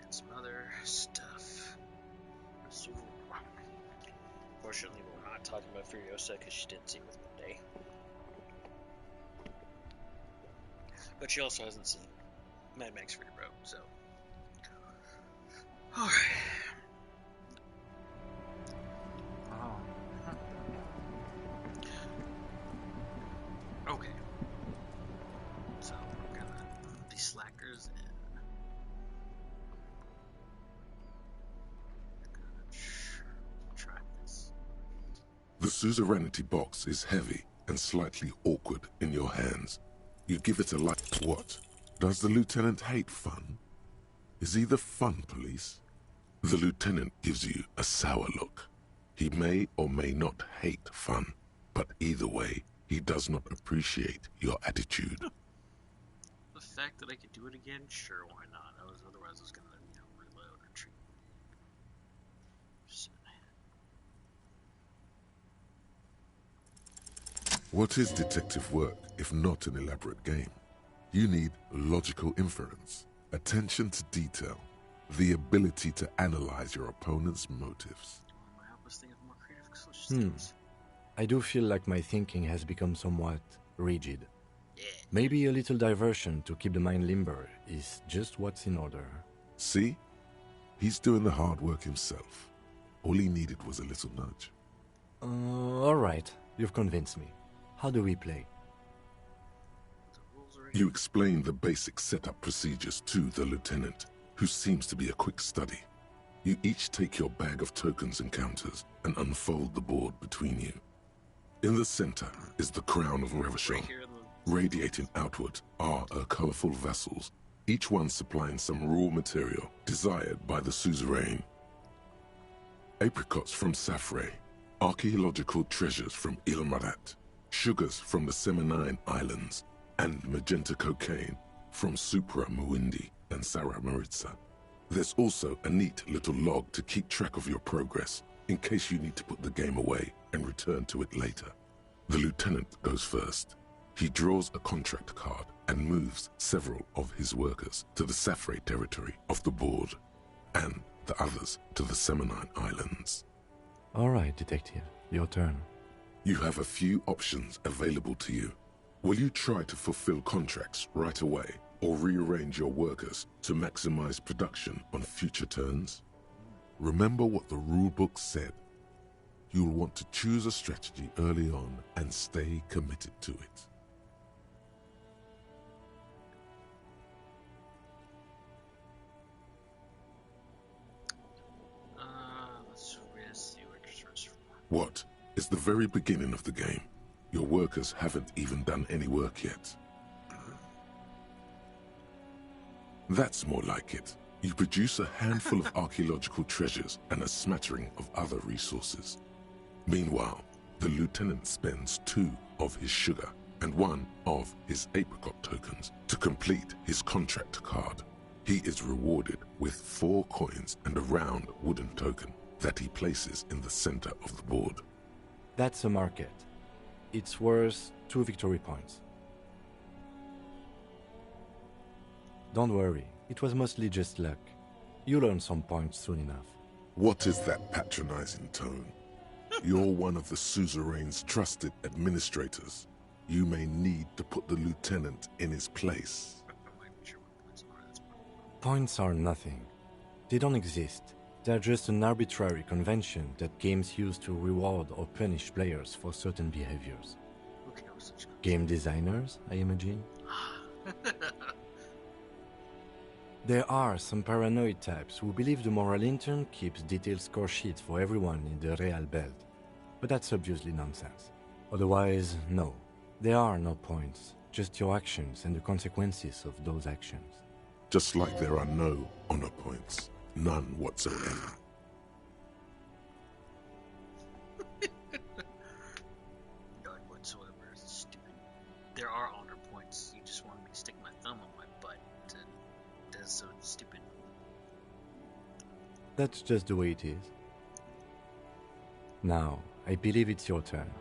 Speaker 1: and some other stuff. So, fortunately, we're not talking about Furiosa because she didn't see it with me today. But she also hasn't seen Mad Max Fury Road, so. Alright. Okay. So, we're gonna move these slackers in. Try this.
Speaker 2: The suzerainty box is heavy and slightly awkward in your hands. You give it a light. What? Does the lieutenant hate fun? Is he the fun police? The lieutenant gives you a sour look. He may or may not hate fun, but either way, he does not appreciate your attitude.
Speaker 1: The fact that I could do it again, sure, why not? Otherwise I was gonna, reload or retreat.
Speaker 2: What is detective work if not an elaborate game? You need logical inference, attention to detail, the ability to analyze your opponent's motives.
Speaker 6: I do feel like my thinking has become somewhat rigid. Maybe a little diversion to keep the mind limber is just what's in order.
Speaker 2: See? He's doing the hard work himself. All he needed was a little nudge.
Speaker 6: Alright, you've convinced me. How do we play?
Speaker 2: You explain the basic setup procedures to the lieutenant, who seems to be a quick study. You each take your bag of tokens and counters and unfold the board between you. In the center is the crown of Revachon. Radiating outward are her colorful vessels, each one supplying some raw material desired by the suzerain. Apricots from Safre, archaeological treasures from Ilmarat, sugars from the Seminine Islands, and magenta cocaine from Supra Muindi and Sarah Maritza. There's also a neat little log to keep track of your progress in case you need to put the game away and return to it later. The lieutenant goes first. He draws a contract card and moves several of his workers to the Safre territory of the board, and the others to the Seminine Islands.
Speaker 6: All right, detective, your turn.
Speaker 2: You have a few options available to you. Will you try to fulfill contracts right away, or rearrange your workers to maximize production on future turns? Remember what the rulebook said. You'll want to choose a strategy early on and stay committed to it. What? It's the very beginning of the game. Your workers haven't even done any work yet. That's more like it. You produce a handful of archaeological treasures and a smattering of other resources. Meanwhile, the lieutenant spends 2 of his sugar and 1 of his apricot tokens to complete his contract card. He is rewarded with 4 coins and a round wooden token that he places in the center of the board.
Speaker 6: That's a market. It's worth 2 victory points. Don't worry, it was mostly just luck. You'll earn some points soon enough.
Speaker 2: What is that patronizing tone? You're one of the suzerain's trusted administrators. You may need to put the lieutenant in his place.
Speaker 6: Points are nothing. They don't exist. They're just an arbitrary convention that games use to reward or punish players for certain behaviors. Game designers, I imagine? There are some paranoid types who believe the moral intern keeps detailed score sheets for everyone in the Real Belt. But that's obviously nonsense. Otherwise, no. There are no points, just your actions and the consequences of those actions.
Speaker 2: Just like there are no honor points. None whatsoever.
Speaker 1: None whatsoever. Stupid. There are honor points. You just wanted me to stick my thumb on my butt. That's so stupid.
Speaker 6: That's just the way it is. Now, I believe it's your turn.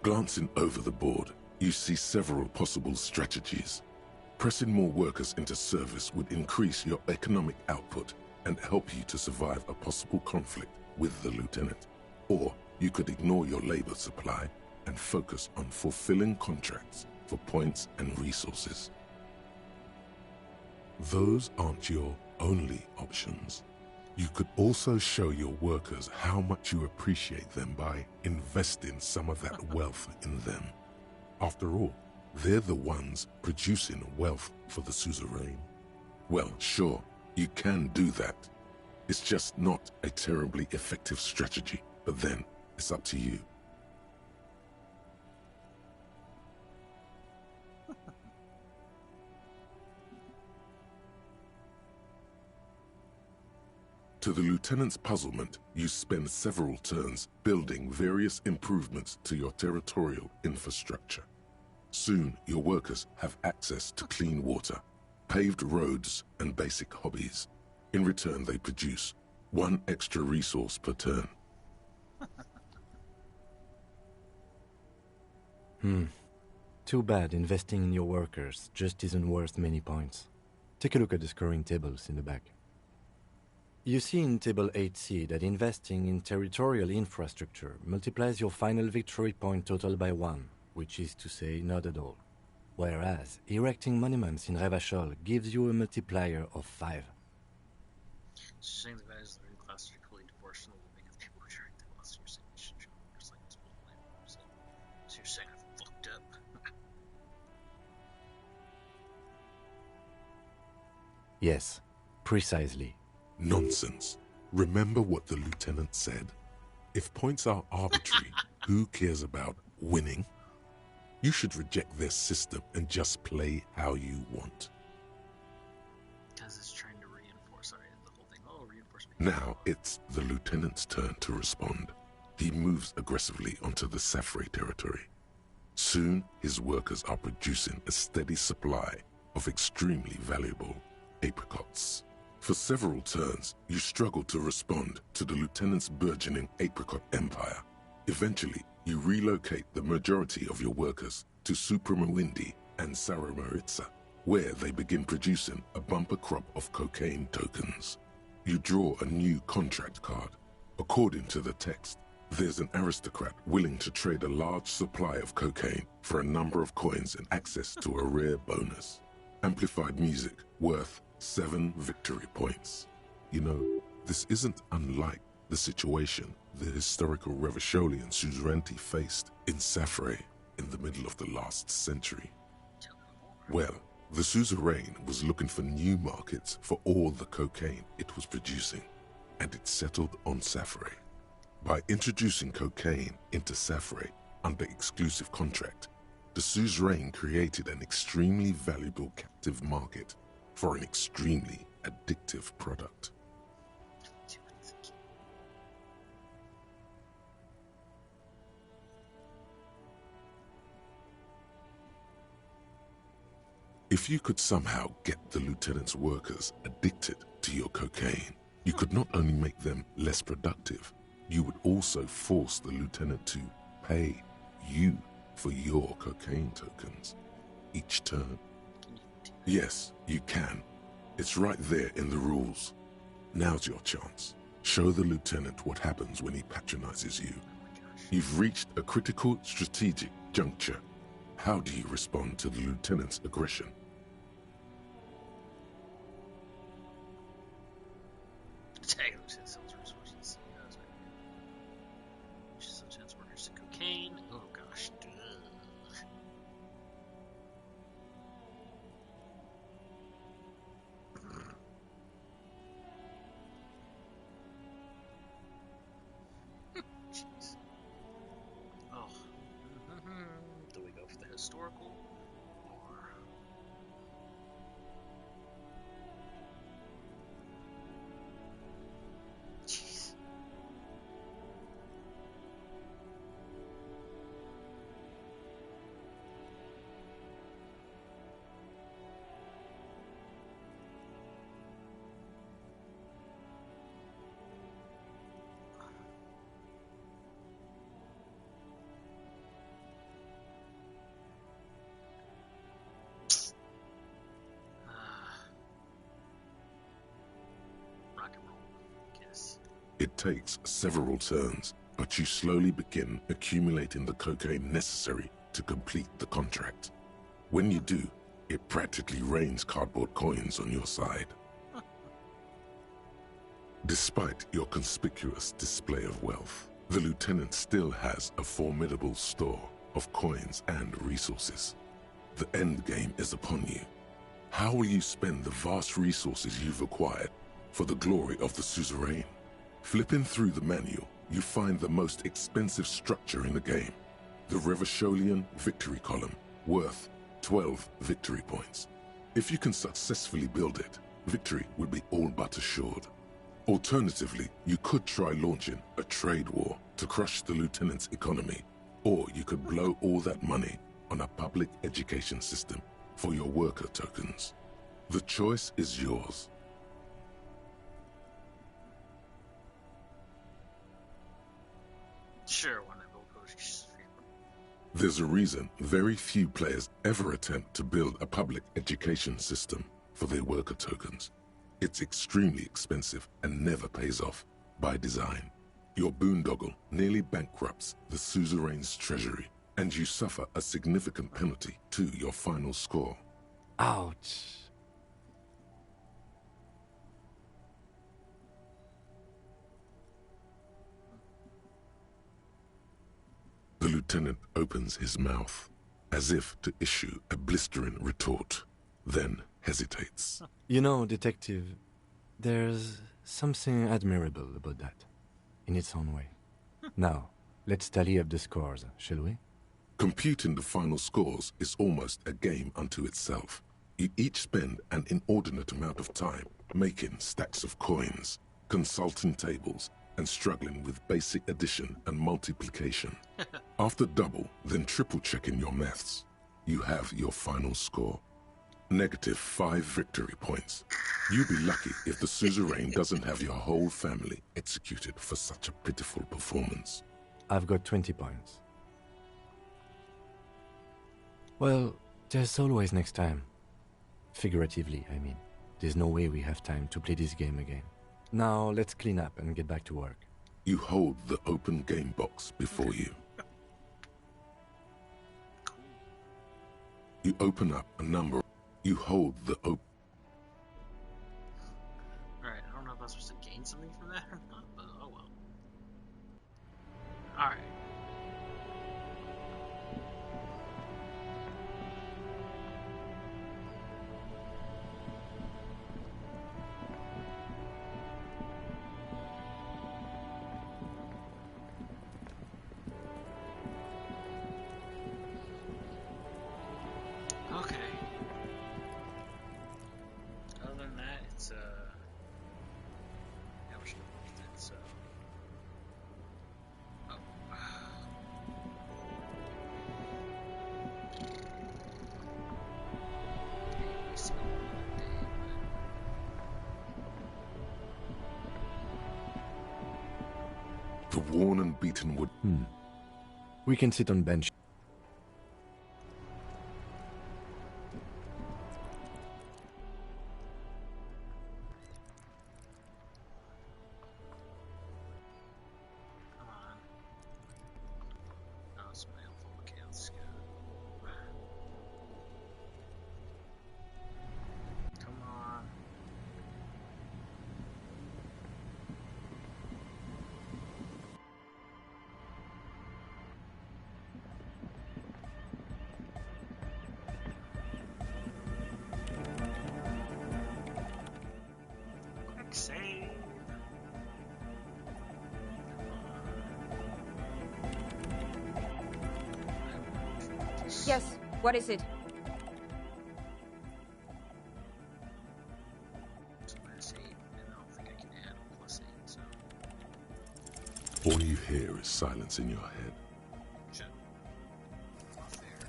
Speaker 2: Glancing over the board, you see several possible strategies. Pressing more workers into service would increase your economic output and help you to survive a possible conflict with the lieutenant. Or you could ignore your labor supply and focus on fulfilling contracts for points and resources. Those aren't your only options. You could also show your workers how much you appreciate them by investing some of that wealth in them. After all, they're the ones producing wealth for the suzerain. Well, sure, you can do that. It's just not a terribly effective strategy, but then it's up to you. To the lieutenant's puzzlement, you spend several turns building various improvements to your territorial infrastructure. Soon, your workers have access to clean water, paved roads, and basic hobbies. In return, they produce one extra resource per turn.
Speaker 6: Too bad investing in your workers just isn't worth many points. Take a look at the scoring tables in the back. You see in Table 8C that investing in territorial infrastructure multiplies your final victory point total by 1, which is to say not at all. Whereas erecting monuments in Revachol gives you a multiplier of 5.
Speaker 1: It's saying the values of the class are equally divorced from the living of people who during the last year's nation workers like this building. So you're saying I fucked up?
Speaker 6: Yes, precisely.
Speaker 2: Nonsense. Remember what the lieutenant said. If points are arbitrary, who cares about winning? You should reject their system and just play how you want.
Speaker 1: Because it's trying to reinforce the whole thing. Oh, reinforcement.
Speaker 2: Now it's the lieutenant's turn to respond. He moves aggressively onto the Safre territory. Soon, his workers are producing a steady supply of extremely valuable apricots. For several turns, you struggle to respond to the lieutenant's burgeoning apricot empire. Eventually, you relocate the majority of your workers to Supremawindi and Saramaritsa, where they begin producing a bumper crop of cocaine tokens. You draw a new contract card. According to the text, there's an aristocrat willing to trade a large supply of cocaine for a number of coins and access to a rare bonus. Amplified music worth 7 victory points. You know, this isn't unlike the situation the historical Revacholian suzerainty faced in Safre in the middle of the last century. Well, the suzerain was looking for new markets for all the cocaine it was producing, and it settled on Safre. By introducing cocaine into Safre under exclusive contract, the suzerain created an extremely valuable captive market for an extremely addictive product. If you could somehow get the lieutenant's workers addicted to your cocaine, you could not only make them less productive, you would also force the lieutenant to pay you for your cocaine tokens each turn. Yes, you can. It's right there in the rules. Now's your chance. Show the lieutenant what happens when he patronizes you. You've reached a critical strategic juncture. How do you respond to the lieutenant's aggression?
Speaker 1: Attack sells resources. Just a chance workers to cocaine. Oh gosh. Jeez. Oh. Do we go for the historical? Or... Jeez. rock and roll, I guess.
Speaker 2: It takes several turns, but you slowly begin accumulating the cocaine necessary to complete the contract. When you do, it practically rains cardboard coins on your side. Despite your conspicuous display of wealth, the lieutenant still has a formidable store of coins and resources. The end game is upon you. How will you spend the vast resources you've acquired for the glory of the suzerain? Flipping through the manual, you find the most expensive structure in the game, the Revacholian Victory Column, worth 12 victory points. If you can successfully build it, victory would be all but assured. Alternatively, you could try launching a trade war to crush the lieutenant's economy, or you could blow all that money on a public education system for your worker tokens. The choice is yours.
Speaker 1: Sure, when I build coaches.
Speaker 2: There's a reason very few players ever attempt to build a public education system for their worker tokens. It's extremely expensive and never pays off by design. Your boondoggle nearly bankrupts the suzerain's treasury, and you suffer a significant penalty to your final score.
Speaker 6: Ouch.
Speaker 2: The lieutenant opens his mouth, as if to issue a blistering retort, then hesitates.
Speaker 6: You know, Detective, there's something admirable about that, in its own way. Now, let's tally up the scores, shall we?
Speaker 2: Computing the final scores is almost a game unto itself. You each spend an inordinate amount of time making stacks of coins, consulting tables, and struggling with basic addition and multiplication. After double, then triple checking your maths, you have your final score. -5 victory points. You'll be lucky if the suzerain doesn't have your whole family executed for such a pitiful performance.
Speaker 6: I've got 20 points. Well, there's always next time. Figuratively, I mean. There's no way we have time to play this game again. Now, let's clean up and get back to work.
Speaker 2: You hold the open game box before you. You open up a number. You hold the open.
Speaker 1: Alright, I don't know if I'm supposed to gain something from that or not, but oh well. Alright. Okay. Other than that, it's yeah, we should have watched it, so. Oh.
Speaker 2: The worn and beaten wood.
Speaker 6: We can sit on bench.
Speaker 1: Come on. Oh, it's my helpful. Okay, let's go. Come on. Quick save.
Speaker 15: Yes, what is it?
Speaker 1: So minus 8, and I don't think I can add a plus 8, so.
Speaker 2: All you hear is silence in your head.
Speaker 1: Shit. Not fair.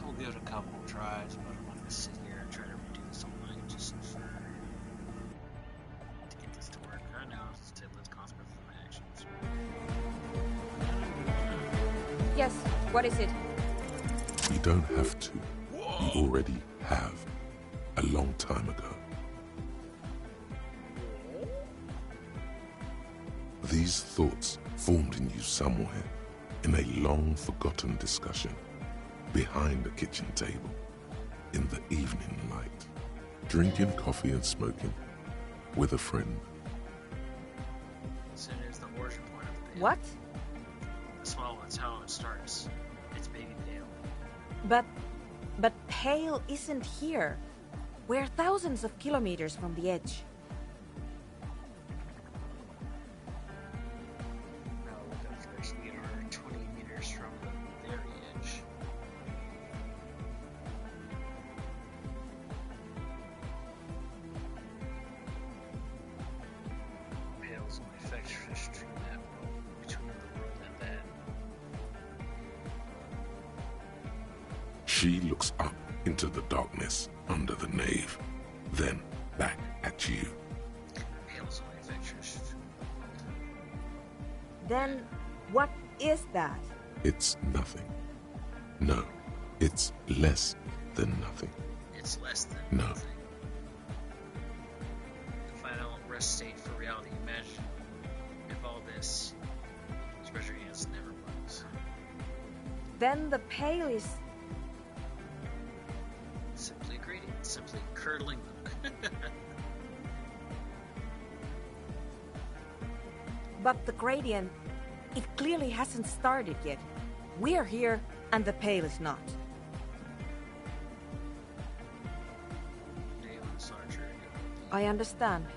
Speaker 1: We'll give it a couple of tries, but I'm not gonna sit here and try to do this all night just for to get this to work. Right now, it's to live consequences of my actions.
Speaker 15: Yes, what is it?
Speaker 2: You don't have to. You already have. A long time ago. These thoughts formed in you somewhere in a long-forgotten discussion behind a kitchen table in the evening light, drinking coffee and smoking with a friend.
Speaker 1: So it is the origin point of the pale.
Speaker 15: What?
Speaker 1: As well, that's how it starts. It's baby pale.
Speaker 15: But Pale isn't here. We're thousands of kilometers from the edge.
Speaker 1: No, first we are 20 meters from the very edge. Pale's only fish between that world, between the world and that.
Speaker 2: She looks up into the darkness under the nave, then back at you.
Speaker 1: Pale's only fish between the world.
Speaker 15: Then what is that?
Speaker 2: It's nothing. No, it's less than nothing.
Speaker 1: It's less than
Speaker 2: No.
Speaker 1: nothing. The final rest state for reality. Imagine if all this treasure ants never was.
Speaker 15: Then the Pale is...
Speaker 1: Simply gradient, simply curdling milk.
Speaker 15: But the gradient, it clearly hasn't started yet. We're here, and the Pale is not. I understand.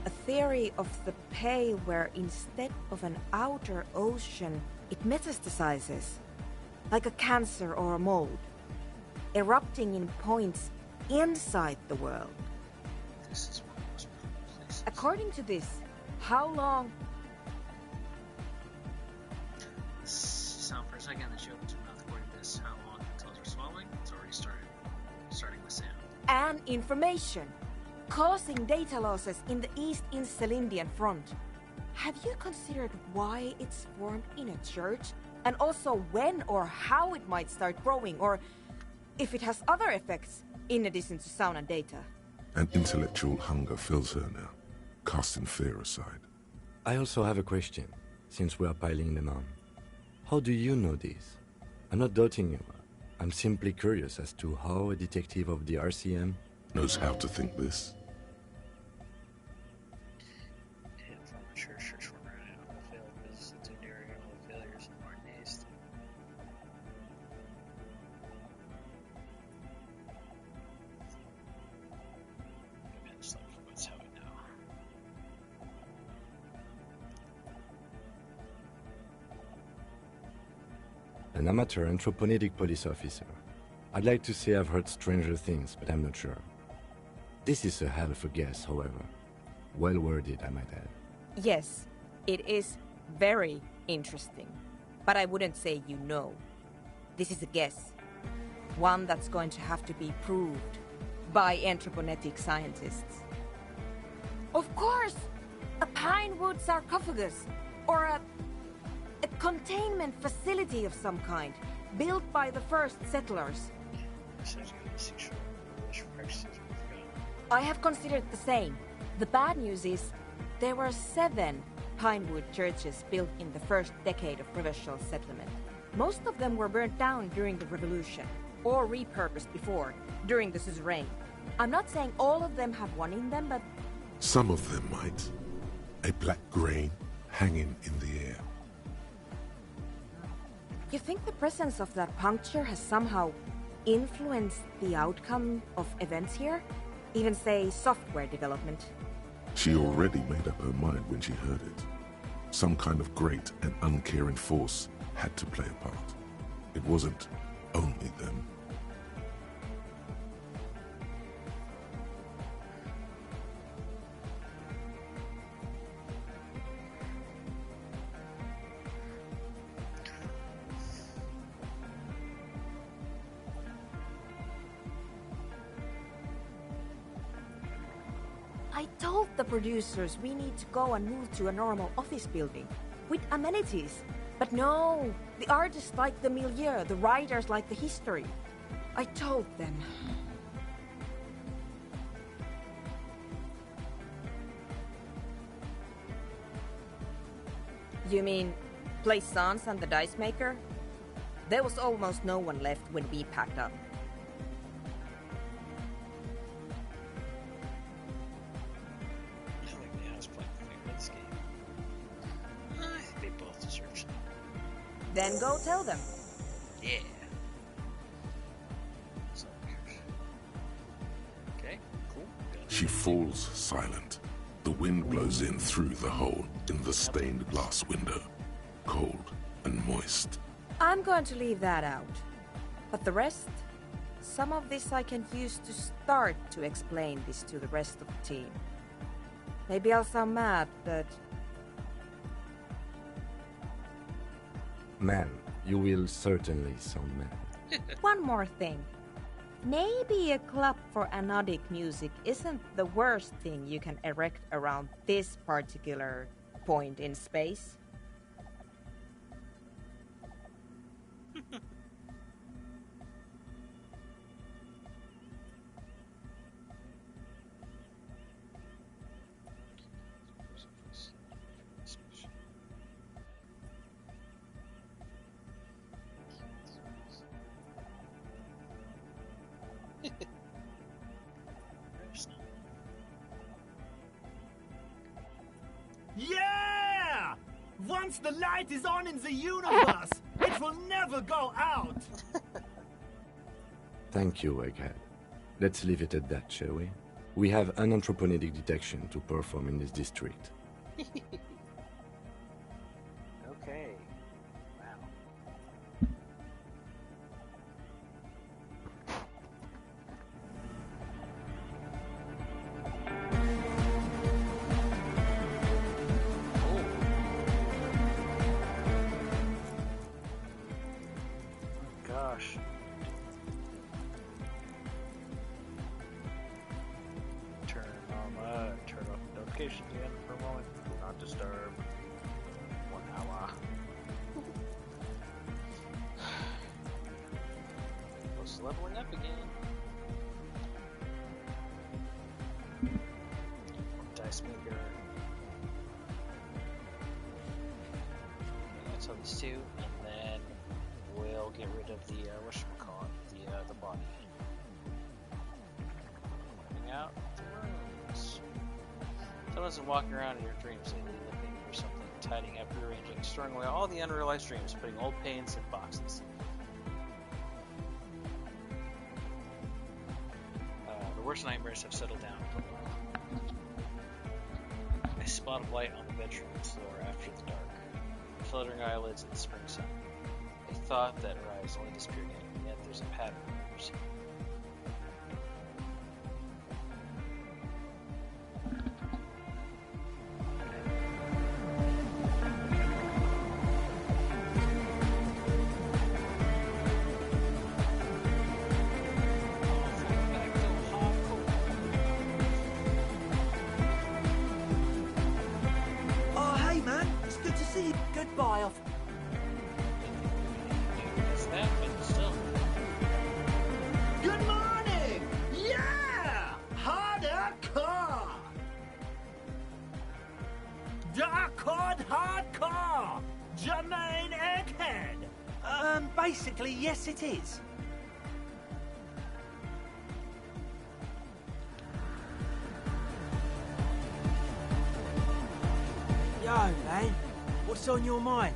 Speaker 15: A theory of the Pale where instead of an outer ocean, it metastasizes, like a cancer or a mold, erupting in points inside the world.
Speaker 1: This is one of the most beautiful places.
Speaker 15: According to this, how long...
Speaker 1: Sound for a second, the joke to mouth. According to this, how long until we're swallowing? It's already started. Starting with sound.
Speaker 15: And information, causing data losses in the East Insulindian front. Have you considered why it's formed in a church? And also when or how it might start growing, or if it has other effects, in addition to sound and data?
Speaker 2: An intellectual hunger fills her now, casting fear aside.
Speaker 6: I also have a question, since we are piling them on. How do you know this? I'm not doubting you. I'm simply curious as to how a detective of the RCM
Speaker 2: knows how to think this.
Speaker 1: Yeah, from the church we're running out of failed business into an area of failures and more nasty. Maybe it's like, let's have it now.
Speaker 6: an amateur anthropomedic police officer. I'd like to say I've heard stranger things, but I'm not sure. This is a hell of a guess, however. Well worded, I might add.
Speaker 15: Yes, it is very interesting. But I wouldn't say you know. This is a guess. One that's going to have to be proved by anthroponetic scientists. Of course! A pine wood sarcophagus! Or a containment facility of some kind, built by the first settlers. I have considered the same. The bad news is, there were 7 pinewood churches built in the first decade of provincial settlement. Most of them were burnt down during the revolution, or repurposed before, during the suzerain. I'm not saying all of them have one in them, but...
Speaker 2: Some of them might. A black grain hanging in the air.
Speaker 15: You think the presence of that puncture has somehow influenced the outcome of events here? Even, say, software development?
Speaker 2: She already made up her mind when she heard it. Some kind of great and uncaring force had to play a part. It wasn't only them.
Speaker 15: I told the producers we need to go and move to a normal office building, with amenities. But no, the artists like the milieu, the writers like the history. I told them. You mean Plaisance and the Dice Maker? There was almost no one left when we packed up.
Speaker 1: I think they both deserve some.
Speaker 15: Then go tell them.
Speaker 1: Yeah. Okay, cool.
Speaker 2: She falls silent. The wind blows in through the hole in the stained glass window, cold and moist.
Speaker 15: I'm going to leave that out. But the rest? Some of this I can use to start to explain this to the rest of the team. Maybe I'll sound mad, but...
Speaker 6: Man, you will certainly sound mad.
Speaker 15: One more thing. Maybe a club for anodic music isn't the worst thing you can erect around this particular point in space.
Speaker 11: Yeah! Once the light is on in the universe, it will never go out!
Speaker 6: Thank you, Egghead. Let's leave it at that, shall we? We have anthropomorphic detection to perform in this district.
Speaker 1: Okay. Wow. Gosh. Turn off notifications again for a moment. Do not disturb. 1 hour. Close to leveling up again. Dice maker. That's how these two, and then we'll get rid of the whatchamacallit, the body. Coming out the rooms. Sometimes when walking around in your dreams, lately looking for something, tidying up, rearranging, storing away all the unrealized dreams, putting old pains in boxes. The worst nightmares have settled down for a while. I spot of light on the bedroom floor after the dark, fluttering eyelids in the spring sun. I thought that her eyes only disappeared again, yet there's a pattern I've never seen.
Speaker 11: Oh, hey man, it's good to see you. Goodbye, off. Good morning! Yeah! Hardcore! Hardcore! Jermaine Egghead! Basically, yes it is. Yo, man, what's on your mind?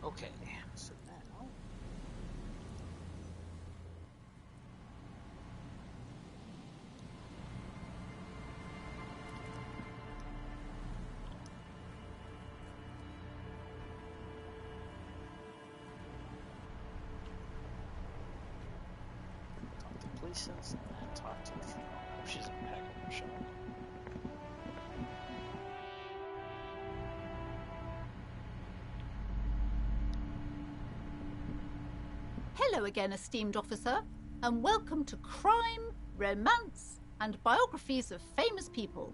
Speaker 1: Okay, so now... Talk to police and then talk to the... Oh, she's packing her shop.
Speaker 17: Hello again, esteemed officer, and welcome to Crime, Romance, and Biographies of Famous People.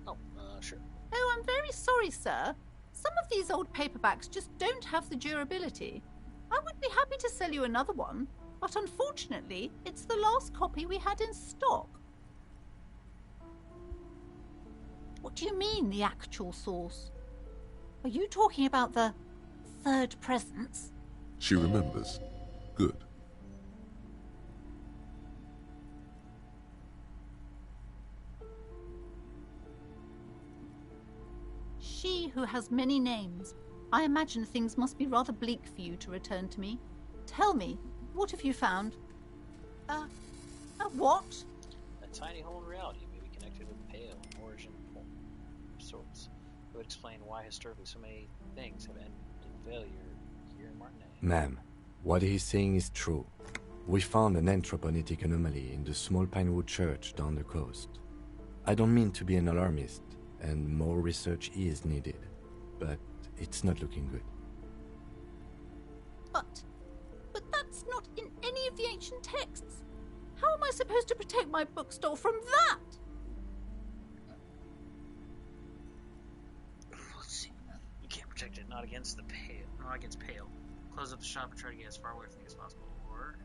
Speaker 1: Oh, sure.
Speaker 17: Oh, I'm very sorry, sir. Some of these old paperbacks just don't have the durability. I would be happy to sell you another one, but unfortunately, it's the last copy we had in stock. What do you mean, the actual source? Are you talking about the third presence?
Speaker 2: She remembers. Good.
Speaker 17: She who has many names. I imagine things must be rather bleak for you to return to me. Tell me, what have you found? What?
Speaker 1: A tiny hole in reality may be connected with Pale, an origin of sorts. It would explain why historically so many things have ended in failure here in Martinet.
Speaker 6: Ma'am, what he's saying is true. We found an anthroponetic anomaly in the small Pinewood church down the coast. I don't mean to be an alarmist, and more research is needed, but it's not looking good.
Speaker 17: But that's not in any of the ancient texts. How am I supposed to protect my bookstore from that?
Speaker 1: Let's see. You can't protect it, not against Pale. Close up the shop and try to get as far away from it as possible, or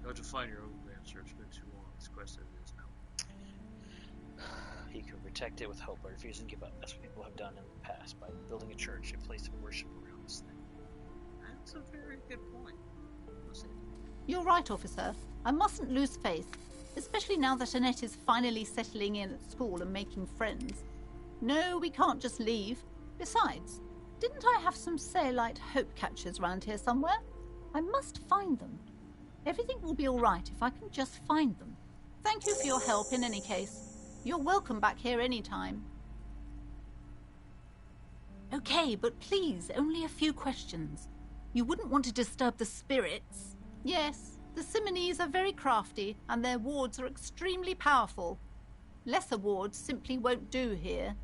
Speaker 1: you have to find your own answer. It's been too long. This quest as it is now. You can protect it with hope by refusing to give up. That's what people have done in the past by building a church, a place of worship around this thing. That's a very good point.
Speaker 17: You're right, officer. I mustn't lose faith, especially now that Annette is finally settling in at school and making friends. No, we can't just leave. Besides, didn't I have some Sailite hope catchers round here somewhere? I must find them. Everything will be all right if I can just find them. Thank you for your help in any case. You're welcome back here anytime. Okay, but please, only a few questions. You wouldn't want to disturb the spirits? Yes, the Simonese are very crafty, and their wards are extremely powerful. Lesser wards simply won't do here.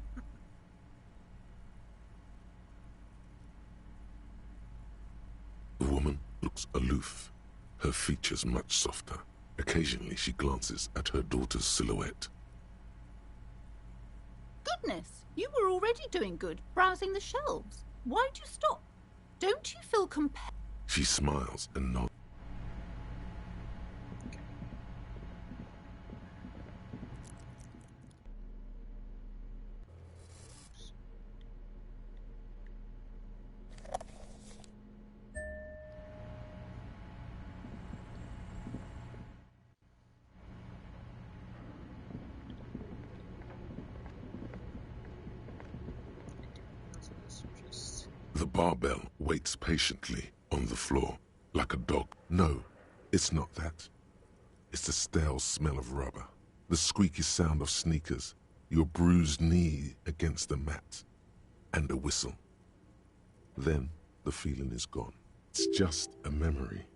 Speaker 2: The woman looks aloof, her features much softer. Occasionally she glances at her daughter's silhouette.
Speaker 17: Goodness, you were already doing good, browsing the shelves. Why'd you stop? Don't you feel compelled?
Speaker 2: She smiles and nods. The barbell waits patiently on the floor, like a dog. No, it's not that. It's the stale smell of rubber, the squeaky sound of sneakers, your bruised knee against the mat, and a whistle. Then the feeling is gone. It's just a memory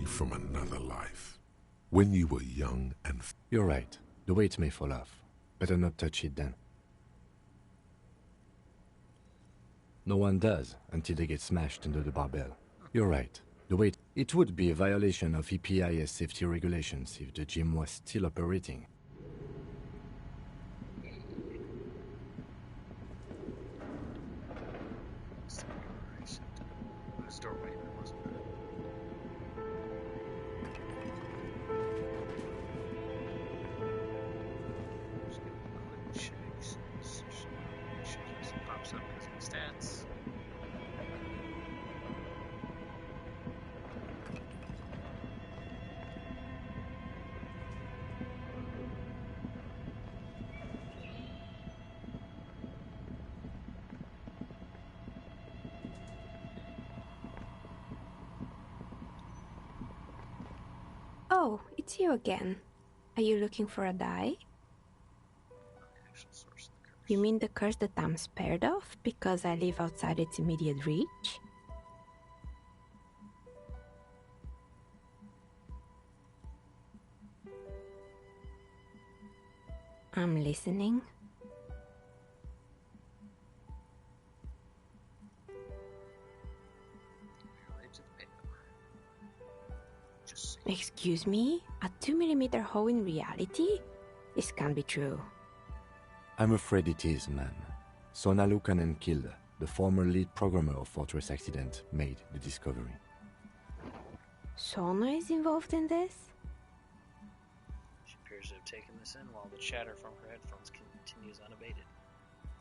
Speaker 2: from another life. When you were young and...
Speaker 6: You're right. The weight may fall off. Better not touch it then. No one does until they get smashed under the barbell. You're right. The weight... It would be a violation of EPIS safety regulations if the gym was still operating.
Speaker 18: Oh, it's you again. Are you looking for a die? You mean the curse that I'm spared of because I live outside its immediate reach? I'm listening. Excuse me? A 2mm hole in reality? This can't be true.
Speaker 6: I'm afraid it is, ma'am. Sona Lukanen-Kilde, the former lead programmer of Fortress Accident, made the discovery.
Speaker 18: Sona is involved in this?
Speaker 1: She appears to have taken this in while the chatter from her headphones continues unabated.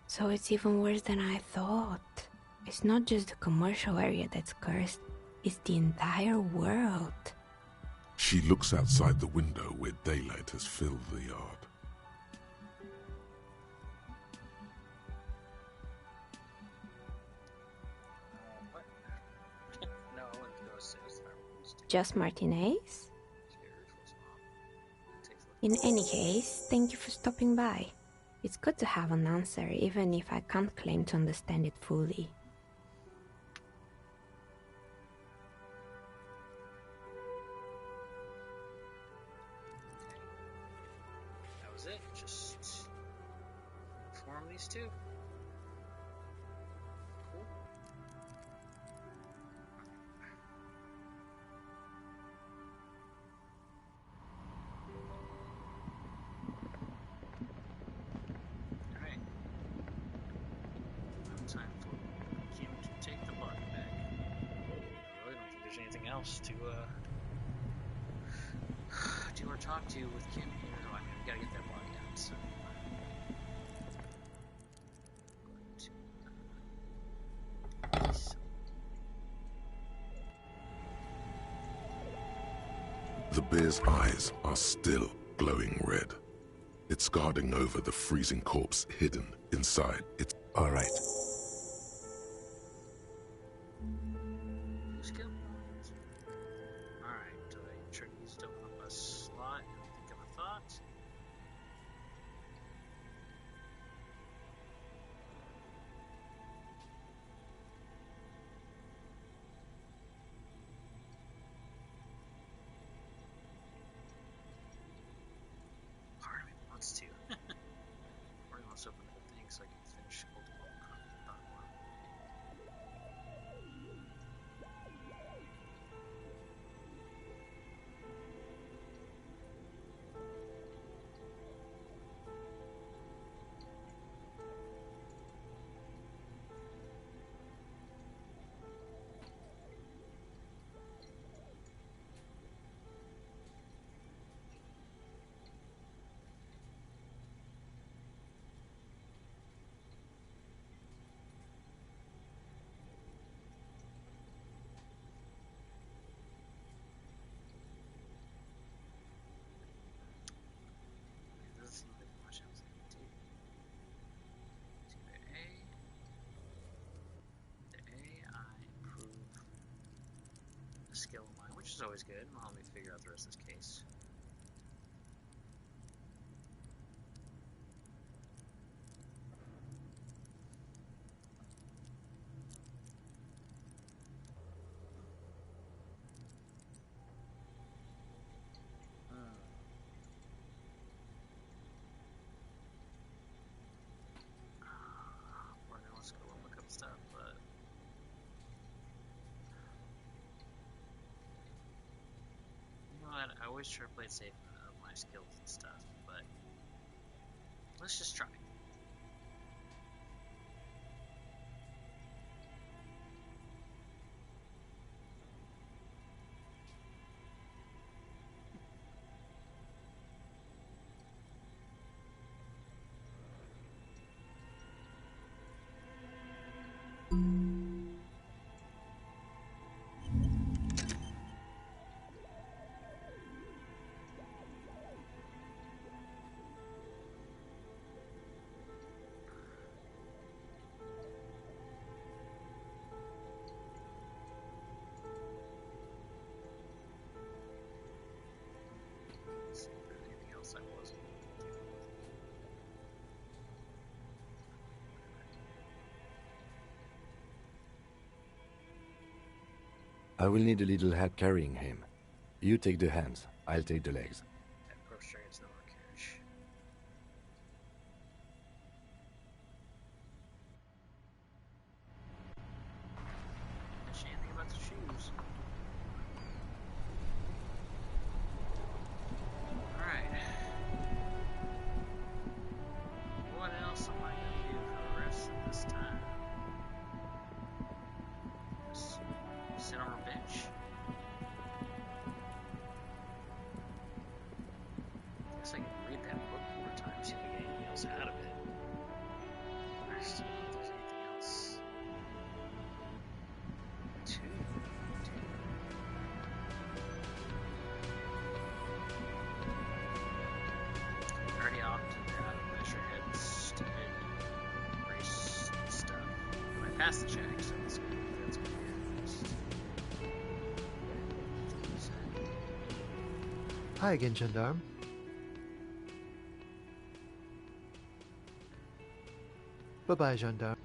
Speaker 18: So it's even worse than I thought. It's not just the commercial area that's cursed, it's the entire world.
Speaker 2: She looks outside the window where daylight has filled the yard.
Speaker 1: What? No, I wouldn't go upstairs.
Speaker 18: Just Martinez? In any case, thank you for stopping by. It's good to have an answer, even if I can't claim to understand it fully.
Speaker 1: That was it. Just inform these two. Cool. Alright. Now time for Kim to take the body back. I really don't think there's anything else to do or talk to with Kim here. I mean, we gotta get that body out, so.
Speaker 2: The bear's eyes are still glowing red. It's guarding over the freezing corpse hidden inside its...
Speaker 6: All right.
Speaker 1: Alright, do I try to open up a slot and think of a thought? Part of me wants to. Or he wants to open the whole thing so I can finish multiple thought one. Doesn't seem like much else I can do. It's either I improve the skill of mine, which is always good. Well, let me figure out the rest of this case. Or now let's go look up stuff, but you know what? I always try to play it safe of my skills and stuff, but let's just try. See if there's anything else I wasn't dealing with.
Speaker 6: I will need a little help carrying him. You take the hands, I'll take the legs.
Speaker 1: That approach dragon's no more carriage. Mention anything about the shoes. Alright. What else am I gonna do for the rest of the passed the check, so that's good.
Speaker 8: Hi again, gendarme. Bye-bye, gendarme.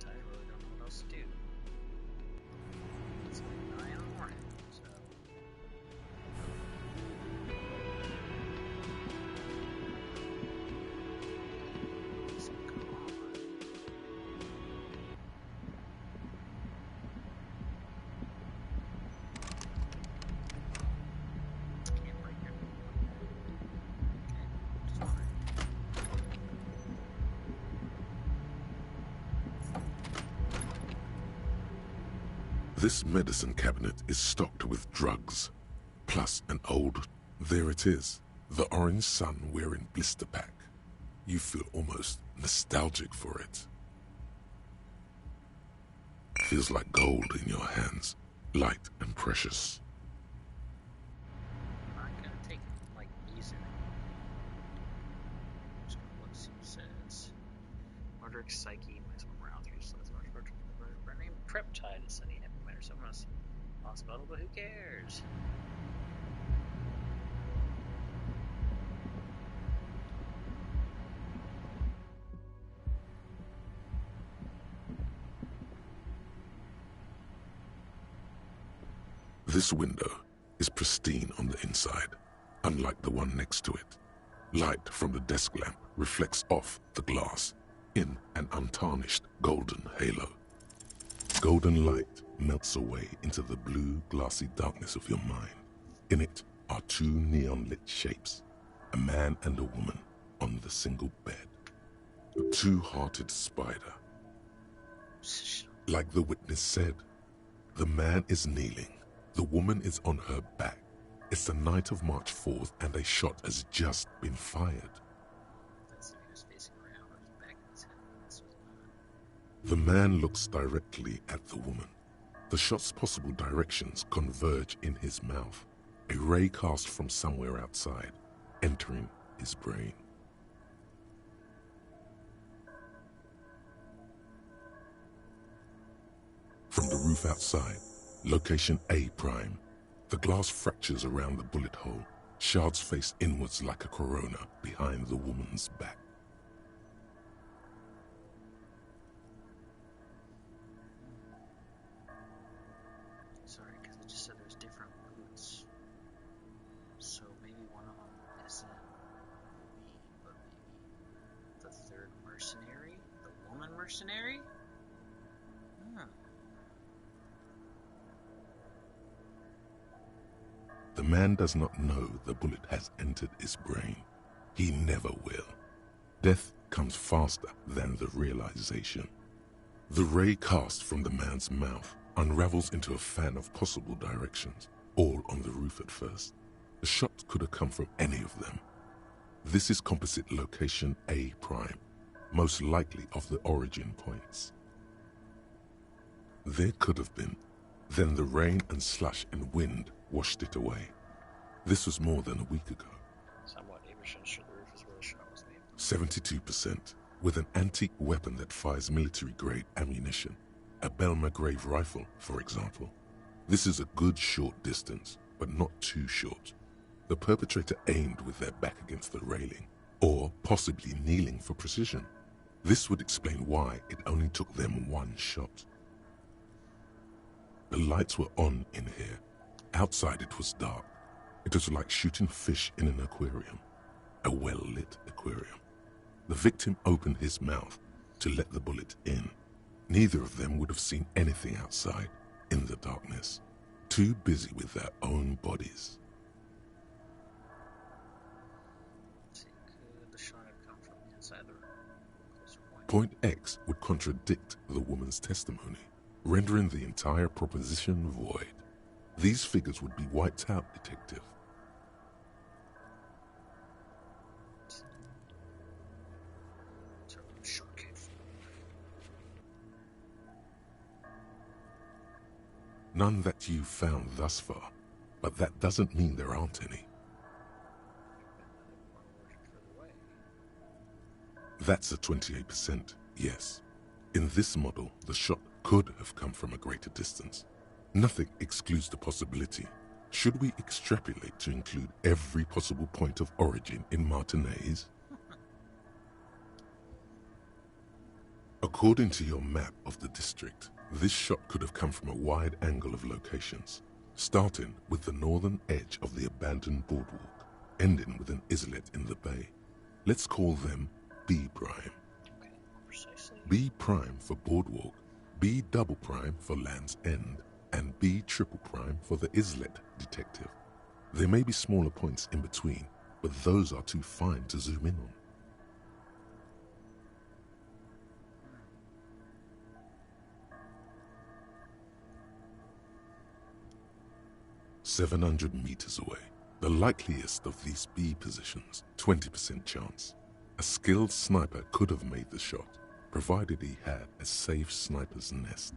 Speaker 1: I really don't know what else to do. It's 9 in the morning, so...
Speaker 2: This medicine cabinet is stocked with drugs, plus an old... There it is, the orange sun wearing blister pack. You feel almost nostalgic for it. Feels like gold in your hands, light and precious.
Speaker 1: I'm not gonna take it like easy. Just gonna look, see what it says. Mordric Psyche, might swim around 3 slots. Her name Preptide is sending him or someone else. Hospital, but who cares?
Speaker 2: This window is pristine on the inside, unlike the one next to it. Light from the desk lamp reflects off the glass in an untarnished golden halo. Golden light melts away into the blue, glassy darkness of your mind. In it are 2 neon-lit shapes, a man and a woman on the single bed. A 2-hearted spider. Like the witness said, the man is kneeling. The woman is on her back. It's the night of March 4th and a shot has just been fired. The man looks directly at the woman. The shot's possible directions converge in his mouth, a ray cast from somewhere outside, entering his brain. From the roof outside, location A prime. The glass fractures around the bullet hole. Shards face inwards like a corona behind the woman's back.
Speaker 1: Sorry, because it just said there's different boots. So maybe one of them isn't me, but maybe the third mercenary? The woman mercenary? Huh.
Speaker 2: The man does not know the bullet has entered his brain. He never will. Death comes faster than the realization. The ray cast from the man's mouth unravels into a fan of possible directions, all on the roof at first. The shot could have come from any of them. This is composite location A prime, most likely of the origin points. There could have been. Then the rain and slush and wind washed it away. This was more than a week ago.
Speaker 1: Somewhat sure the roof is where the shot was made.
Speaker 2: 72%, with an antique weapon that fires military-grade ammunition. A Belma Grave rifle, for example. This is a good short distance, but not too short. The perpetrator aimed with their back against the railing, or possibly kneeling for precision. This would explain why it only took them 1 shot. The lights were on in here. Outside it was dark. It was like shooting fish in an aquarium. A well-lit aquarium. The victim opened his mouth to let the bullet in. Neither of them would have seen anything outside in the darkness. Too busy with their own bodies.
Speaker 1: Could the shot have come from inside the room?
Speaker 2: Point X would contradict the woman's testimony, rendering the entire proposition void. These figures would be wiped out, detective. None that you've found thus far, but that doesn't mean there aren't any. That's a 28%, yes. In this model, the shot could have come from a greater distance. Nothing excludes the possibility. Should we extrapolate to include every possible point of origin in Martinez? According to your map of the district, this shot could have come from a wide angle of locations, starting with the northern edge of the abandoned boardwalk, ending with an islet in the bay. Let's call them B prime.
Speaker 1: Okay, precisely.
Speaker 2: B prime for boardwalk, B double prime for Land's End, and B triple prime for the islet detective. There may be smaller points in between, but those are too fine to zoom in on. 700 meters away, the likeliest of these B positions, 20% chance. A skilled sniper could have made the shot, provided he had a safe sniper's nest.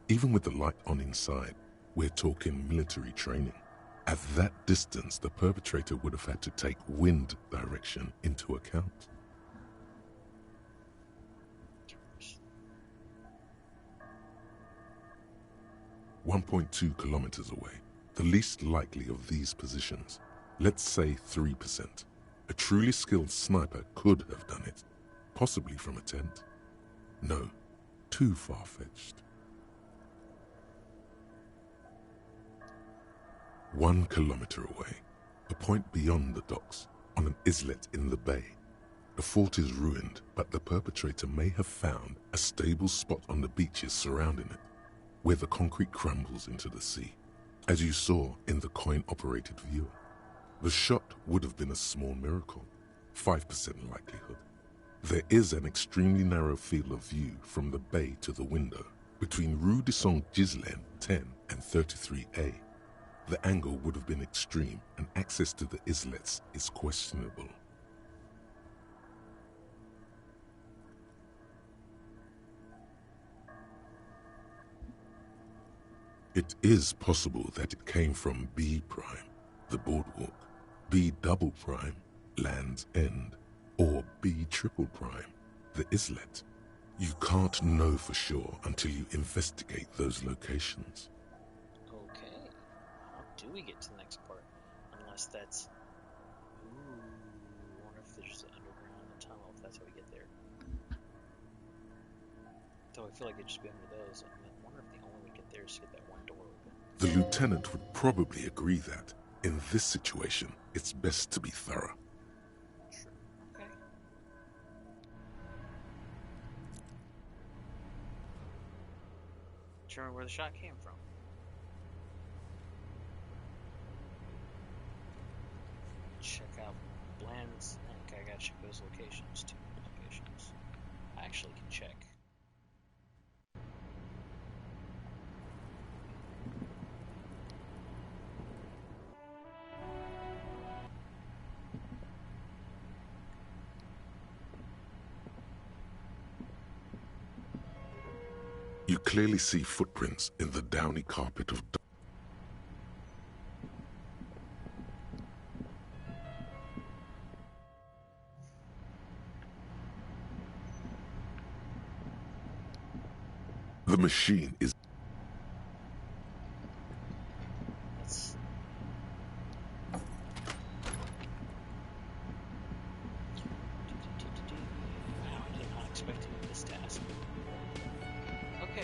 Speaker 2: Even with the light on inside, we're talking military training. At that distance, the perpetrator would have had to take wind direction into account. .2 kilometers away, the least likely of these positions, let's say 3%. A truly skilled sniper could have done it, possibly from a tent. No, too far-fetched. 1 kilometer away, a point beyond the docks, on an islet in the bay. The fort is ruined, but the perpetrator may have found a stable spot on the beaches surrounding it, where the concrete crumbles into the sea, as you saw in the coin-operated viewer. The shot would have been a small miracle, 5% likelihood. There is an extremely narrow field of view from the bay to the window, between Rue de Saint-Ghislain 10 and 33A. The angle would have been extreme, and access to the islets is questionable. It is possible that it came from B prime, the boardwalk, B double prime, Land's End, or B triple prime, the islet. You can't know for sure until you investigate those locations.
Speaker 1: Okay, how do we get to the next part? Unless that's... Ooh, I wonder if there's an underground tunnel, if that's how we get there. Though I feel like it'd just be under those. I wonder if the only way to get there is to get that one door open.
Speaker 2: The lieutenant would probably agree that, in this situation, it's best to be thorough.
Speaker 1: Sure. Okay. Determine where the shot came from. Check out Bland's. Okay, I gotta check those locations. 2 locations. I actually can check.
Speaker 2: You clearly see footprints in the downy carpet of the machine is
Speaker 1: Wow, I did not expect this task. Okay. I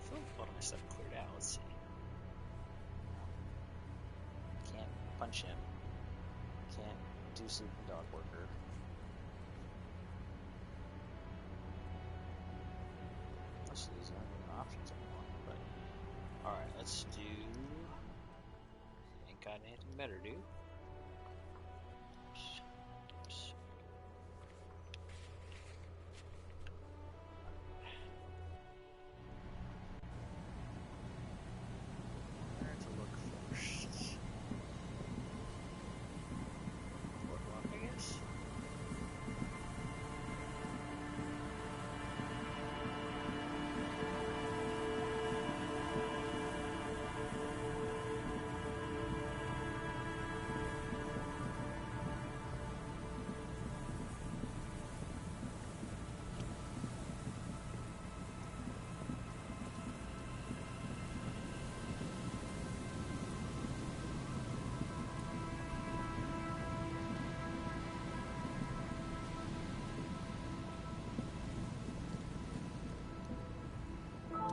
Speaker 1: feel like a lot of my stuff cleared out. Let's see. Can't punch him. Can't do sleeping dog worker. Most of these aren't even options anymore, but alright, let's do... Ain't got anything better, dude. Where to look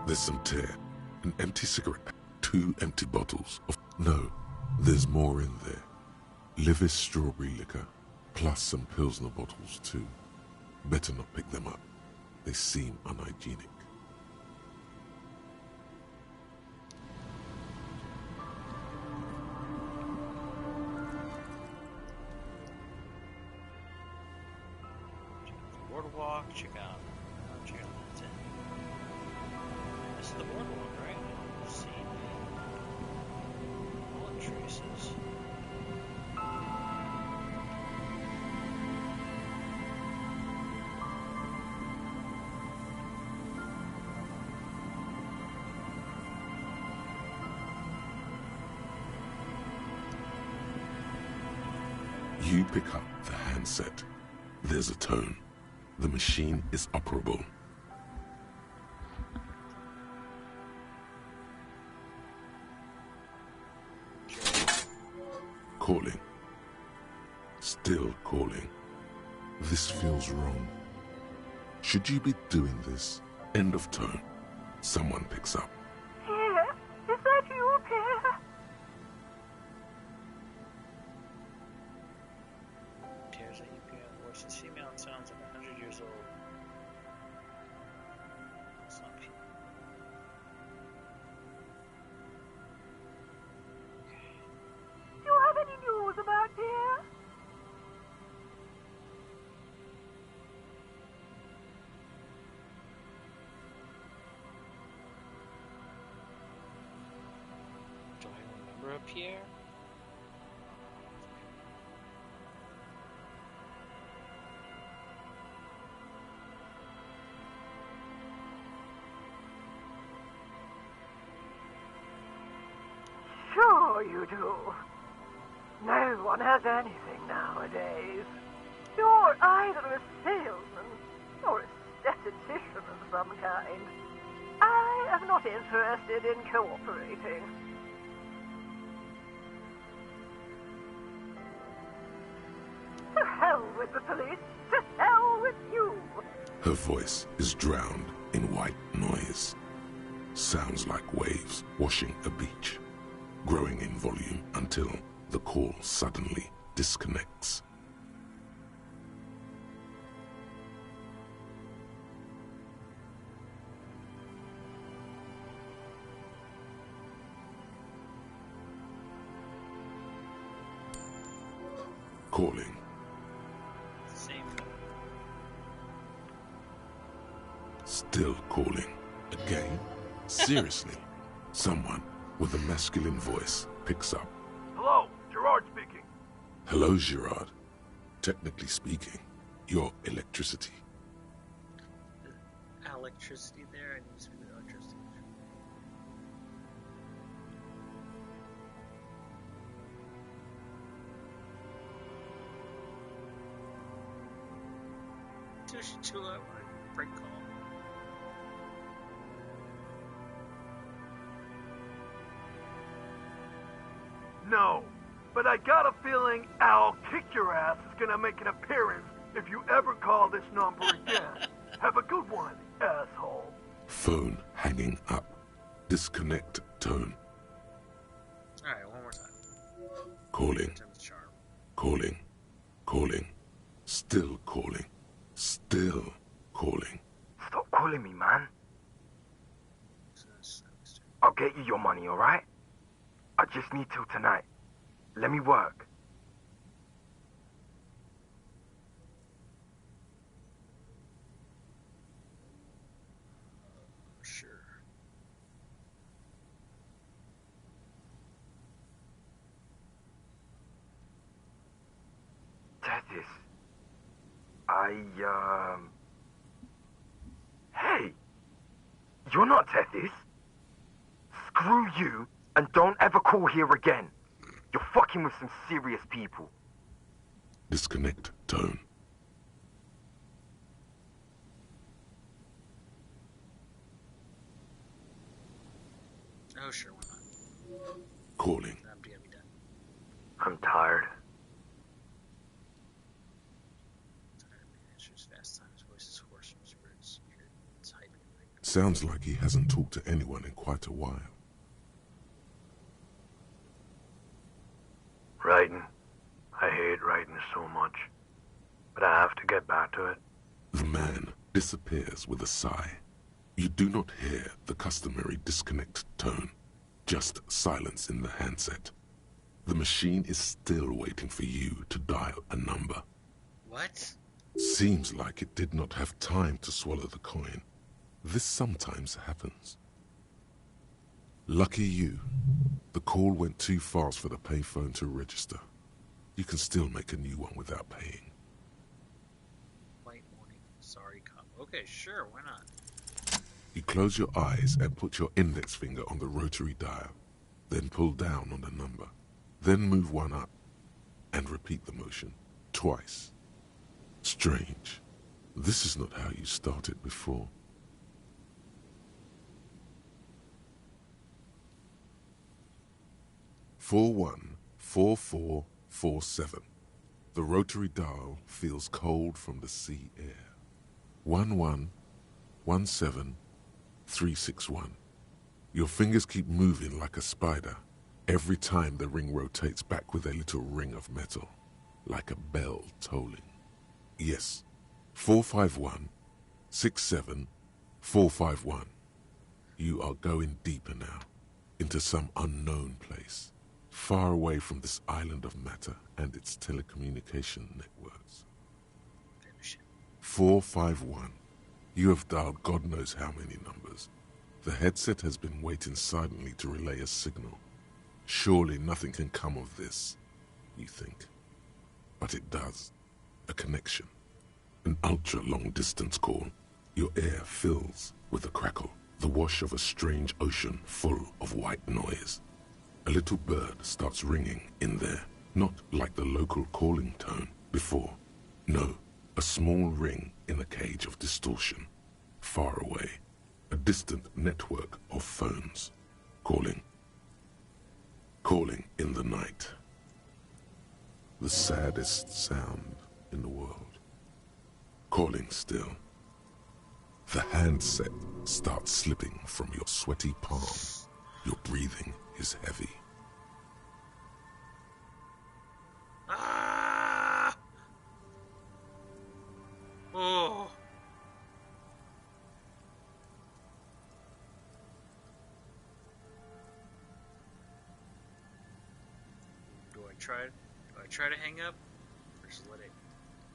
Speaker 2: There's some tear, an empty cigarette pack, 2 empty bottles of... No, there's more in there. Livis strawberry liquor, plus some Pilsner bottles too. Better not pick them up. They seem unhygienic.
Speaker 1: Boardwalk, check out Mountain. This is the boardwalk, right? Let's see. Bullet traces.
Speaker 2: You pick up the handset. There's a tone. The machine is operable. Calling. Still calling. This feels wrong. Should you be doing this? End of tone. Someone picks up.
Speaker 19: Pierre? Is that you, Pierre?
Speaker 1: Tears at UPM voice is female and sounds like 100 years old. It's not people.
Speaker 19: Do you have any news about Pierre?
Speaker 1: Do I remember a Pierre?
Speaker 19: Sure you do. No one has anything nowadays. You're either a salesman or a statistician of some kind. I am not interested in cooperating. To hell with the police. To hell with you.
Speaker 2: Her voice is drowned in white noise. Sounds like waves washing a beach, growing in volume until the call suddenly disconnects. Calling.
Speaker 1: Same.
Speaker 2: Still calling. Again? Seriously? Someone with a masculine voice picks up.
Speaker 20: Hello, Gerard speaking.
Speaker 2: Hello, Gerard. Technically speaking, your electricity.
Speaker 1: Electricity there, I need to be the electricity. To a break call.
Speaker 20: No, but I got a feeling I'll kick your ass is gonna make an appearance if you ever call this number again. Have a good one, asshole.
Speaker 2: Phone hanging up. Disconnect tone.
Speaker 1: Alright, one more time.
Speaker 2: Calling. Calling. Calling. Still calling. Still calling.
Speaker 20: Stop calling me, man. I'll get you your money, alright? I just need till tonight. Let me work.
Speaker 1: Sure.
Speaker 20: Tethys. Hey! You're not Tethys. Screw you, and don't ever call here again. You're fucking with some serious people.
Speaker 2: Disconnect tone.
Speaker 1: Oh, sure, why not?
Speaker 2: Calling.
Speaker 1: I'm gonna be done.
Speaker 20: I'm tired.
Speaker 2: sounds like he hasn't talked to anyone in quite a while.
Speaker 20: Writing. I hate writing so much. But I have to get back to it.
Speaker 2: The man disappears with a sigh. You do not hear the customary disconnect tone, just silence in the handset. The machine is still waiting for you to dial a number.
Speaker 1: What?
Speaker 2: Seems like it did not have time to swallow the coin. This sometimes happens. Lucky you. The call went too fast for the payphone to register. You can still make a new one without paying.
Speaker 1: White morning. Sorry, cop. Okay, sure, why not?
Speaker 2: You close your eyes and put your index finger on the rotary dial. Then pull down on the number. Then move one up. And repeat the motion. Twice. Strange. This is not how you started before. "414447. The rotary dial feels cold from the sea air. 1117361. Your fingers keep moving like a spider. Every time the ring rotates back with a little ring of metal, like a bell tolling. Yes, 451-67451. You are going deeper now, into some unknown place, far away from this island of matter and its telecommunication networks. 451. You have dialed God knows how many numbers. The headset has been waiting silently to relay a signal. Surely nothing can come of this, you think. But it does. A connection. An ultra-long distance call. Your air fills with a crackle, the wash of a strange ocean full of white noise. A little bird starts ringing in there, not like the local calling tone before. No, a small ring in a cage of distortion, far away. A distant network of phones, calling in the night. The saddest sound in the world. Calling still. The handset starts slipping from your sweaty palm. Your breathing is heavy.
Speaker 1: Ah! Oh. Do I try to hang up, or just let it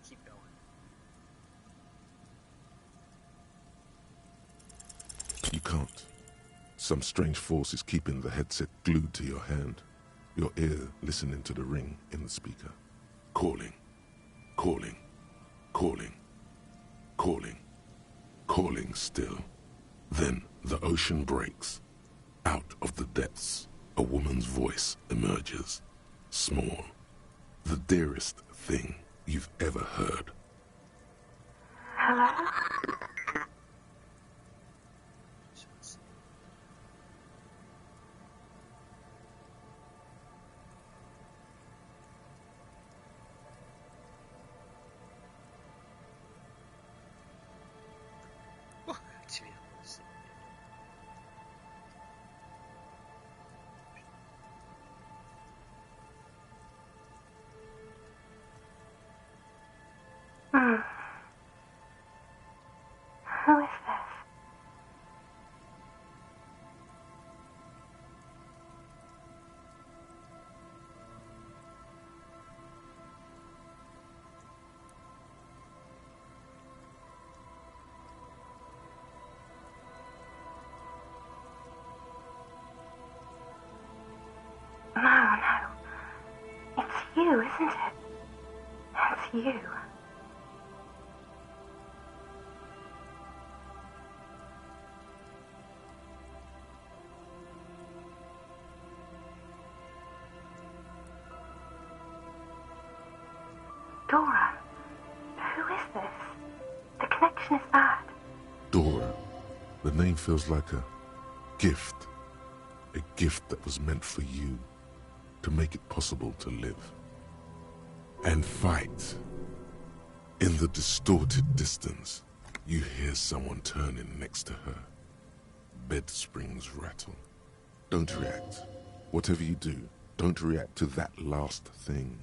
Speaker 1: keep going?
Speaker 2: You can't. Some strange force is keeping the headset glued to your hand, your ear listening to the ring in the speaker. Calling, calling, calling, calling, calling still. Then the ocean breaks. Out of the depths, a woman's voice emerges. Small. The dearest thing you've ever heard.
Speaker 19: Hello? Who is this? No. It's you, isn't it? It's you. Dora, who is this? The connection is bad.
Speaker 2: Dora. The name feels like a gift. A gift that was meant for you, to make it possible to live. And fight. In the distorted distance, you hear someone turning next to her. bed springs rattle. Don't react. Whatever you do, don't react to that last thing.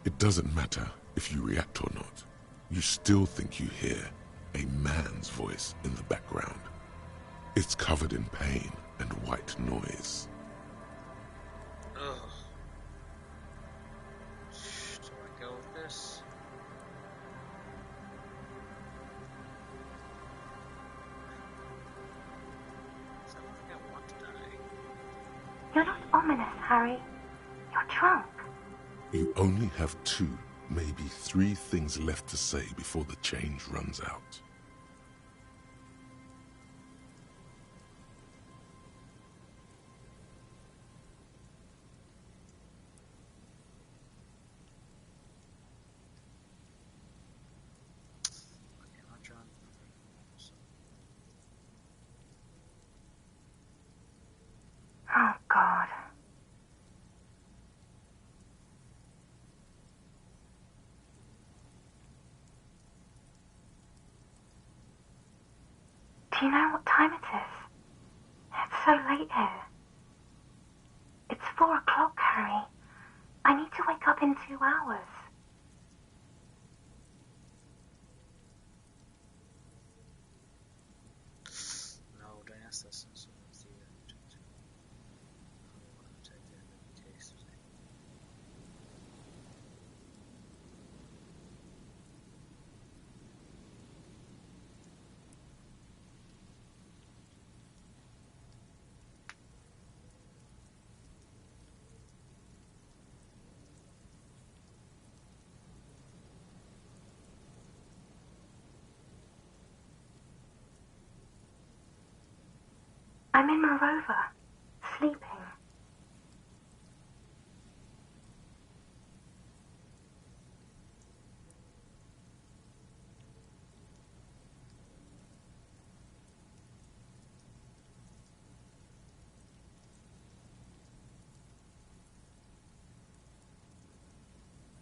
Speaker 2: It doesn't matter if you react or not. You still think you hear a man's voice in the background. It's covered in pain and white noise.
Speaker 1: Ugh. Do I go with this? I don't think I want to die.
Speaker 18: You're not ominous, Harry. You're drunk.
Speaker 2: You only have 2, maybe 3 things left to say before the change runs out.
Speaker 18: Oh, God. Do you know what time it is? It's so late here. It's 4 o'clock, Harry. I need to wake up in 2 hours.
Speaker 1: No, don't ask this.
Speaker 18: I'm in Morova, sleeping.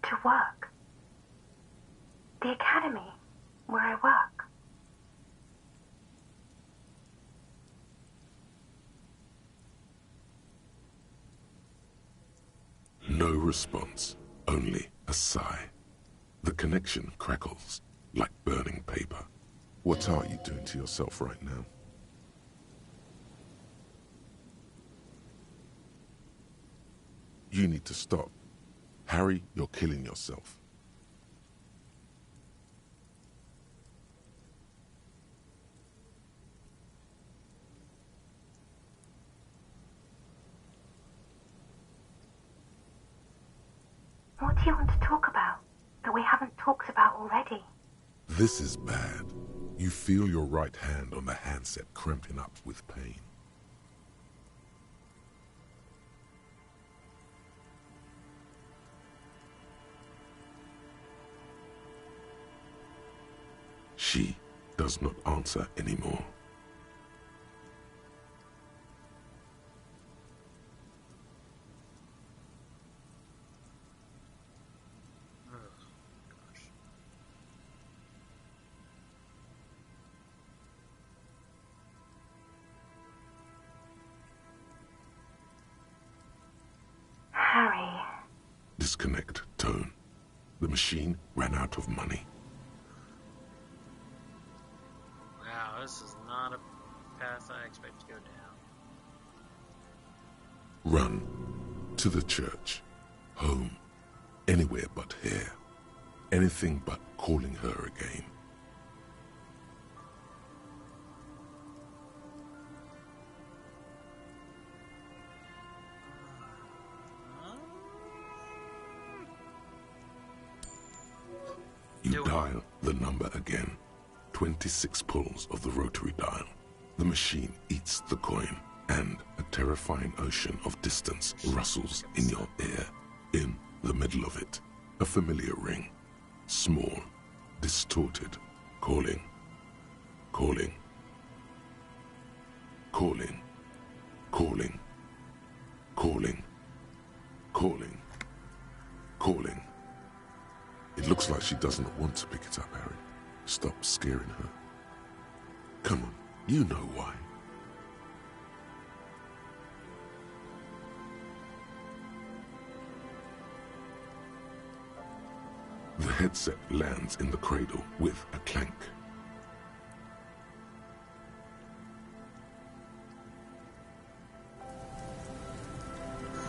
Speaker 18: To work. The academy, where I work.
Speaker 2: No response, only a sigh. The connection crackles like burning paper. What are you doing to yourself right now? You need to stop. Harry, you're killing yourself.
Speaker 18: What do you want to talk about that we haven't talked about already?
Speaker 2: This is bad. You feel your right hand on the handset cramping up with pain. She does not answer anymore.
Speaker 18: Harry.
Speaker 2: Disconnect tone. The machine ran out of money.
Speaker 1: Wow, this is not a path I expect to go down.
Speaker 2: Run. To the church. Home. Anywhere but here. Anything but calling her again. You dial the number again. 26 pulls of the rotary dial. The machine eats the coin, and a terrifying ocean of distance rustles in your ear. In the middle of it, a familiar ring. Small, distorted, calling, calling, calling, calling, calling, calling, calling. It looks like she doesn't want to pick it up, Harry. Stop scaring her. Come on, you know why. The headset lands in the cradle with a clank.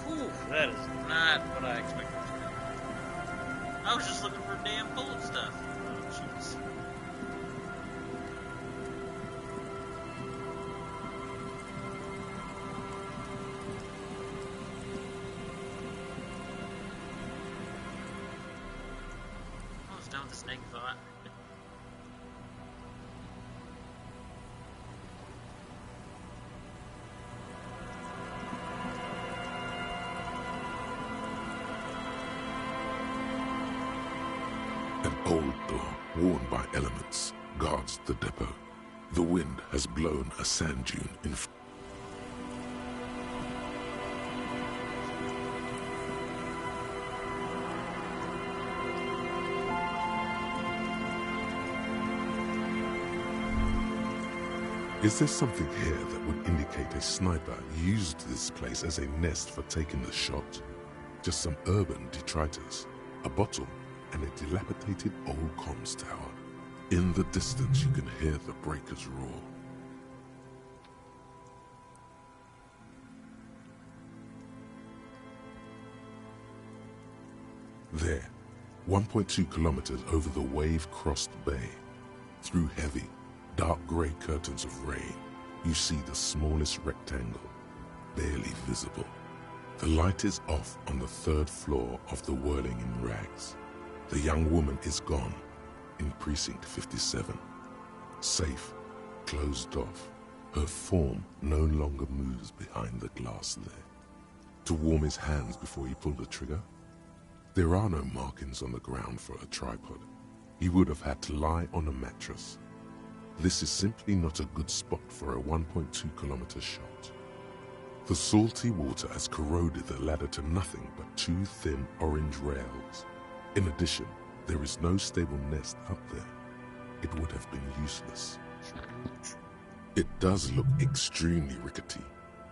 Speaker 1: Whew, that is not what I expected. I was just looking for damn bullet stuff. Oh, jeez. I was done with this snake thought.
Speaker 2: An old door, worn by elements, guards the depot. The wind has blown a sand dune in front. Is there something here that would indicate a sniper used this place as a nest for taking the shot? Just some urban detritus, a bottle, and a dilapidated old comms tower. In the distance you can hear the breakers roar. There, 1.2 kilometers over the wave-crossed bay, through heavy, dark grey curtains of rain, you see the smallest rectangle, barely visible. The light is off on the third floor of the Whirling in Rags. The young woman is gone, in Precinct 57. Safe, closed off, her form no longer moves behind the glass there. To warm his hands before he pulled the trigger? There are no markings on the ground for a tripod. He would have had to lie on a mattress. This is simply not a good spot for a 1.2 kilometer shot. The salty water has corroded the ladder to nothing but two thin orange rails. In addition, there is no stable nest up there. It would have been useless. It does look extremely rickety,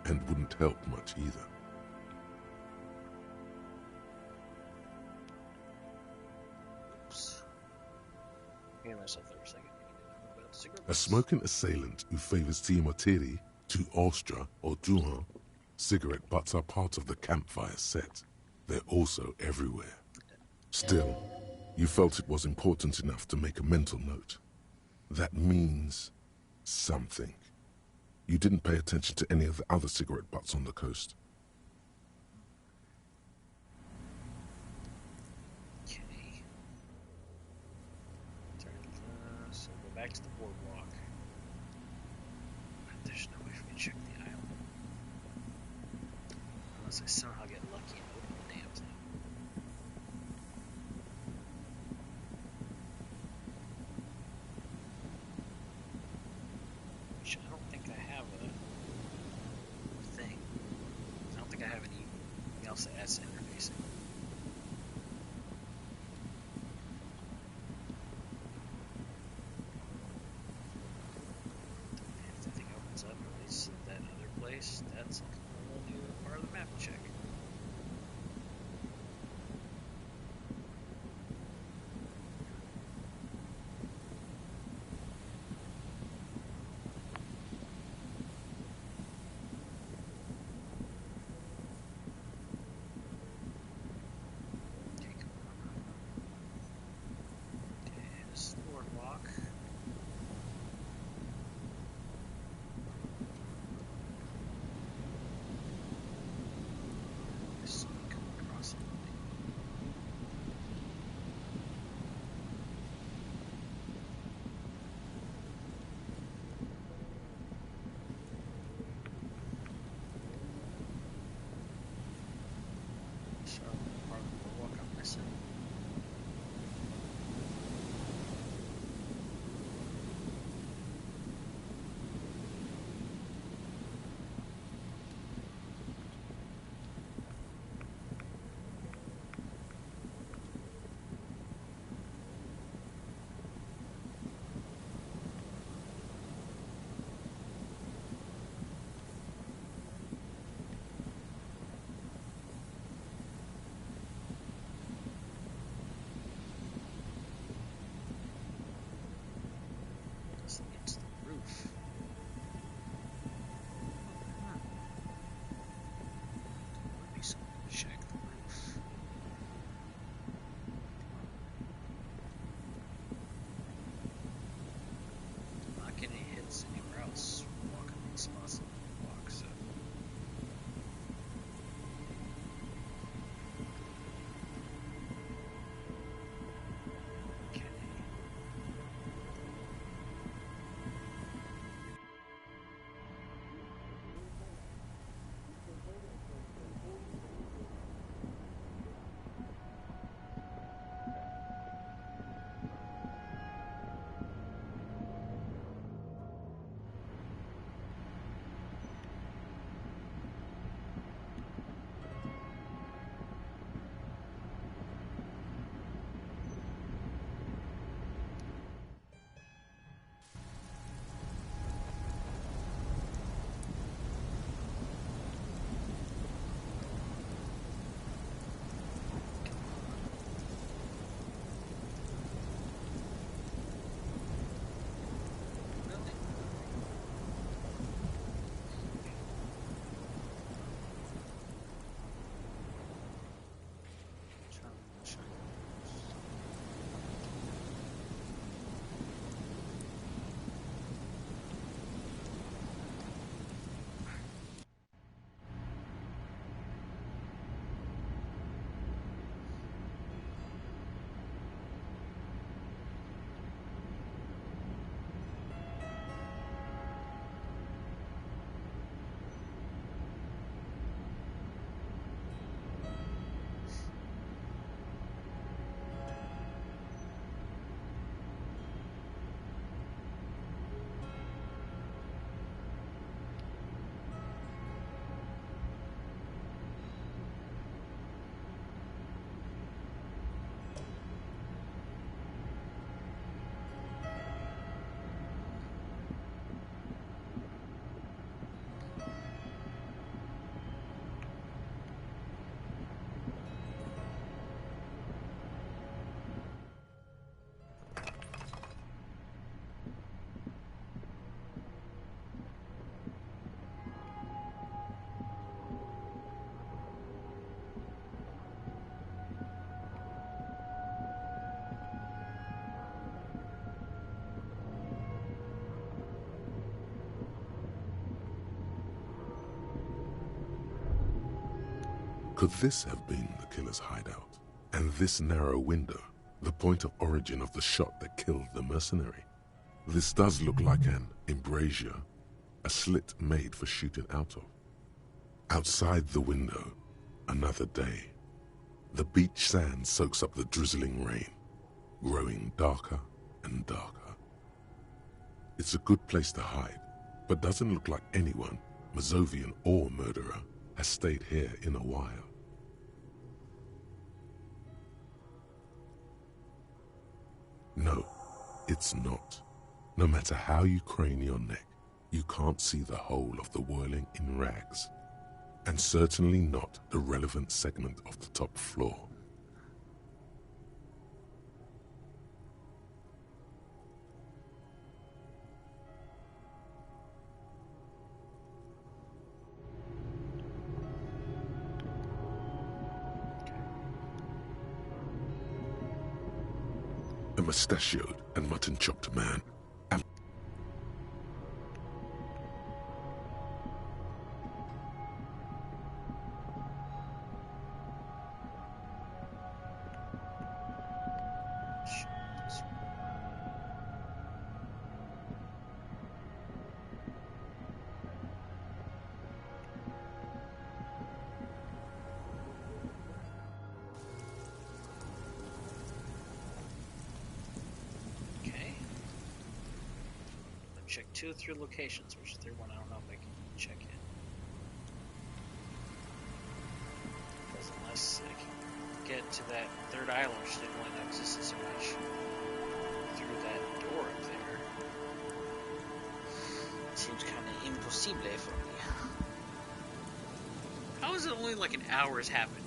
Speaker 2: and wouldn't help much either.
Speaker 1: Oops. Hear myself there for a second.
Speaker 2: A smoking assailant who favors Timotiri to Austria or Duhan, cigarette butts are part of the campfire set. They're also everywhere. Still, you felt it was important enough to make a mental note. That means something. You didn't pay attention to any of the other cigarette butts on the coast.
Speaker 1: Okay. So go back to the boardwalk. There's no way for me to check the island. Unless I somehow get lucky and open the damn thing. Which I don't think I have a thing. I don't think I have anything else that adds to interfacing. If the thing opens up and leads to that other place, that's a whole new part of the map to check. Okay, come on. Okay, this is the boardwalk.
Speaker 2: Could this have been the killer's hideout? And this narrow window, the point of origin of the shot that killed the mercenary? This does look like an embrasure, a slit made for shooting out of. Outside the window, another day. The beach sand soaks up the drizzling rain, growing darker and darker. It's a good place to hide, but doesn't look like anyone, Mazovian or murderer, has stayed here in a while. No, it's not. No matter how you crane your neck, you can't see the whole of the whirling in rags, and certainly not the relevant segment of the top floor. A mustachioed and mutton-chopped man.
Speaker 1: Check 2 of 3 locations, which is the third one I don't know if I can check it. Because unless I can get to that third island, which didn't really know existed so much, through that door up there, it seems kind of impossible for me. How is it only like an hour has happened?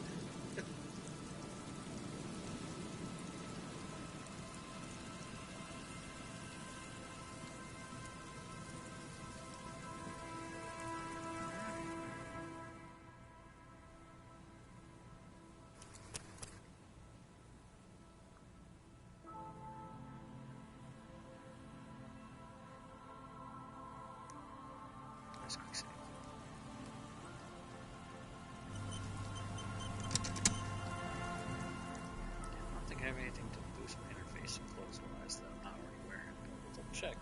Speaker 1: Check.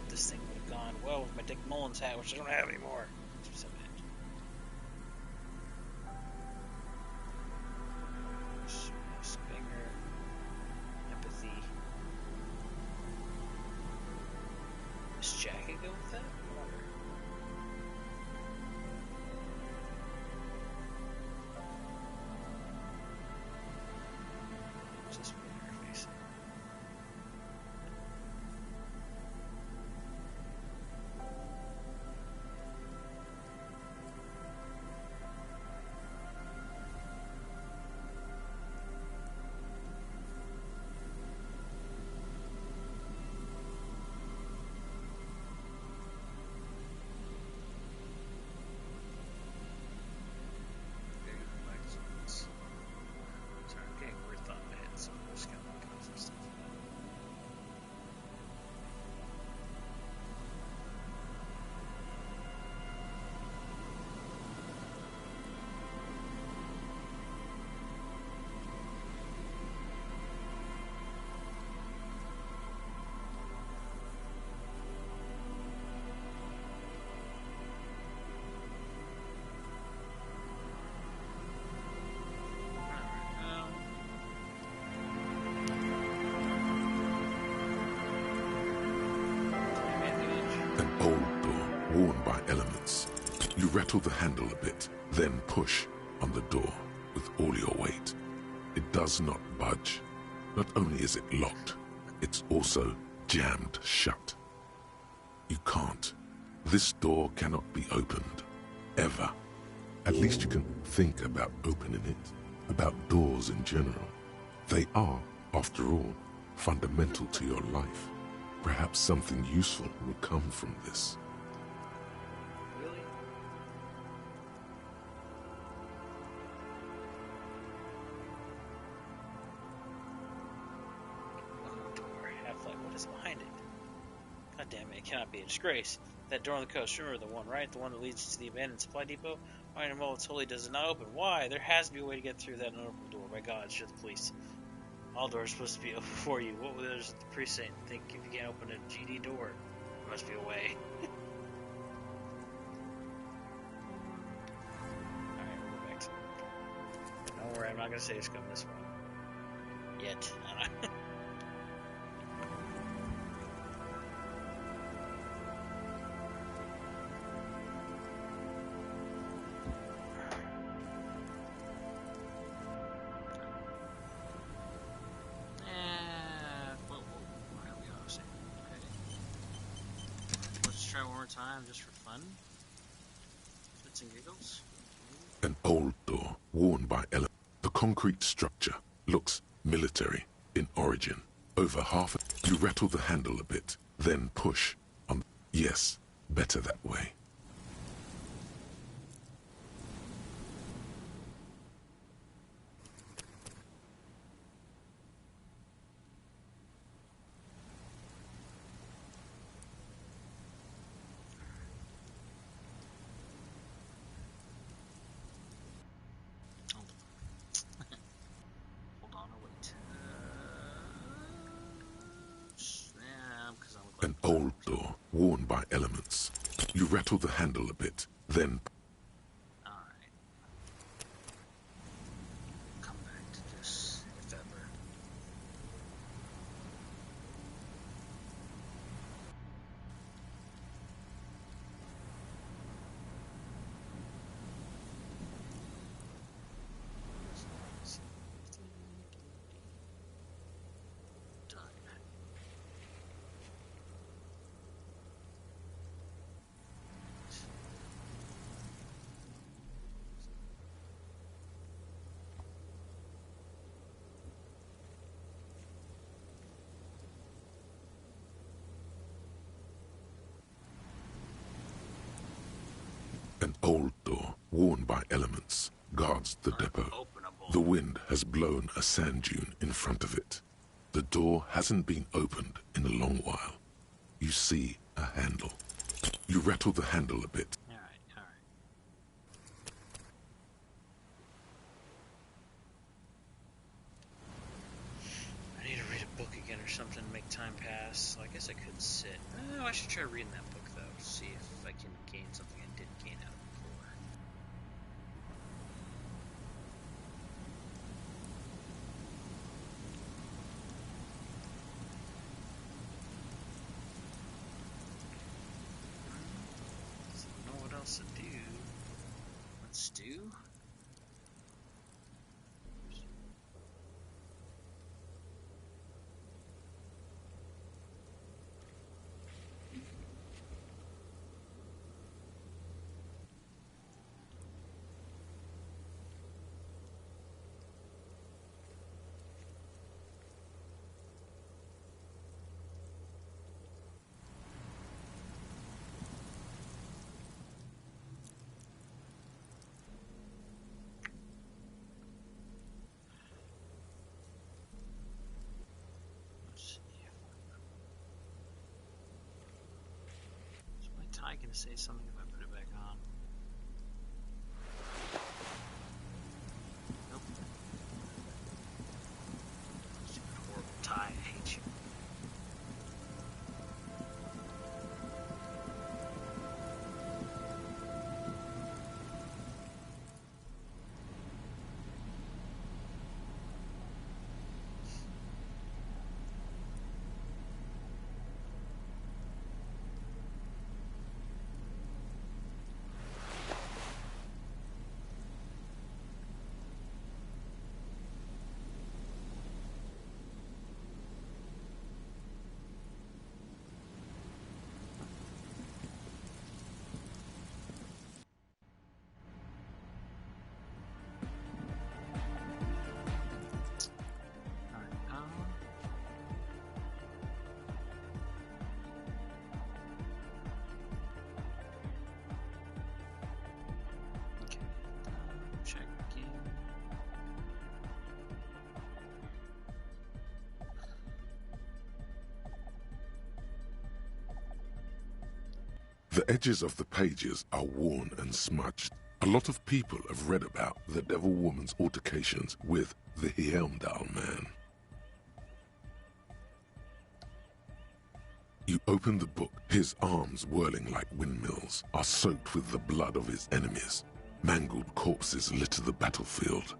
Speaker 1: This thing would have gone well with my Dick Mullins hat, which I don't have anymore. Stinger, empathy. Does Jackie go with that? I wonder. Just interfacing.
Speaker 2: Worn by elements. You rattle the handle a bit, then push on the door with all your weight. It does not budge. Not only is it locked, it's also jammed shut. You can't This door cannot be opened. Ever. At least you can think about opening it. About doors in general. They are, after all, fundamental to your life. Perhaps something useful will come from this.
Speaker 1: Really? Oh, door. Half-life. What is behind it? God damn it, it cannot be a disgrace. That door on the coast, remember the one, right? The one that leads to the abandoned supply depot? Why in the It's holy does it not open? Why? There has to be a way to get through that unopenable door. My god, it's just the police. All doors are supposed to be open for you. What does the precinct think if you can't open a GD door? There must be a way. Alright, we'll go back to... Don't worry, I'm not going to say it's coming this way. Yet. Time just for fun? Shits and giggles?
Speaker 2: An old door, worn by elements. The concrete structure looks military in origin. Over half you rattle the handle a bit, then push on. Yes, better that way. An old door, worn by elements. You rattle the handle a bit, then...
Speaker 1: Alright. Come back to this, if ever.
Speaker 2: An old door, worn by elements, guards the depot. The wind has blown a sand dune in front of it. The door hasn't been opened in a long while. You see a handle. You rattle the handle a bit.
Speaker 1: I need to read a book again or something to make time pass. I guess I could sit. Oh, I should try reading that book though. See if I can gain something I didn't gain out of it before. So I don't know what else to do. Let's do. I can say something if I put it back on. Nope. Stupid horrible tie, I hate you.
Speaker 2: The edges of the pages are worn and smudged. A lot of people have read about the Devil Woman's altercations with the Helmdall man. You open the book. His arms, whirling like windmills, are soaked with the blood of his enemies. Mangled corpses litter the battlefield.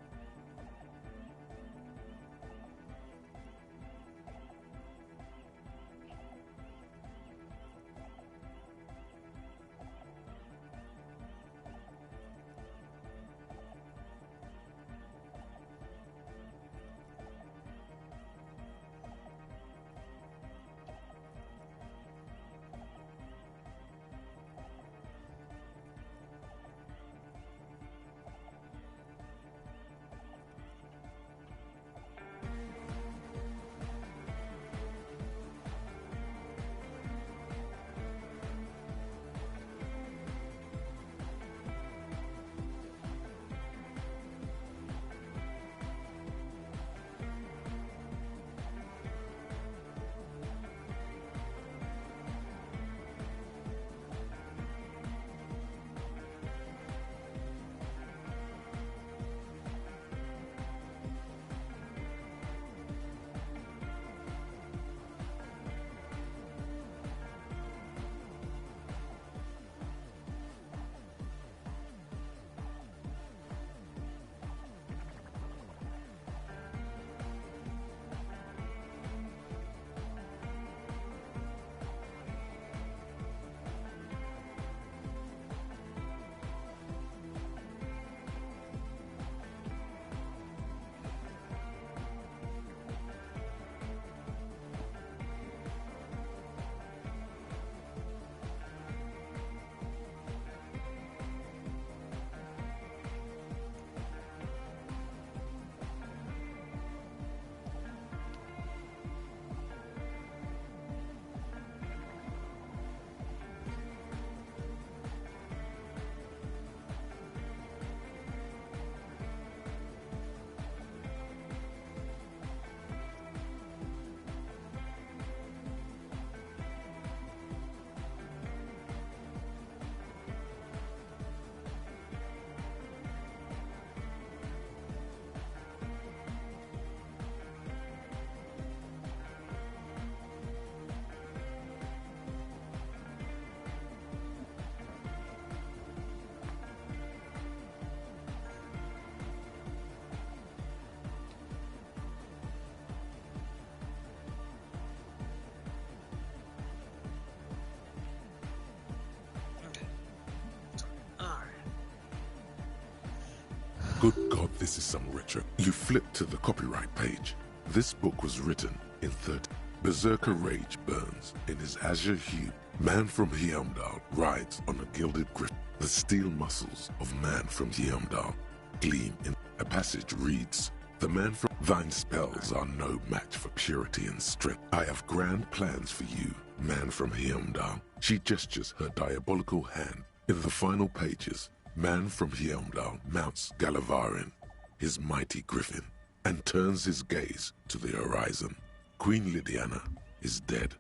Speaker 2: Good God, this is some retro. You flip to the copyright page. This book was written in 30. Berserker rage burns in his azure hue. Man from Helmdall rides on a gilded griffin. The steel muscles of man from Helmdall gleam in. A passage reads, "The man from thine spells are no match for purity and strength. I have grand plans for you, man from Helmdall." She gestures her diabolical hand. In the final pages, man from Helmdall mounts Galavarin, his mighty griffin, and turns his gaze to the horizon. Queen Lydiana is dead,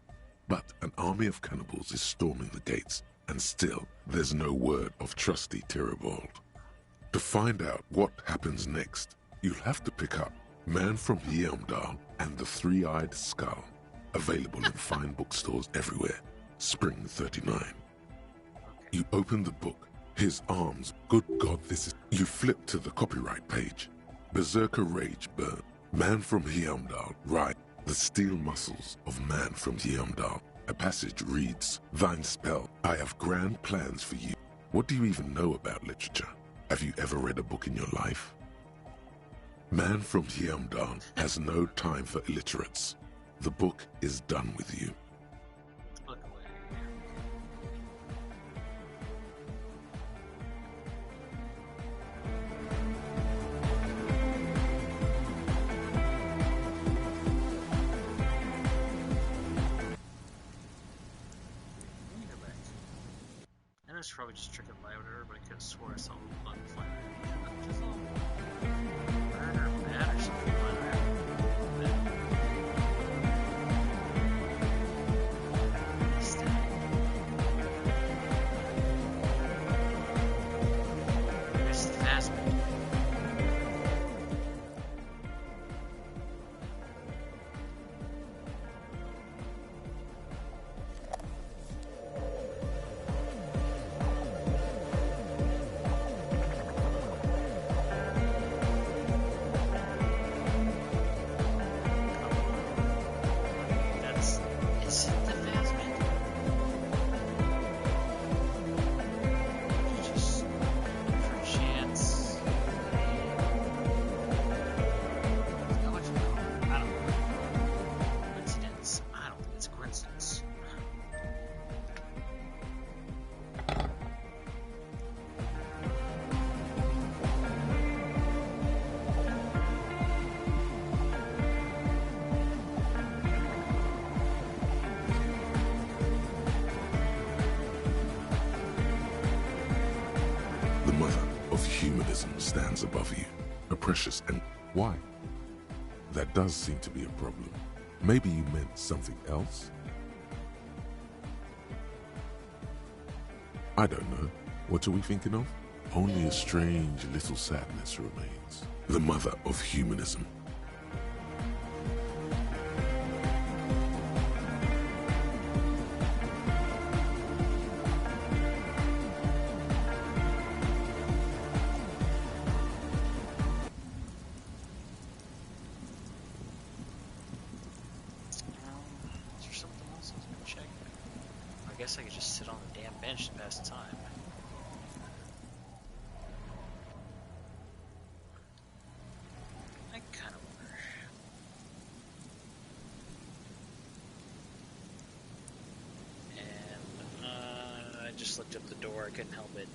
Speaker 2: but an army of cannibals is storming the gates, and still there's no word of trusty Tyribald. To find out what happens next, you'll have to pick up Man from Helmdall and the Three-Eyed Skull, available in fine bookstores everywhere. Spring 39. You open the book. His arms, good God, this is... You flip to the copyright page. Berserker rage burn. Man from Helmdall ride the steel muscles of man from Helmdall. A passage reads, "Thine spell, I have grand plans for you." What do you even know about literature? Have you ever read a book in your life? Man from Helmdall has no time for illiterates. The book is done with you.
Speaker 1: I was probably just triggered by whatever, but I could have swore I saw a little button flying around. Bird or bat or something flying around.
Speaker 2: mother of humanism stands above you, a precious and why? That does seem to be a problem. Maybe you meant something else? I don't know. What are we thinking of? Only a strange little sadness remains. The mother of humanism.
Speaker 1: Is there something else I was gonna check? I guess I could just sit on the damn bench and pass the time. I kind of wonder. And I just looked up the door. I couldn't help it.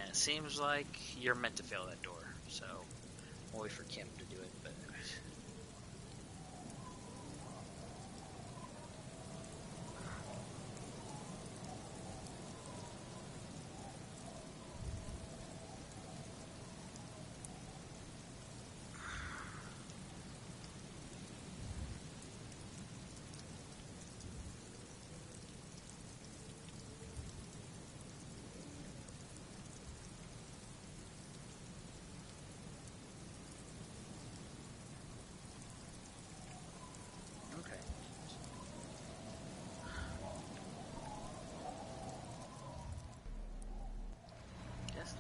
Speaker 1: And it seems like you're meant to fail that door. So I'll wait for Kim to do it. But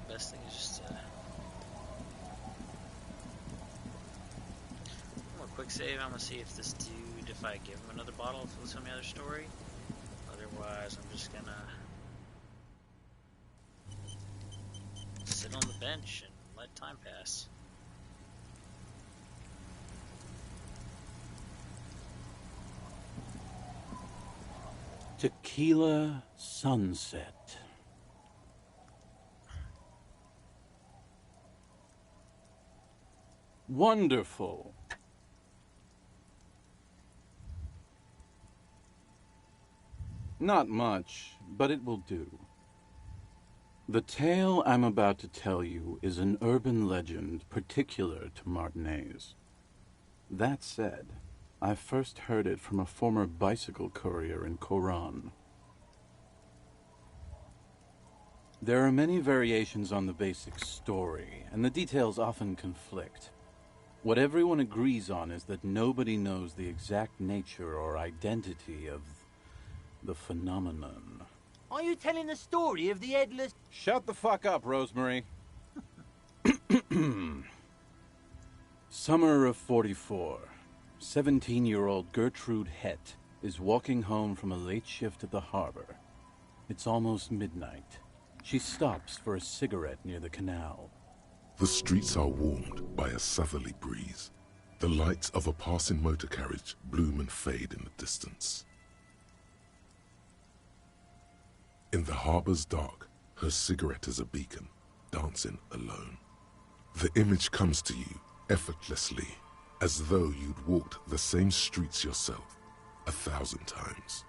Speaker 1: the best thing is just one more quick save. I'm gonna see if this dude, if I give him another bottle, if he'll tell me another story. Otherwise, I'm just gonna sit on the bench and let time pass.
Speaker 21: Tequila Sunset. Wonderful. Not much, but it will do. The tale I'm about to tell you is an urban legend particular to Martinez. That said, I first heard it from a former bicycle courier in Coron. There are many variations on the basic story, and the details often conflict. What everyone agrees on is that nobody knows the exact nature or identity of the phenomenon.
Speaker 11: Are you telling the story of the headless...
Speaker 21: Shut the fuck up, Rosemary. Summer of 44. 17-year-old Gertrude Het is walking home from a late shift at the harbor. It's almost midnight. She stops for a cigarette near the canal.
Speaker 2: The streets are warmed by a southerly breeze. The lights of a passing motor carriage bloom and fade in the distance. In the harbor's dark, her cigarette is a beacon, dancing alone. The image comes to you effortlessly, as though you'd walked the same streets yourself 1,000 times.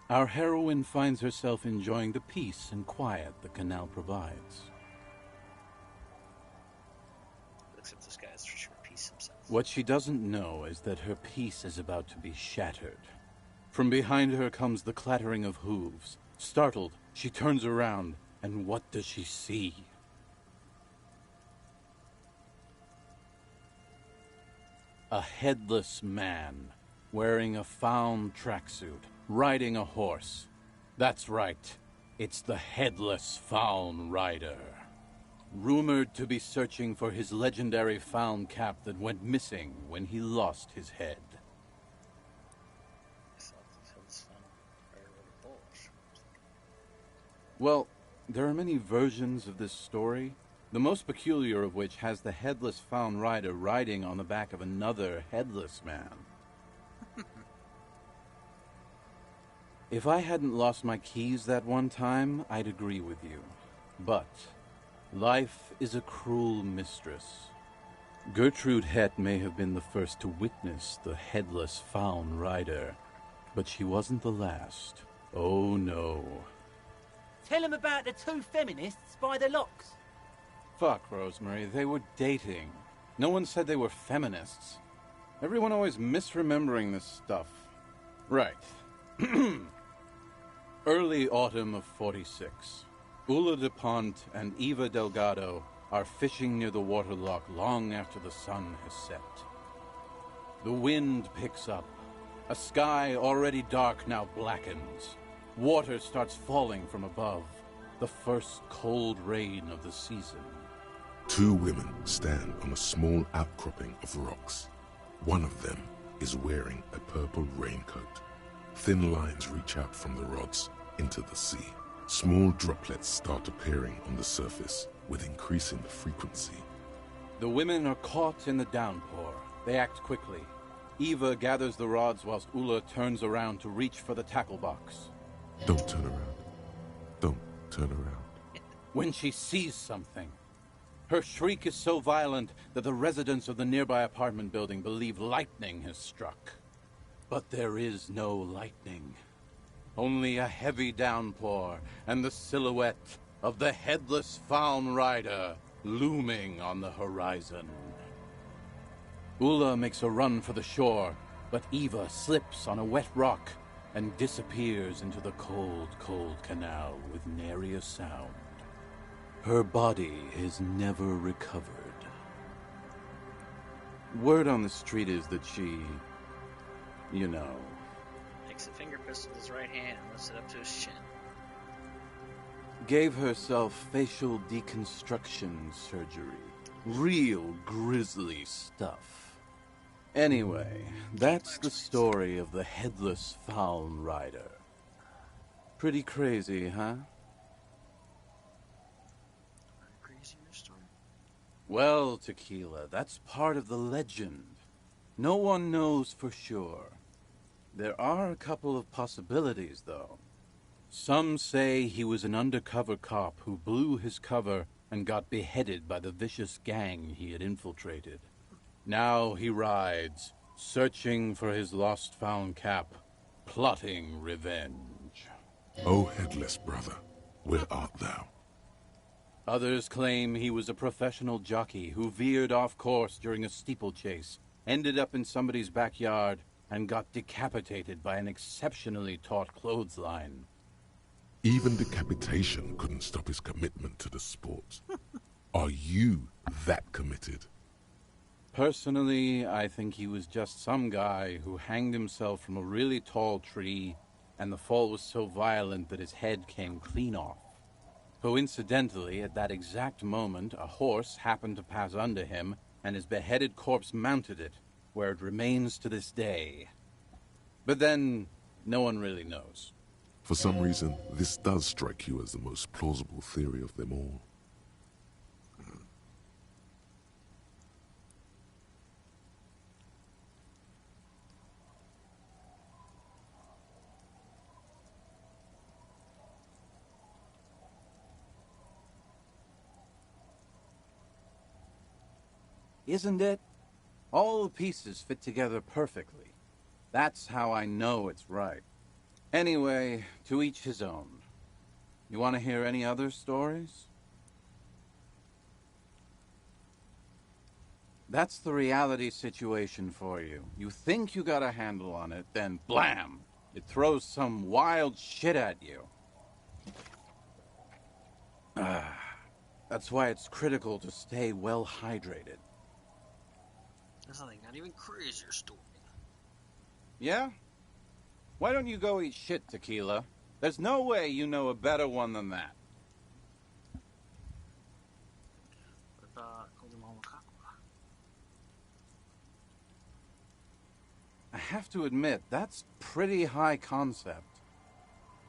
Speaker 21: Our heroine finds herself enjoying the peace and quiet the canal provides.
Speaker 1: Except this guy's for sure peace himself.
Speaker 21: What she doesn't know is that her peace is about to be shattered. From behind her comes the clattering of hooves. Startled, she turns around, and what does she see? A headless man, wearing a found tracksuit, riding a horse. That's right, it's the Headless Faun Rider. Rumored to be searching for his legendary found cap that went missing when he lost his head. Well, there are many versions of this story, the most peculiar of which has the Headless Faun Rider riding on the back of another headless man. If I hadn't lost my keys that one time, I'd agree with you. But life is a cruel mistress. Gertrude Het may have been the first to witness the Headless Faun Rider, but she wasn't the last. Oh no.
Speaker 11: Tell him about the two feminists by the locks.
Speaker 21: Fuck, Rosemary, they were dating. No one said they were feminists. Everyone always misremembering this stuff. Right. Early autumn of 46. Ula DuPont and Eva Delgado are fishing near the waterlock long after the sun has set. The wind picks up. A sky already dark now blackens. Water starts falling from above. The first cold rain of the season.
Speaker 2: Two women stand on a small outcropping of rocks. One of them is wearing a purple raincoat. Thin lines reach out from the rods into the sea. Small droplets start appearing on the surface with increasing frequency.
Speaker 21: The women are caught in the downpour. They act quickly. Eva gathers the rods whilst Ula turns around to reach for the tackle box.
Speaker 2: Don't turn around. Don't turn around.
Speaker 21: When she sees something, her shriek is so violent that the residents of the nearby apartment building believe lightning has struck. But there is no lightning. Only a heavy downpour and the silhouette of the headless faun rider looming on the horizon. Ula makes a run for the shore, but Eva slips on a wet rock and disappears into the cold, cold canal with nary a sound. Her body is never recovered. Word on the street is that she, you know...
Speaker 1: Takes a finger pistol with his right hand and lifts it up to his chin.
Speaker 21: Gave herself facial deconstruction surgery. Real grisly stuff. Anyway, that's the story of the headless faun rider. Pretty crazy, huh?
Speaker 1: Crazy story.
Speaker 21: Well, Tequila, that's part of the legend. No one knows for sure. There are a couple of possibilities, though. Some say he was an undercover cop who blew his cover and got beheaded by the vicious gang he had infiltrated. Now he rides, searching for his lost faun cap, plotting revenge.
Speaker 2: O headless brother, where art thou?
Speaker 21: Others claim he was a professional jockey who veered off course during a steeplechase, ended up in somebody's backyard, and got decapitated by an exceptionally taut clothesline.
Speaker 2: Even decapitation couldn't stop his commitment to the sport. Are you that committed?
Speaker 21: Personally, I think he was just some guy who hanged himself from a really tall tree, and the fall was so violent that his head came clean off. Coincidentally, at that exact moment, a horse happened to pass under him, and his beheaded corpse mounted it, where it remains to this day. But then, no one really knows.
Speaker 2: For some reason, this does strike you as the most plausible theory of them all.
Speaker 21: Isn't it? All the pieces fit together perfectly. That's how I know it's right. Anyway, to each his own. You want to hear any other stories? That's the reality situation for you. You think you got a handle on it, then blam! It throws some wild shit at you. That's why it's critical to stay well hydrated.
Speaker 1: That's not even crazier story.
Speaker 21: Yeah? Why don't you go eat shit, Tequila? There's no way you know a better one than that. I have to admit, that's pretty high concept.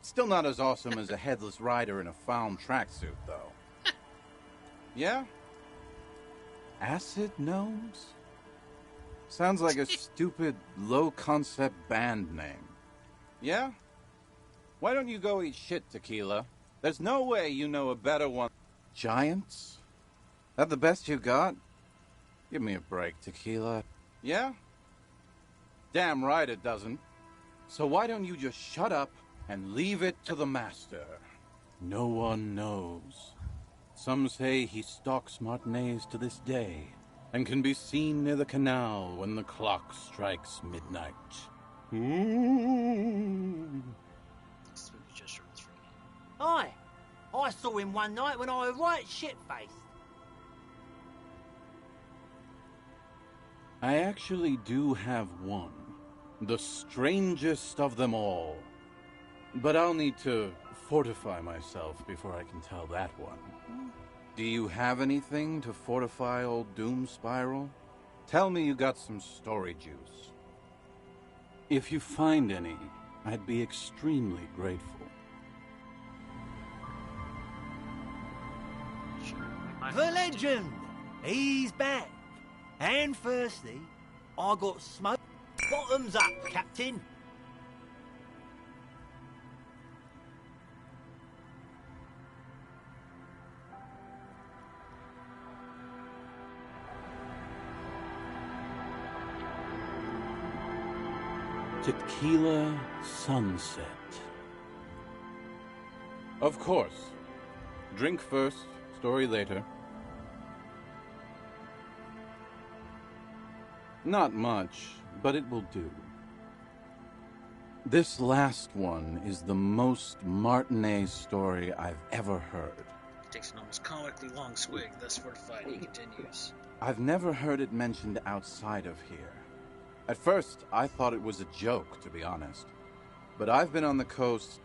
Speaker 21: Still not as awesome as a headless rider in a faun tracksuit, though. Yeah? Acid gnomes? Sounds like a stupid, low-concept band name. Yeah? Why don't you go eat shit, Tequila? There's no way you know a better one. Giants? That the best you got? Give me a break, Tequila. Yeah? Damn right it doesn't. So why don't you just shut up and leave it to the master? No one knows. Some say he stalks Martinez to this day, and can be seen near the canal when the clock strikes midnight. Ooh.
Speaker 11: Aye, I saw him one night when I was right shit-faced.
Speaker 21: I actually do have one. The strangest of them all. But I'll need to fortify myself before I can tell that one. Do you have anything to fortify old Doom Spiral? Tell me you got some story juice. If you find any, I'd be extremely grateful.
Speaker 11: The legend! He's back. And firstly, I got smoke. Bottoms up, Captain.
Speaker 21: Tequila Sunset. Of course. Drink first, story later. Not much, but it will do. This last one is the most Martinez story I've ever heard.
Speaker 1: He takes an almost comically long swig, thus fortified. He continues.
Speaker 21: I've never heard it mentioned outside of here. At first, I thought it was a joke, to be honest. But I've been on the coast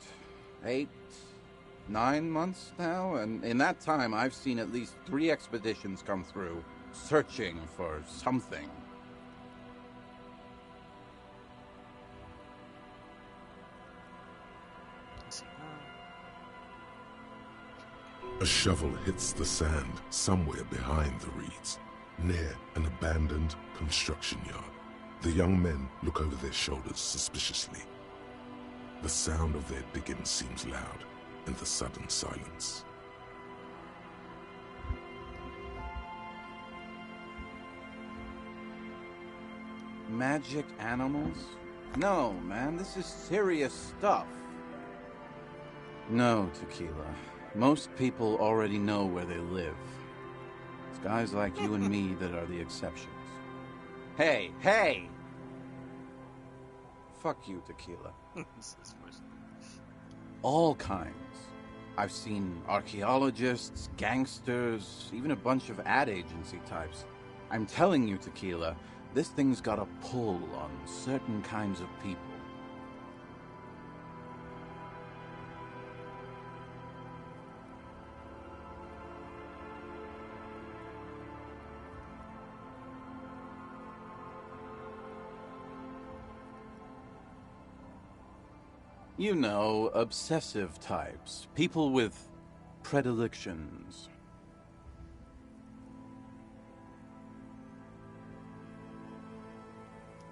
Speaker 21: 8, 9 months now, and in that time I've seen at least 3 expeditions come through, searching for something.
Speaker 2: A shovel hits the sand somewhere behind the reeds, near an abandoned construction yard. The young men look over their shoulders suspiciously. The sound of their digging seems loud in the sudden silence.
Speaker 21: Magic animals? No, man, this is serious stuff. No, Tequila. Most people already know where they live. It's guys like you and me that are the exceptions. Hey, hey! Fuck you, Tequila. All kinds. I've seen archaeologists, gangsters, even a bunch of ad agency types. I'm telling you, Tequila, this thing's got a pull on certain kinds of people. You know, obsessive types. People with predilections.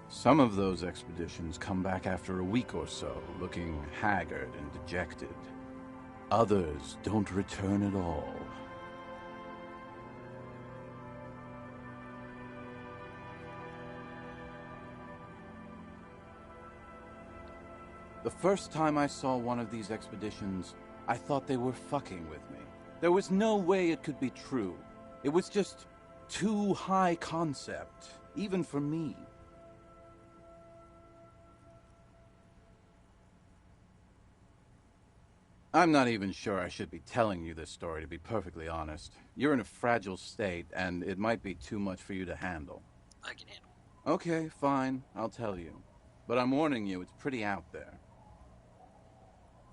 Speaker 21: Some of those expeditions come back after a week or so, looking haggard and dejected. Others don't return at all. The first time I saw one of these expeditions, I thought they were fucking with me. There was no way it could be true. It was just too high concept, even for me. I'm not even sure I should be telling you this story, to be perfectly honest. You're in a fragile state, and it might be too much for you to handle.
Speaker 1: I can handle.
Speaker 21: Okay, fine, I'll tell you. But I'm warning you, it's pretty out there.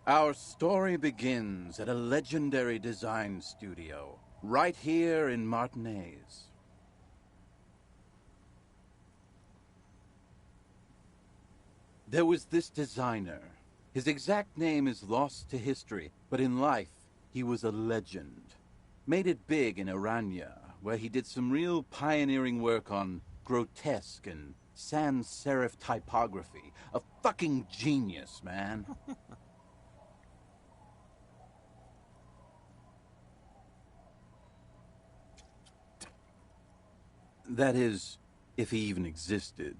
Speaker 21: Our story begins at a legendary design studio, right here in Martinez. There was this designer. His exact name is lost to history, but in life, he was a legend. Made it big in Aranya, where he did some real pioneering work on grotesque and sans serif typography. A fucking genius, man. That is, if he even existed.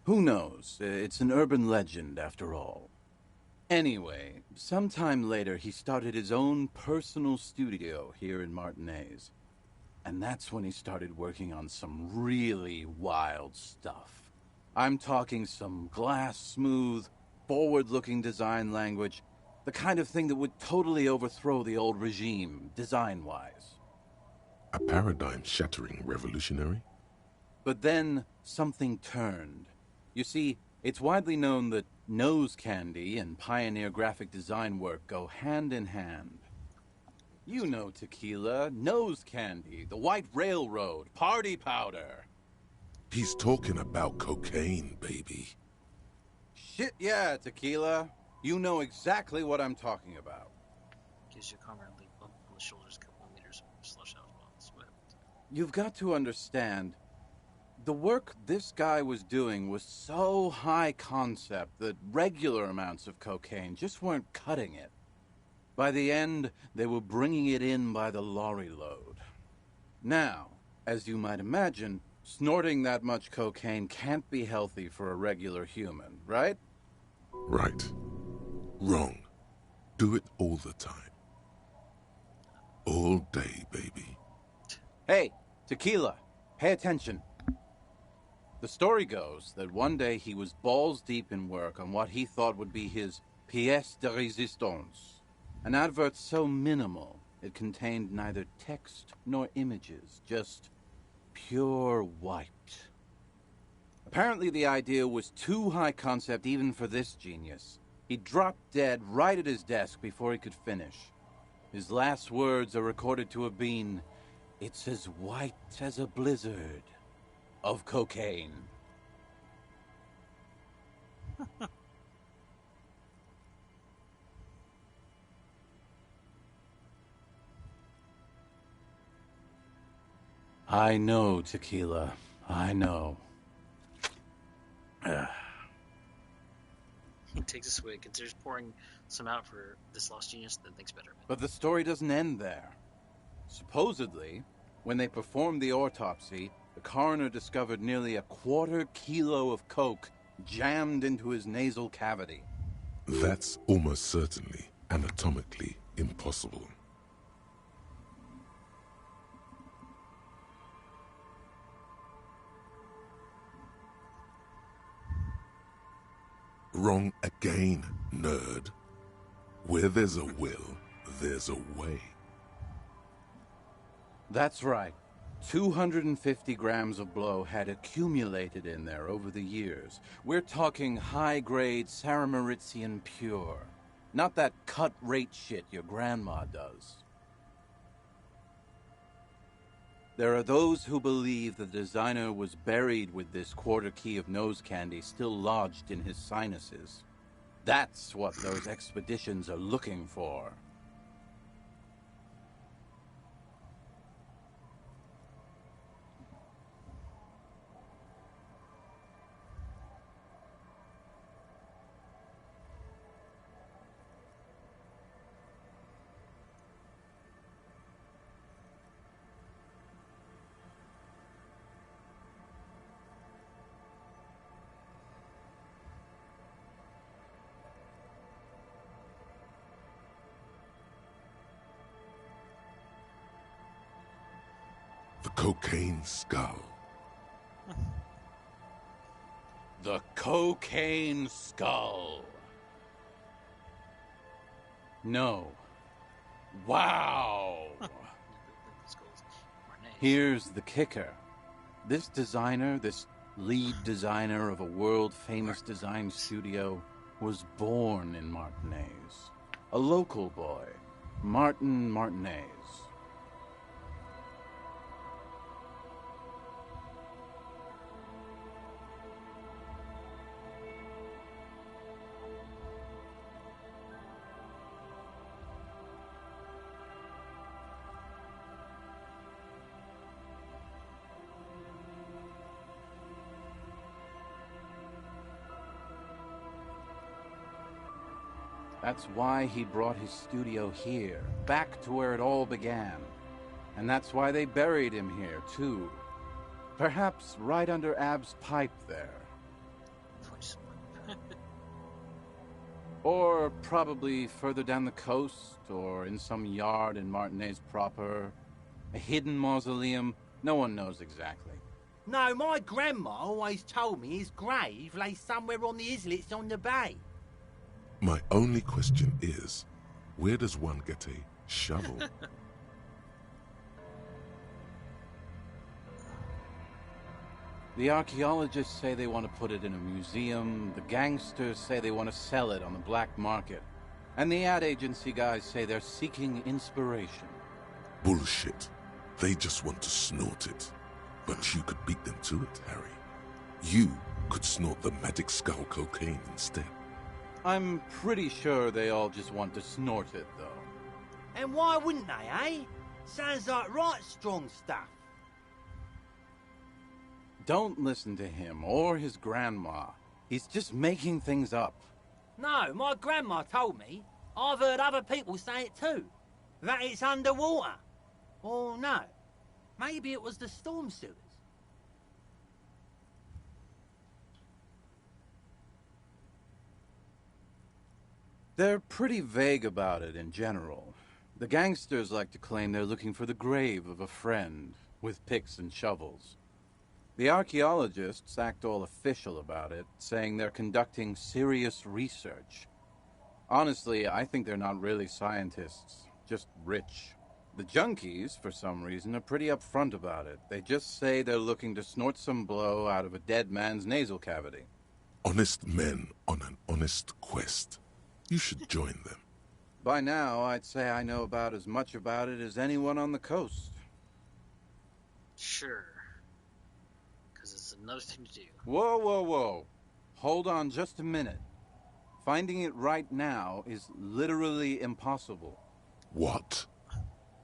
Speaker 21: Who knows? It's an urban legend, after all. Anyway, sometime later he started his own personal studio here in Martinez. And that's when he started working on some really wild stuff. I'm talking some glass-smooth, forward-looking design language, the kind of thing that would totally overthrow the old regime, design-wise.
Speaker 2: A paradigm-shattering revolutionary?
Speaker 21: But then something turned. You see, it's widely known that nose candy and pioneer graphic design work go hand in hand. You know Tequila, nose candy, the White Railroad, party powder.
Speaker 2: He's talking about cocaine, baby.
Speaker 21: Shit yeah, Tequila. You know exactly what I'm talking about.
Speaker 1: Gives you a comradely bump on the shoulders, a couple of meters of slush out while sweat.
Speaker 21: You've got to understand, the work this guy was doing was so high concept that regular amounts of cocaine just weren't cutting it. By the end, they were bringing it in by the lorry load. Now, as you might imagine, snorting that much cocaine can't be healthy for a regular human, right?
Speaker 2: Right. Wrong. Do it all the time. All day, baby.
Speaker 21: Hey, Tequila, pay attention. The story goes that one day he was balls deep in work on what he thought would be his pièce de résistance. An advert so minimal, it contained neither text nor images, just pure white. Apparently the idea was too high concept even for this genius. He dropped dead right at his desk before he could finish. His last words are recorded to have been, "It's as white as a blizzard of cocaine." I know, Tequila. I know.
Speaker 1: He takes a swig, considers pouring some out for this lost genius, then thinks better of it.
Speaker 21: But the story doesn't end there. Supposedly, when they performed the autopsy, the coroner discovered nearly 1/4 kilo of coke jammed into his nasal cavity.
Speaker 2: That's almost certainly anatomically impossible. Wrong again, nerd. Where there's a will, there's a way.
Speaker 21: That's right. 250 grams of blow had accumulated in there over the years. We're talking high-grade Saramaritsian pure. Not that cut-rate shit your grandma does. There are those who believe the designer was buried with this 1/4 key of nose candy still lodged in his sinuses. That's what those expeditions are looking for.
Speaker 2: The cocaine skull.
Speaker 21: The cocaine skull. No. Wow. Here's the kicker. This designer, this lead designer of a world-famous design studio, was born in Martinez. A local boy, Martin Martinez. That's why he brought his studio here, back to where it all began. And that's why they buried him here, too. Perhaps right under Ab's pipe there. Or probably further down the coast, or in some yard in Martinez proper. A hidden mausoleum, no one knows exactly.
Speaker 11: No, my grandma always told me his grave lay somewhere on the islets on the bay.
Speaker 2: My only question is, where does one get a shovel?
Speaker 21: The archaeologists say they want to put it in a museum, the gangsters say they want to sell it on the black market, and the ad agency guys say they're seeking inspiration.
Speaker 2: Bullshit. They just want to snort it. But you could beat them to it, Harry. You could snort the magic skull cocaine instead.
Speaker 21: I'm pretty sure they all just want to snort it, though.
Speaker 11: And why wouldn't they, eh? Sounds like right strong stuff.
Speaker 21: Don't listen to him or his grandma. He's just making things up.
Speaker 11: No, my grandma told me. I've heard other people say it too. That it's underwater. Or no, maybe it was the storm sewers.
Speaker 21: They're pretty vague about it in general. The gangsters like to claim they're looking for the grave of a friend, with picks and shovels. The archaeologists act all official about it, saying they're conducting serious research. Honestly, I think they're not really scientists, just rich. The junkies, for some reason, are pretty upfront about it. They just say they're looking to snort some blow out of a dead man's nasal cavity.
Speaker 2: Honest men on an honest quest. You should join them.
Speaker 21: By now, I'd say I know about as much about it as anyone on the coast.
Speaker 1: Sure. Because it's another thing to do.
Speaker 21: Whoa, whoa, whoa. Hold on just a minute. Finding it right now is literally impossible.
Speaker 2: What?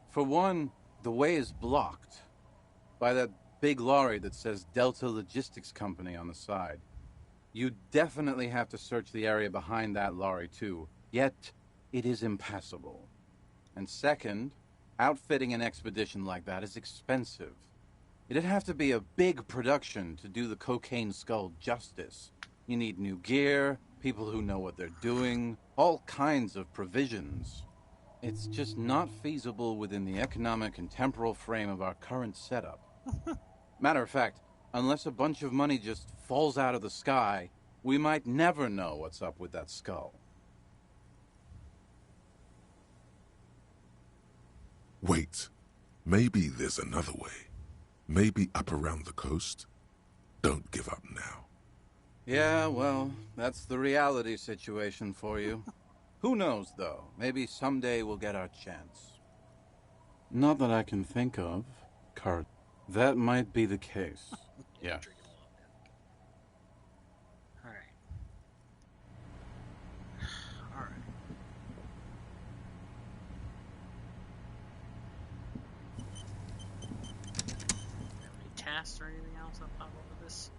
Speaker 21: For one, the way is blocked by that big lorry that says Delta Logistics Company on the side. You definitely have to search the area behind that lorry too, yet it is impassable. And second, outfitting an expedition like that is expensive. It'd have to be a big production to do the cocaine skull justice. You need new gear, people who know what they're doing, all kinds of provisions. It's just not feasible within the economic and temporal frame of our current setup. Matter of fact, unless a bunch of money just falls out of the sky, we might never know what's up with that skull.
Speaker 2: Wait. Maybe there's another way. Maybe up around the coast. Don't give up now.
Speaker 21: Yeah, well, that's the reality situation for you. Who knows, though? Maybe someday we'll get our chance. Not that I can think of, Kurt. That might be the case. Yeah.
Speaker 1: Alright. Any tasks or anything else that pop up with this?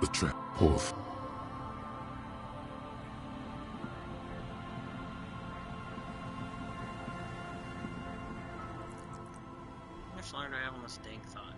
Speaker 2: The trap path.
Speaker 1: How much longer do I have on this dank thought?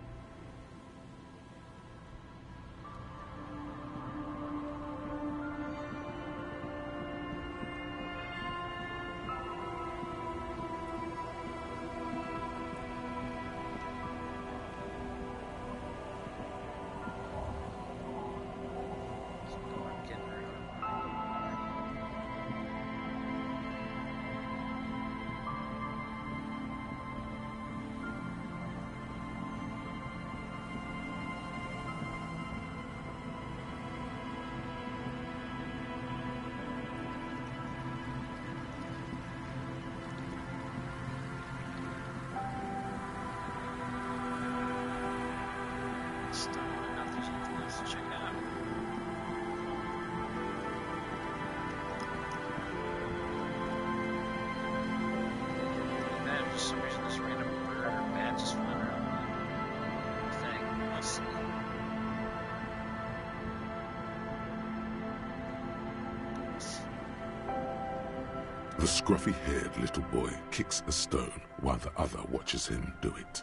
Speaker 1: things to check out. For some reason, this random bird or bat just flying around the thing. Let's see.
Speaker 2: The scruffy-haired little boy kicks a stone while the other watches him do it.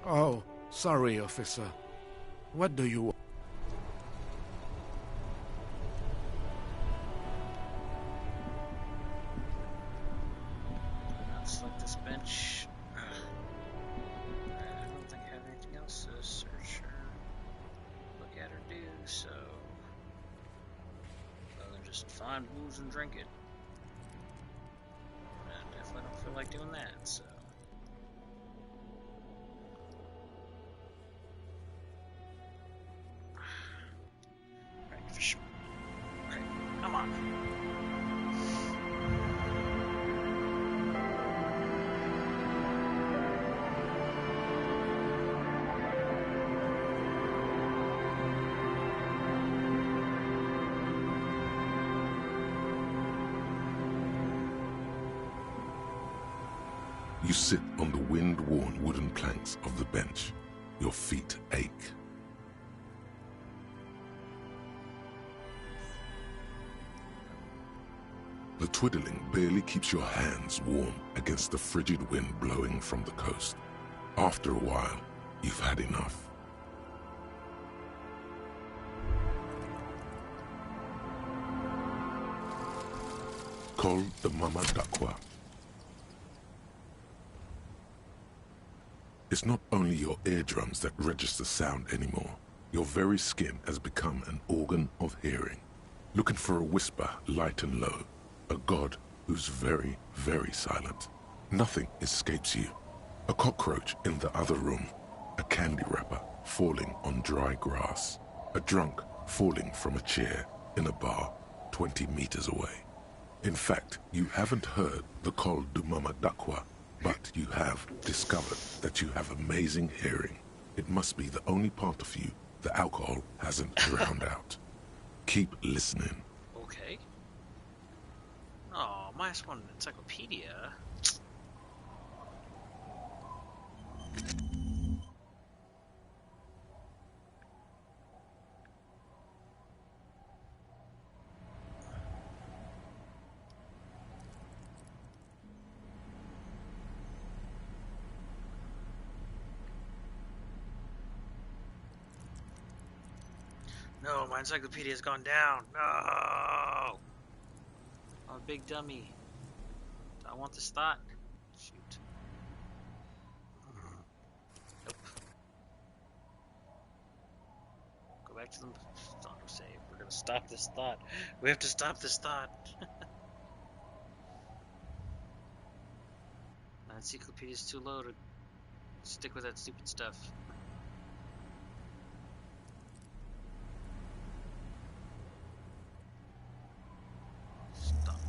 Speaker 7: Oh, sorry, officer. What do you want?
Speaker 1: Select this bench. I don't think I have anything else to search or look at or do, so other than just find booze and drink it. I definitely don't feel like doing that, so. Alright, fish. Alright, come on.
Speaker 2: You sit on the wind-worn wooden planks of the bench. Your feet ache. The twiddling barely keeps your hands warm against the frigid wind blowing from the coast. After a while, you've had enough. Call the Mama Dakwa. It's not only your eardrums that register sound anymore. Your very skin has become an organ of hearing. Looking for a whisper light and low. A god who's very, very silent. Nothing escapes you. A cockroach in the other room. A candy wrapper falling on dry grass. A drunk falling from a chair in a bar 20 meters away. In fact, you haven't heard the Call du Mama Dakwa, but you have discovered that you have amazing hearing. It must be the only part of you the alcohol hasn't drowned out. Keep listening.
Speaker 1: Okay. Oh, minus one encyclopedia. No, my encyclopedia's gone down. No! I'm a big dummy. Do I want this thought? Shoot. Nope. Go back to the autosave. We're gonna stop this thought. We have to stop this thought. My encyclopedia's too low to Stick with that stupid stuff. Stop.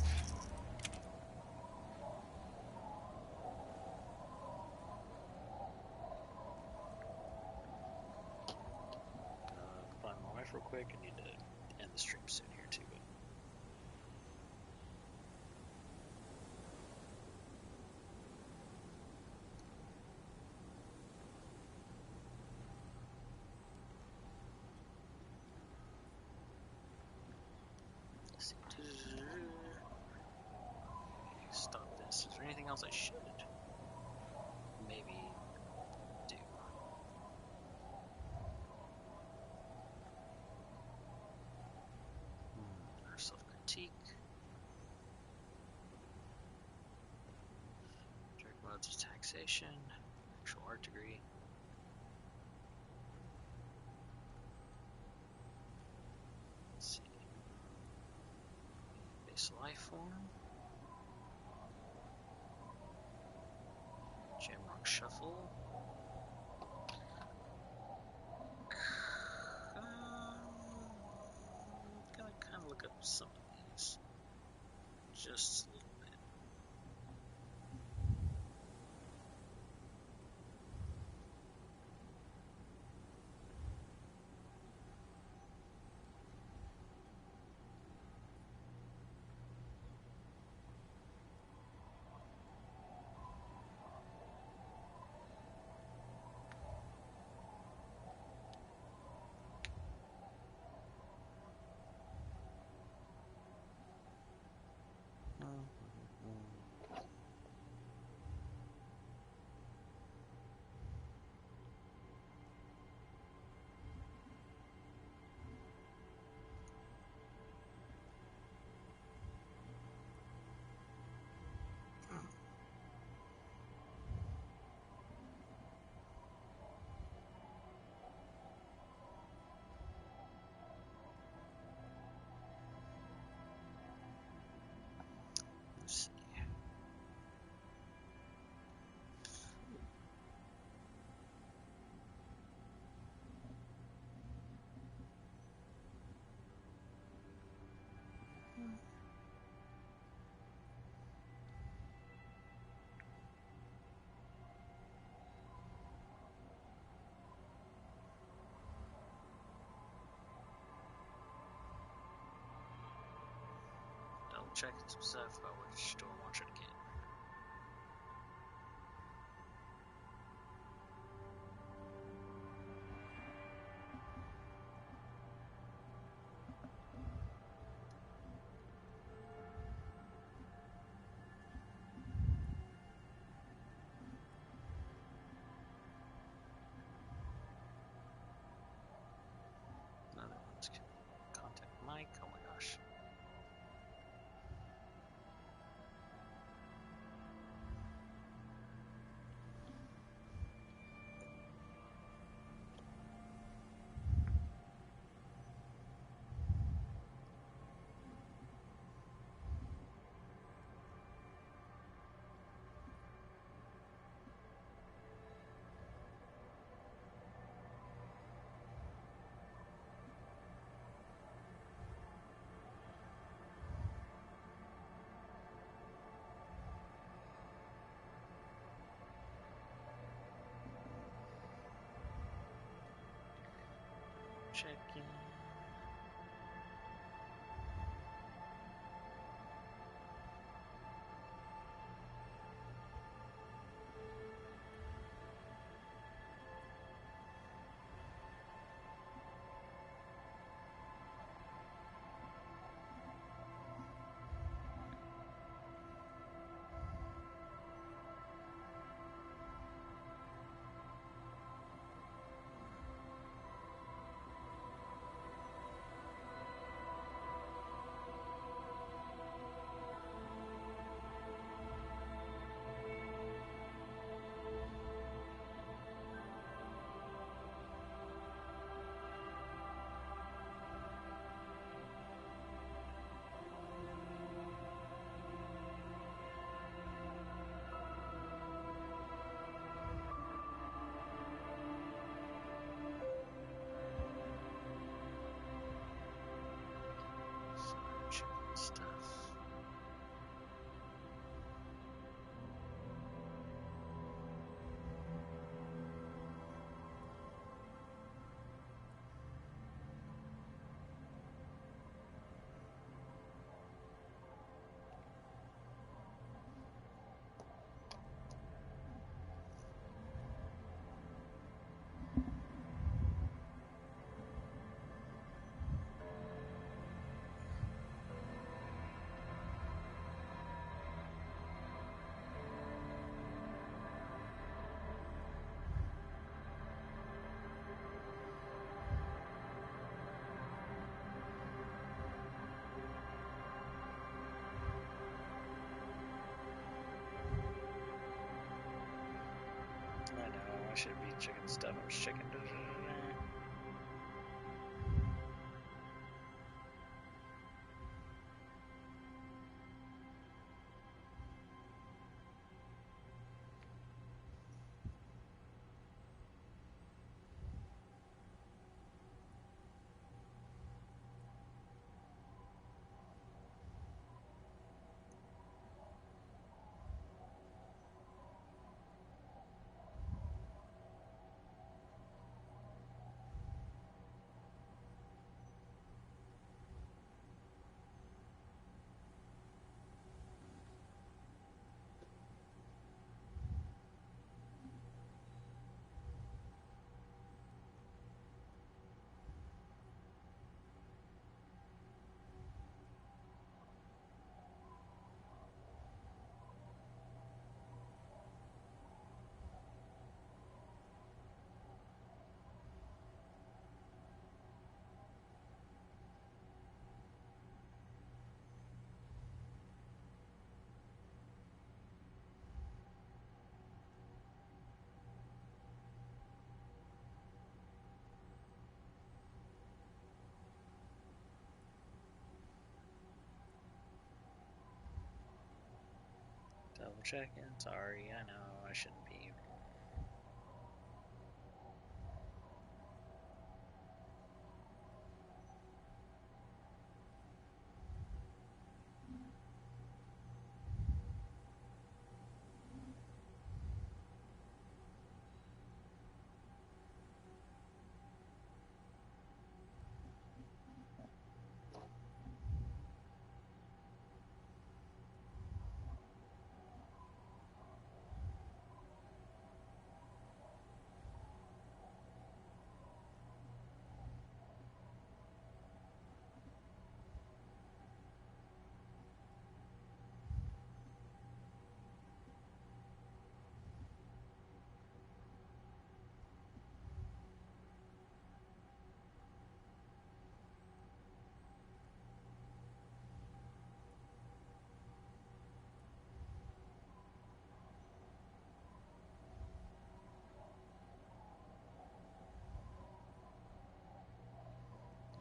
Speaker 1: Find my wife real quick. I need to end the stream soon here too. But... Stop this. Is there anything else I should maybe do? Our self-critique. Direct modes of taxation. Actual art degree. Let's see. Base life form. Jamrock Shuffle. Gonna kind of look up some of these. Just a little bit. Let's see. Double check some stuff about which do I want you to get. Another one's contact Mike. Oh my gosh. Checking. I shouldn't be checking stuff. I was checking. Double checking. Sorry, I know I shouldn't be.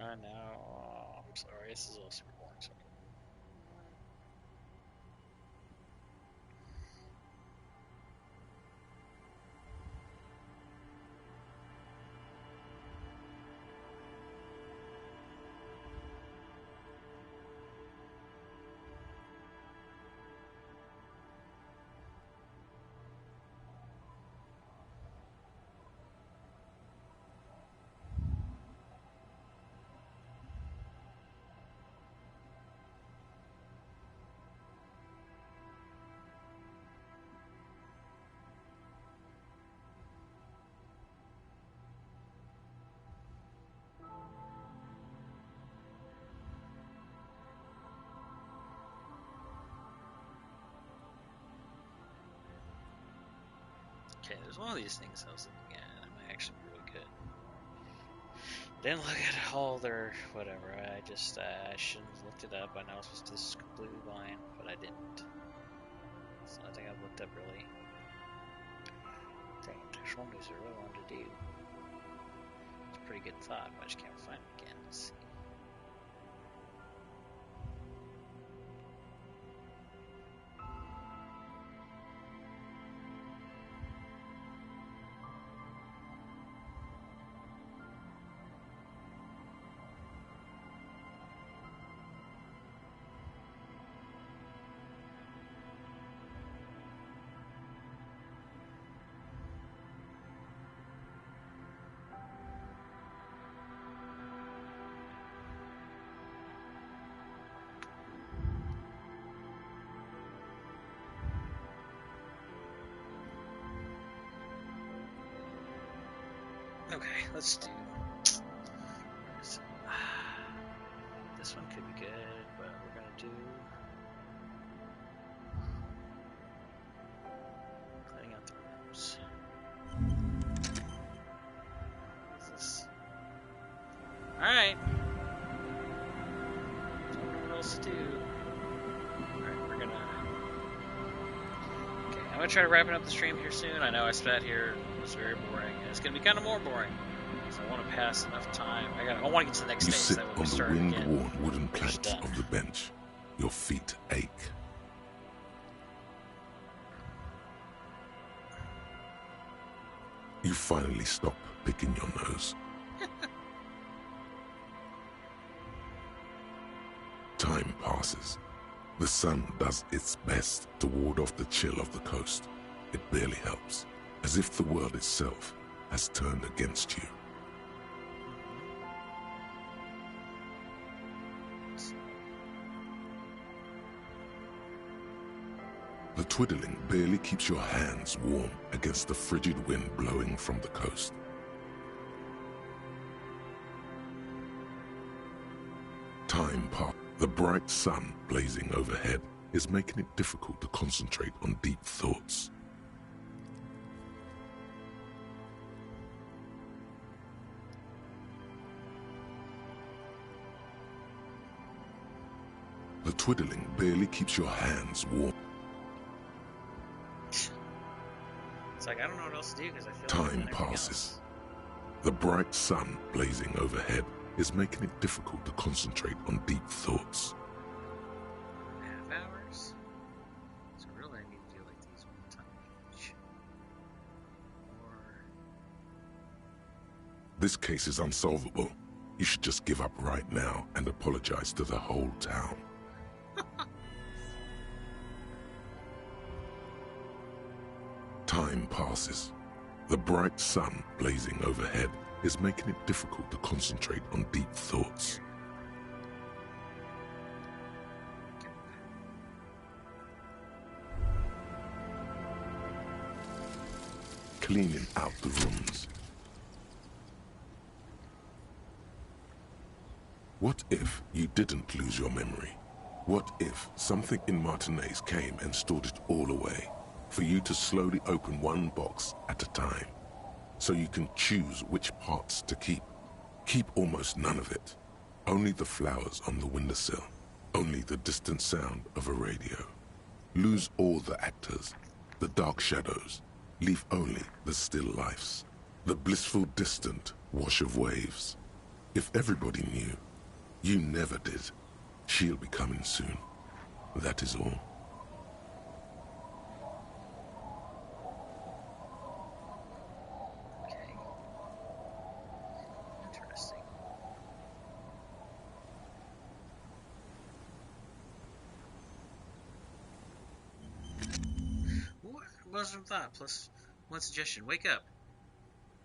Speaker 1: I know. I'm sorry. This is all super boring. So. Okay, there's one of these things I was looking at, and it might actually be really good. Didn't look at all their whatever. I shouldn't have looked it up. I know I was supposed to just completely blind, but I didn't. It's nothing I've looked up really. Dang, there's one news I really wanted to do. It's a pretty good thought, but I just can't find it again. Let's see. Okay, let's do. This one could be good, but we're gonna do. Cleaning out the rooms. What's this? Alright. Don't know what else to do. Alright, we're gonna. Okay, I'm gonna try to wrap up the stream here soon. I know I sat here was very boring, and it's going to be kind of more boring. So I want to pass enough time. I want to get to the next
Speaker 2: You
Speaker 1: day.
Speaker 2: sit
Speaker 1: So that when
Speaker 2: on
Speaker 1: we
Speaker 2: the
Speaker 1: start
Speaker 2: wind-worn
Speaker 1: again,
Speaker 2: wooden
Speaker 1: we're just
Speaker 2: planks
Speaker 1: done.
Speaker 2: of the bench. Your feet ache. You finally stop picking your nose. Time passes. The sun does its best to ward off the chill of the coast. It barely helps, as if the world itself has turned against you. The twiddling barely keeps your hands warm against the frigid wind blowing from the coast. Time passes. The bright sun blazing overhead is making it difficult to concentrate on deep thoughts. The twiddling barely keeps your hands warm.
Speaker 1: It's like I don't know what else to do because I feel like
Speaker 2: Time
Speaker 1: I'm doing everything
Speaker 2: passes.
Speaker 1: else.
Speaker 2: The bright sun blazing overhead is making it difficult to concentrate on deep thoughts.
Speaker 1: Half hours. So really, I need to do like these one time each. Or
Speaker 2: This case is unsolvable. You should just give up right now and apologize to the whole town. Time passes. The bright sun blazing overhead is making it difficult to concentrate on deep thoughts. Cleaning out the rooms. What if you didn't lose your memory? What if something in Martinez came and stored it all away, for you to slowly open one box at a time, so you can choose which parts to keep? Keep almost none of it. Only the flowers on the windowsill. Only the distant sound of a radio. Lose all the actors, the dark shadows. Leave only the still lifes. The blissful distant wash of waves. If everybody knew, you never did. She'll be coming soon. That is all.
Speaker 1: okay. Interesting. What was some thought? Plus one suggestion. Wake up.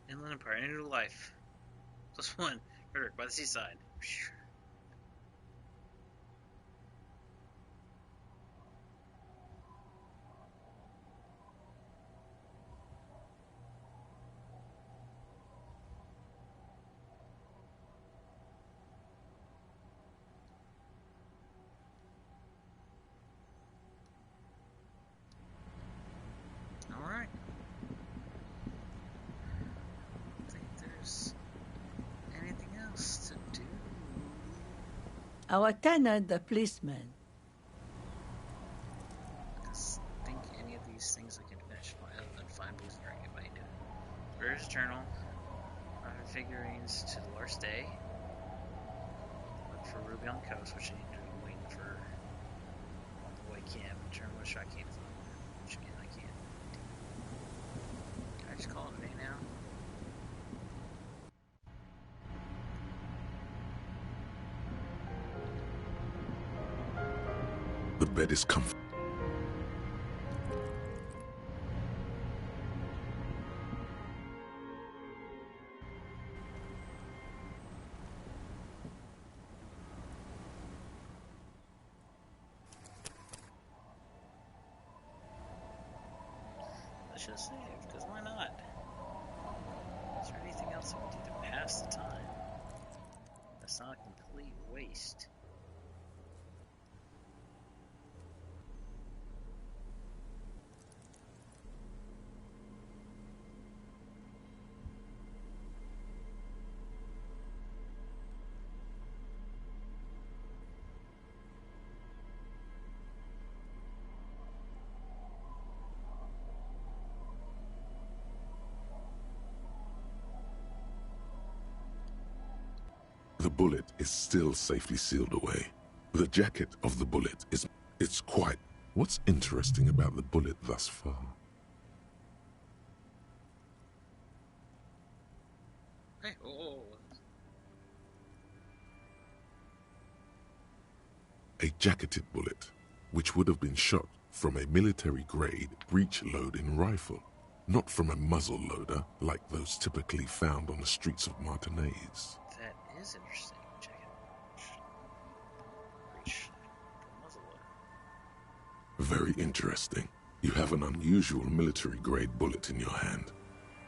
Speaker 1: Inland Empire, a new life. Plus one. Frederick by the seaside. Alright. I think there's anything else to do.
Speaker 10: Our tenant, the policeman.
Speaker 1: I don't think any of these things I can finish other than find blues and drink it might do. Bear's Journal. Private figurines to the Last Day. Look for Ruby on the Coast, which I need to be waiting for on the way camp. Determine which I can find. Which again I can't. Can I just call it a day now?
Speaker 2: The bed is comfortable.
Speaker 1: Let's just save, because why not? Is there anything else I can do to pass the time? That's not a complete waste.
Speaker 2: The bullet is still safely sealed away. The jacket of the bullet is... It's quite... What's interesting about the bullet thus far?
Speaker 1: Hey,
Speaker 2: A jacketed bullet, which would have been shot from a military-grade breech-loading rifle, not from a muzzle loader like those typically found on the streets of Martinez.
Speaker 1: That is interesting. Check it. Breech muzzle loader.
Speaker 2: Very interesting. You have an unusual military-grade bullet in your hand.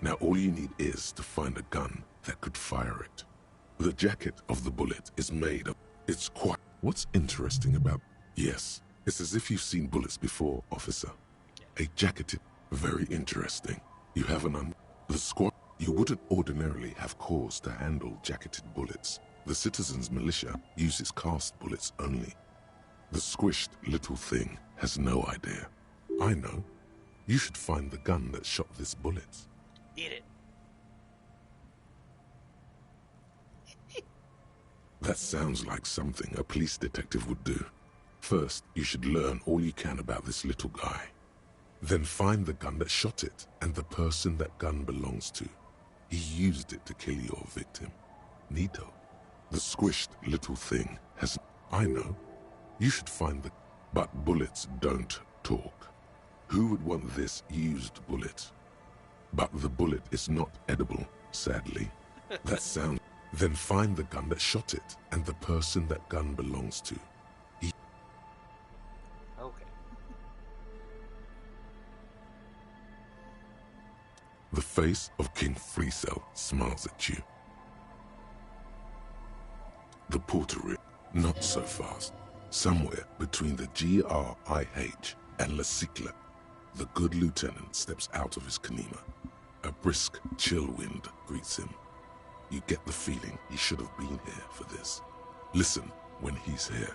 Speaker 2: Now all you need is to find a gun that could fire it. The jacket of the bullet is made of... It's quite... What's interesting about... Yes, it's as if you've seen bullets before, officer. A jacketed... Very interesting. You have an The squad... You wouldn't ordinarily have cause to handle jacketed bullets. The citizens' militia uses cast bullets only. The squished little thing has no idea. I know. You should find the gun that shot this bullet.
Speaker 1: Eat it.
Speaker 2: That sounds like something a police detective would do. First, you should learn all you can about this little guy. Then find the gun that shot it and the person that gun belongs to. He used it to kill your victim. Neato. The squished little thing has... I know. You should find the... But bullets don't talk. Who would want this used bullet? But the bullet is not edible, sadly. That sounds... Then find the gun that shot it and the person that gun belongs to.
Speaker 1: Okay.
Speaker 2: The face of King Freecell smiles at you. The porter, not so fast. Somewhere between the GRIH and La Cicla, the good lieutenant steps out of his Kanima. A brisk, chill wind greets him. You get the feeling he should have been here for this. Listen when he's here.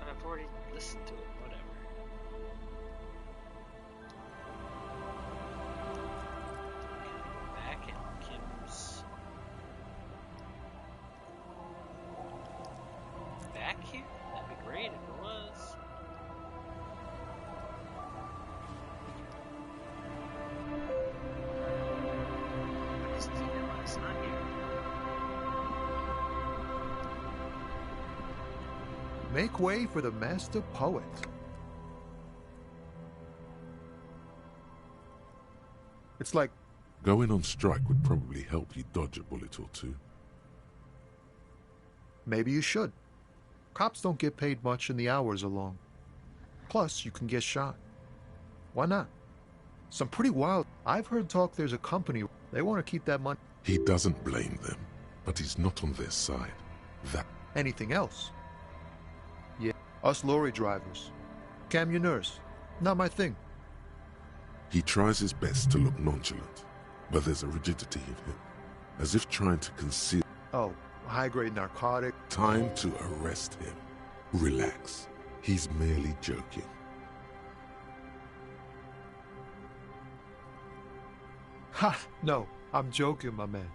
Speaker 1: I've already listened to it, whatever. Back in Kim's... Back here? That'd be great if it was. But it's here, but it's not here.
Speaker 8: Make way for the master poet. It's like...
Speaker 2: Going on strike would probably help you dodge a bullet or two.
Speaker 8: Maybe you should. Cops don't get paid much and the hours are long. Plus, you can get shot. Why not? Some pretty wild... I've heard talk there's a company, they want to keep that money.
Speaker 2: He doesn't blame them, but he's not on their side. That...
Speaker 8: Anything else? Yeah, us lorry drivers. Camionneurs. Not my thing.
Speaker 2: He tries his best to look nonchalant, but there's a rigidity in him, as if trying to conceal...
Speaker 8: Oh, high-grade narcotic.
Speaker 2: Time to arrest him. Relax. He's merely joking.
Speaker 8: Ha! No, I'm joking, my man.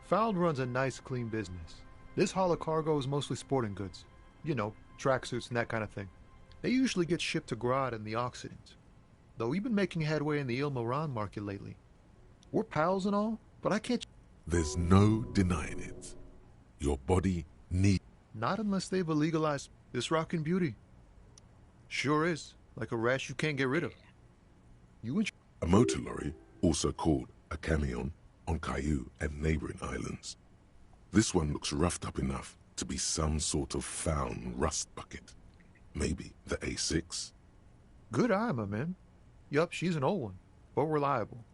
Speaker 8: Found runs a nice, clean business. This haul of cargo is mostly sporting goods. You know, tracksuits and that kind of thing. They usually get shipped to Grodd in the Occident. Though we've been making headway in the Il Moran market lately. We're pals and all, but I can't...
Speaker 2: There's no denying it. Your body needs...
Speaker 8: Not unless they've illegalized this rockin' beauty. Sure is. Like a rash you can't get rid of. You and...
Speaker 2: A motor lorry, also called a camion, on Caillou and neighboring islands. This one looks roughed up enough to be some sort of found rust bucket. Maybe the A6.
Speaker 8: Good eye, my man. Yup, she's an old one, but reliable.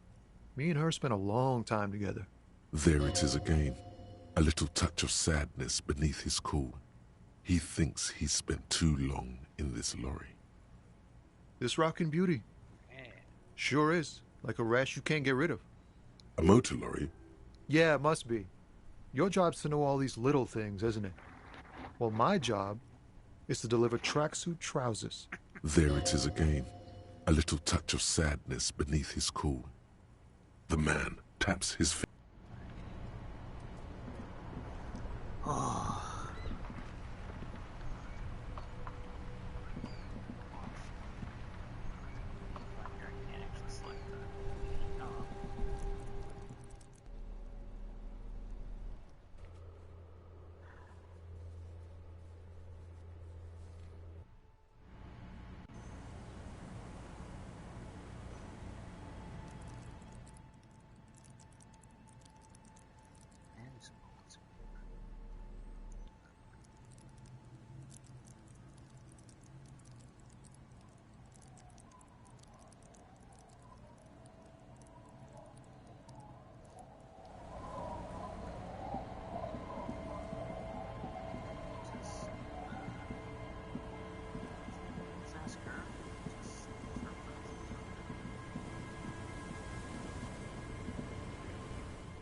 Speaker 8: Me and her spent a long time together.
Speaker 2: There it is again. A little touch of sadness beneath his cool. He thinks he's spent too long in this lorry.
Speaker 8: This rockin' beauty. Sure is. Like a rash you can't get rid of.
Speaker 2: A motor lorry?
Speaker 8: Yeah, it must be. Your job's to know all these little things, isn't it? Well, my job is to deliver tracksuit trousers.
Speaker 2: There it is again. A little touch of sadness beneath his cool. The man taps his feet.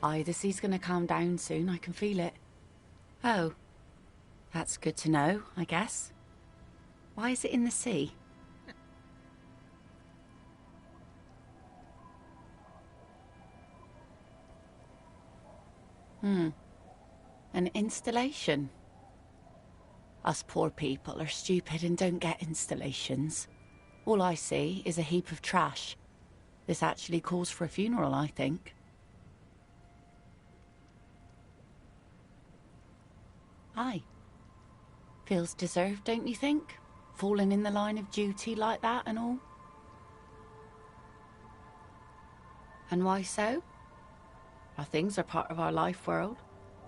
Speaker 3: Aye, the sea's gonna calm down soon, I can feel it. Oh, that's good to know, I guess. Why is it in the sea? An installation. Us poor people are stupid and don't get installations. All I see is a heap of trash. This actually calls for a funeral, I think. Aye. Feels deserved, don't you think? Falling in the line of duty like that and all. And why so? Our things are part of our life world.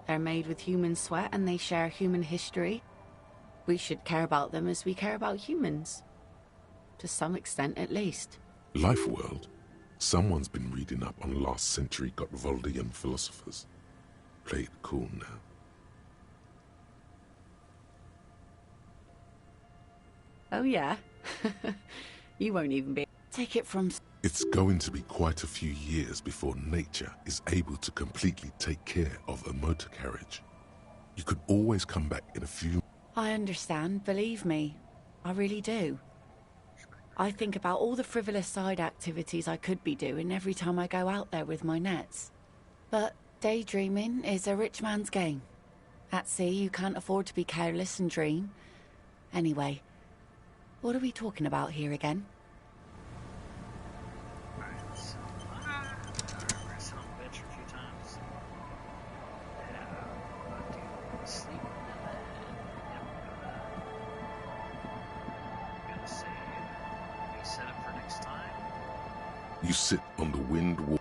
Speaker 3: They're made with human sweat and they share human history. We should care about them as we care about humans. To some extent, at least.
Speaker 2: Life world? Someone's been reading up on last century Gottwaldian philosophers. Play it cool now.
Speaker 3: Oh yeah? You won't even be... Take it from...
Speaker 2: It's going to be quite a few years before nature is able to completely take care of a motor carriage. You could always come back in a few...
Speaker 3: I understand, believe me. I really do. I think about all the frivolous side activities I could be doing every time I go out there with my nets. But daydreaming is a rich man's game. At sea, you can't afford to be careless and dream. Anyway, what are we talking about here again?
Speaker 2: You sit on the wind wall.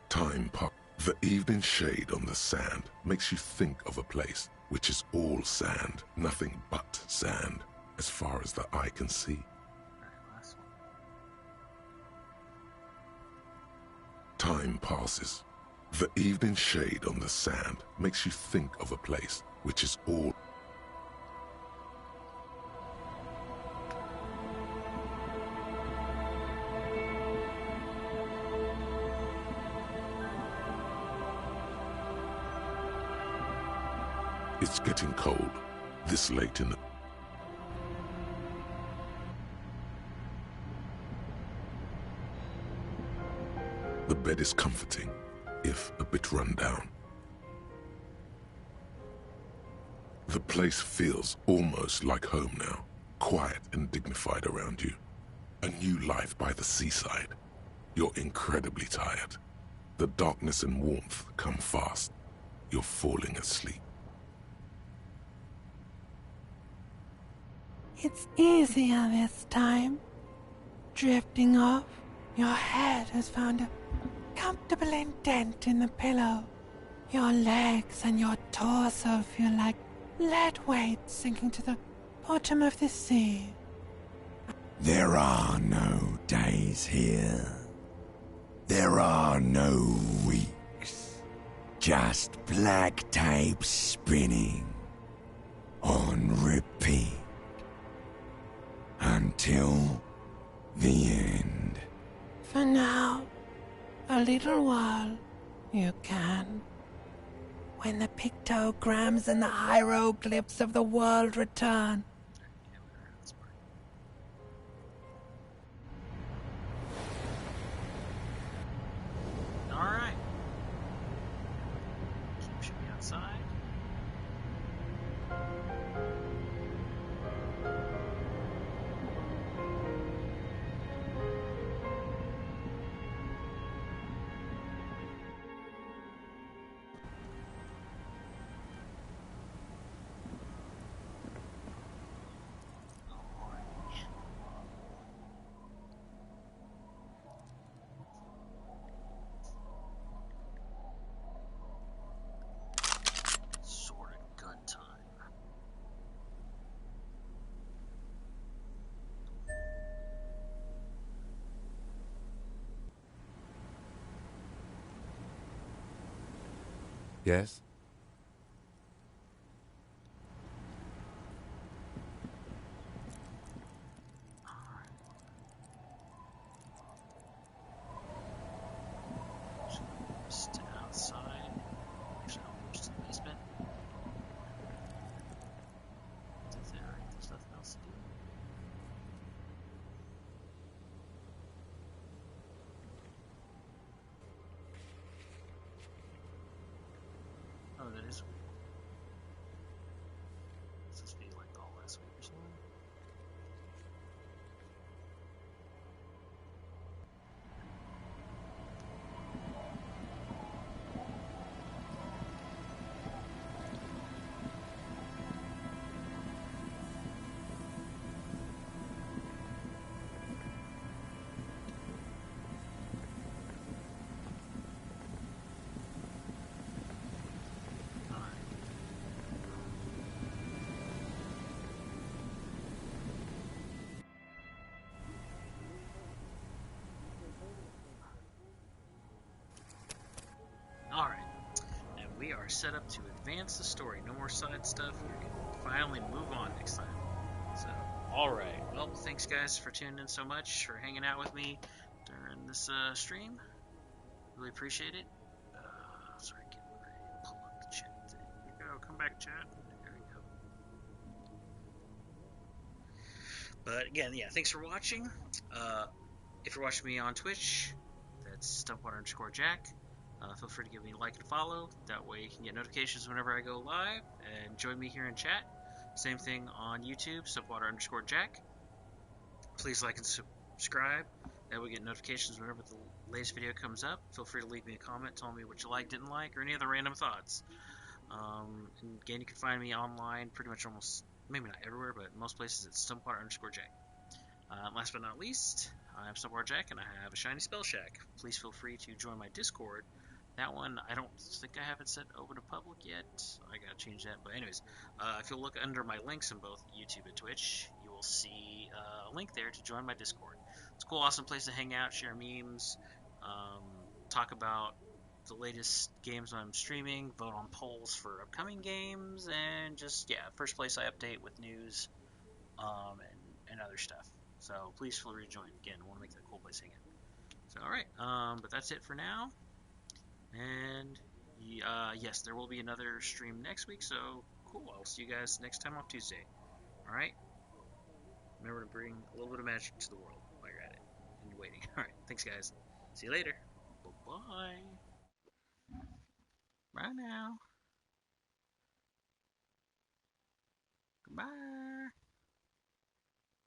Speaker 2: Time pop. The evening shade on the sand makes you think of a place which is all sand, nothing but sand, as far as the eye can see. Time passes. The evening shade on the sand makes you think of a place which is all... It's getting cold, this late in the... The bed is comforting, if a bit run down. The place feels almost like home now, quiet and dignified around you. A new life by the seaside. You're incredibly tired. The darkness and warmth come fast. You're falling asleep.
Speaker 13: It's easier this time. Drifting off, your head has found a comfortable indent in the pillow. Your legs and your torso feel like lead weights sinking to the bottom of the sea.
Speaker 14: There are no days here. There are no weeks. Just black tape spinning on repeat. Until the end.
Speaker 13: For now, a little while, you can. When the pictograms and the hieroglyphs of the world return.
Speaker 1: Alright. Should be outside.
Speaker 6: Yes?
Speaker 1: we are set up to advance the story. No more side stuff. We can finally move on next time. So, alright. Well, thanks guys for tuning in so much, for hanging out with me during this stream. Really appreciate it. Sorry, get ready to pull up the chat. There you go. Come back, chat. There we go. But again, yeah, thanks for watching. If you're watching me on Twitch, that's Stumpwater_Jack. Feel free to give me a like and follow. That way you can get notifications whenever I go live and join me here in chat. Same thing on YouTube, Stumpwater_Jack. Please like and subscribe. That way you get notifications whenever the latest video comes up. Feel free to leave me a comment telling me what you like, didn't like, or any other random thoughts. And again, you can find me online pretty much almost, maybe not everywhere, but most places at Stumpwater_Jack. Last but not least, I'm Stumpwater Jack, and I have a shiny spell shack. Please feel free to join my Discord. That one, I don't think I have it set open to public yet. I gotta change that. But anyways, if you'll look under my links in both YouTube and Twitch, you will see a link there to join my Discord. It's a cool, awesome place to hang out, share memes, talk about the latest games I'm streaming, vote on polls for upcoming games, and just, yeah, first place I update with news and other stuff. So please feel free to join. Again, I want to make that a cool place to hang out. So, alright, but that's it for now. And, yes, there will be another stream next week, so cool. I'll see you guys next time on Tuesday. Alright? Remember to bring a little bit of magic to the world while you're at it and waiting. Alright, thanks guys. See you later. Bye-bye. Bye now. Goodbye.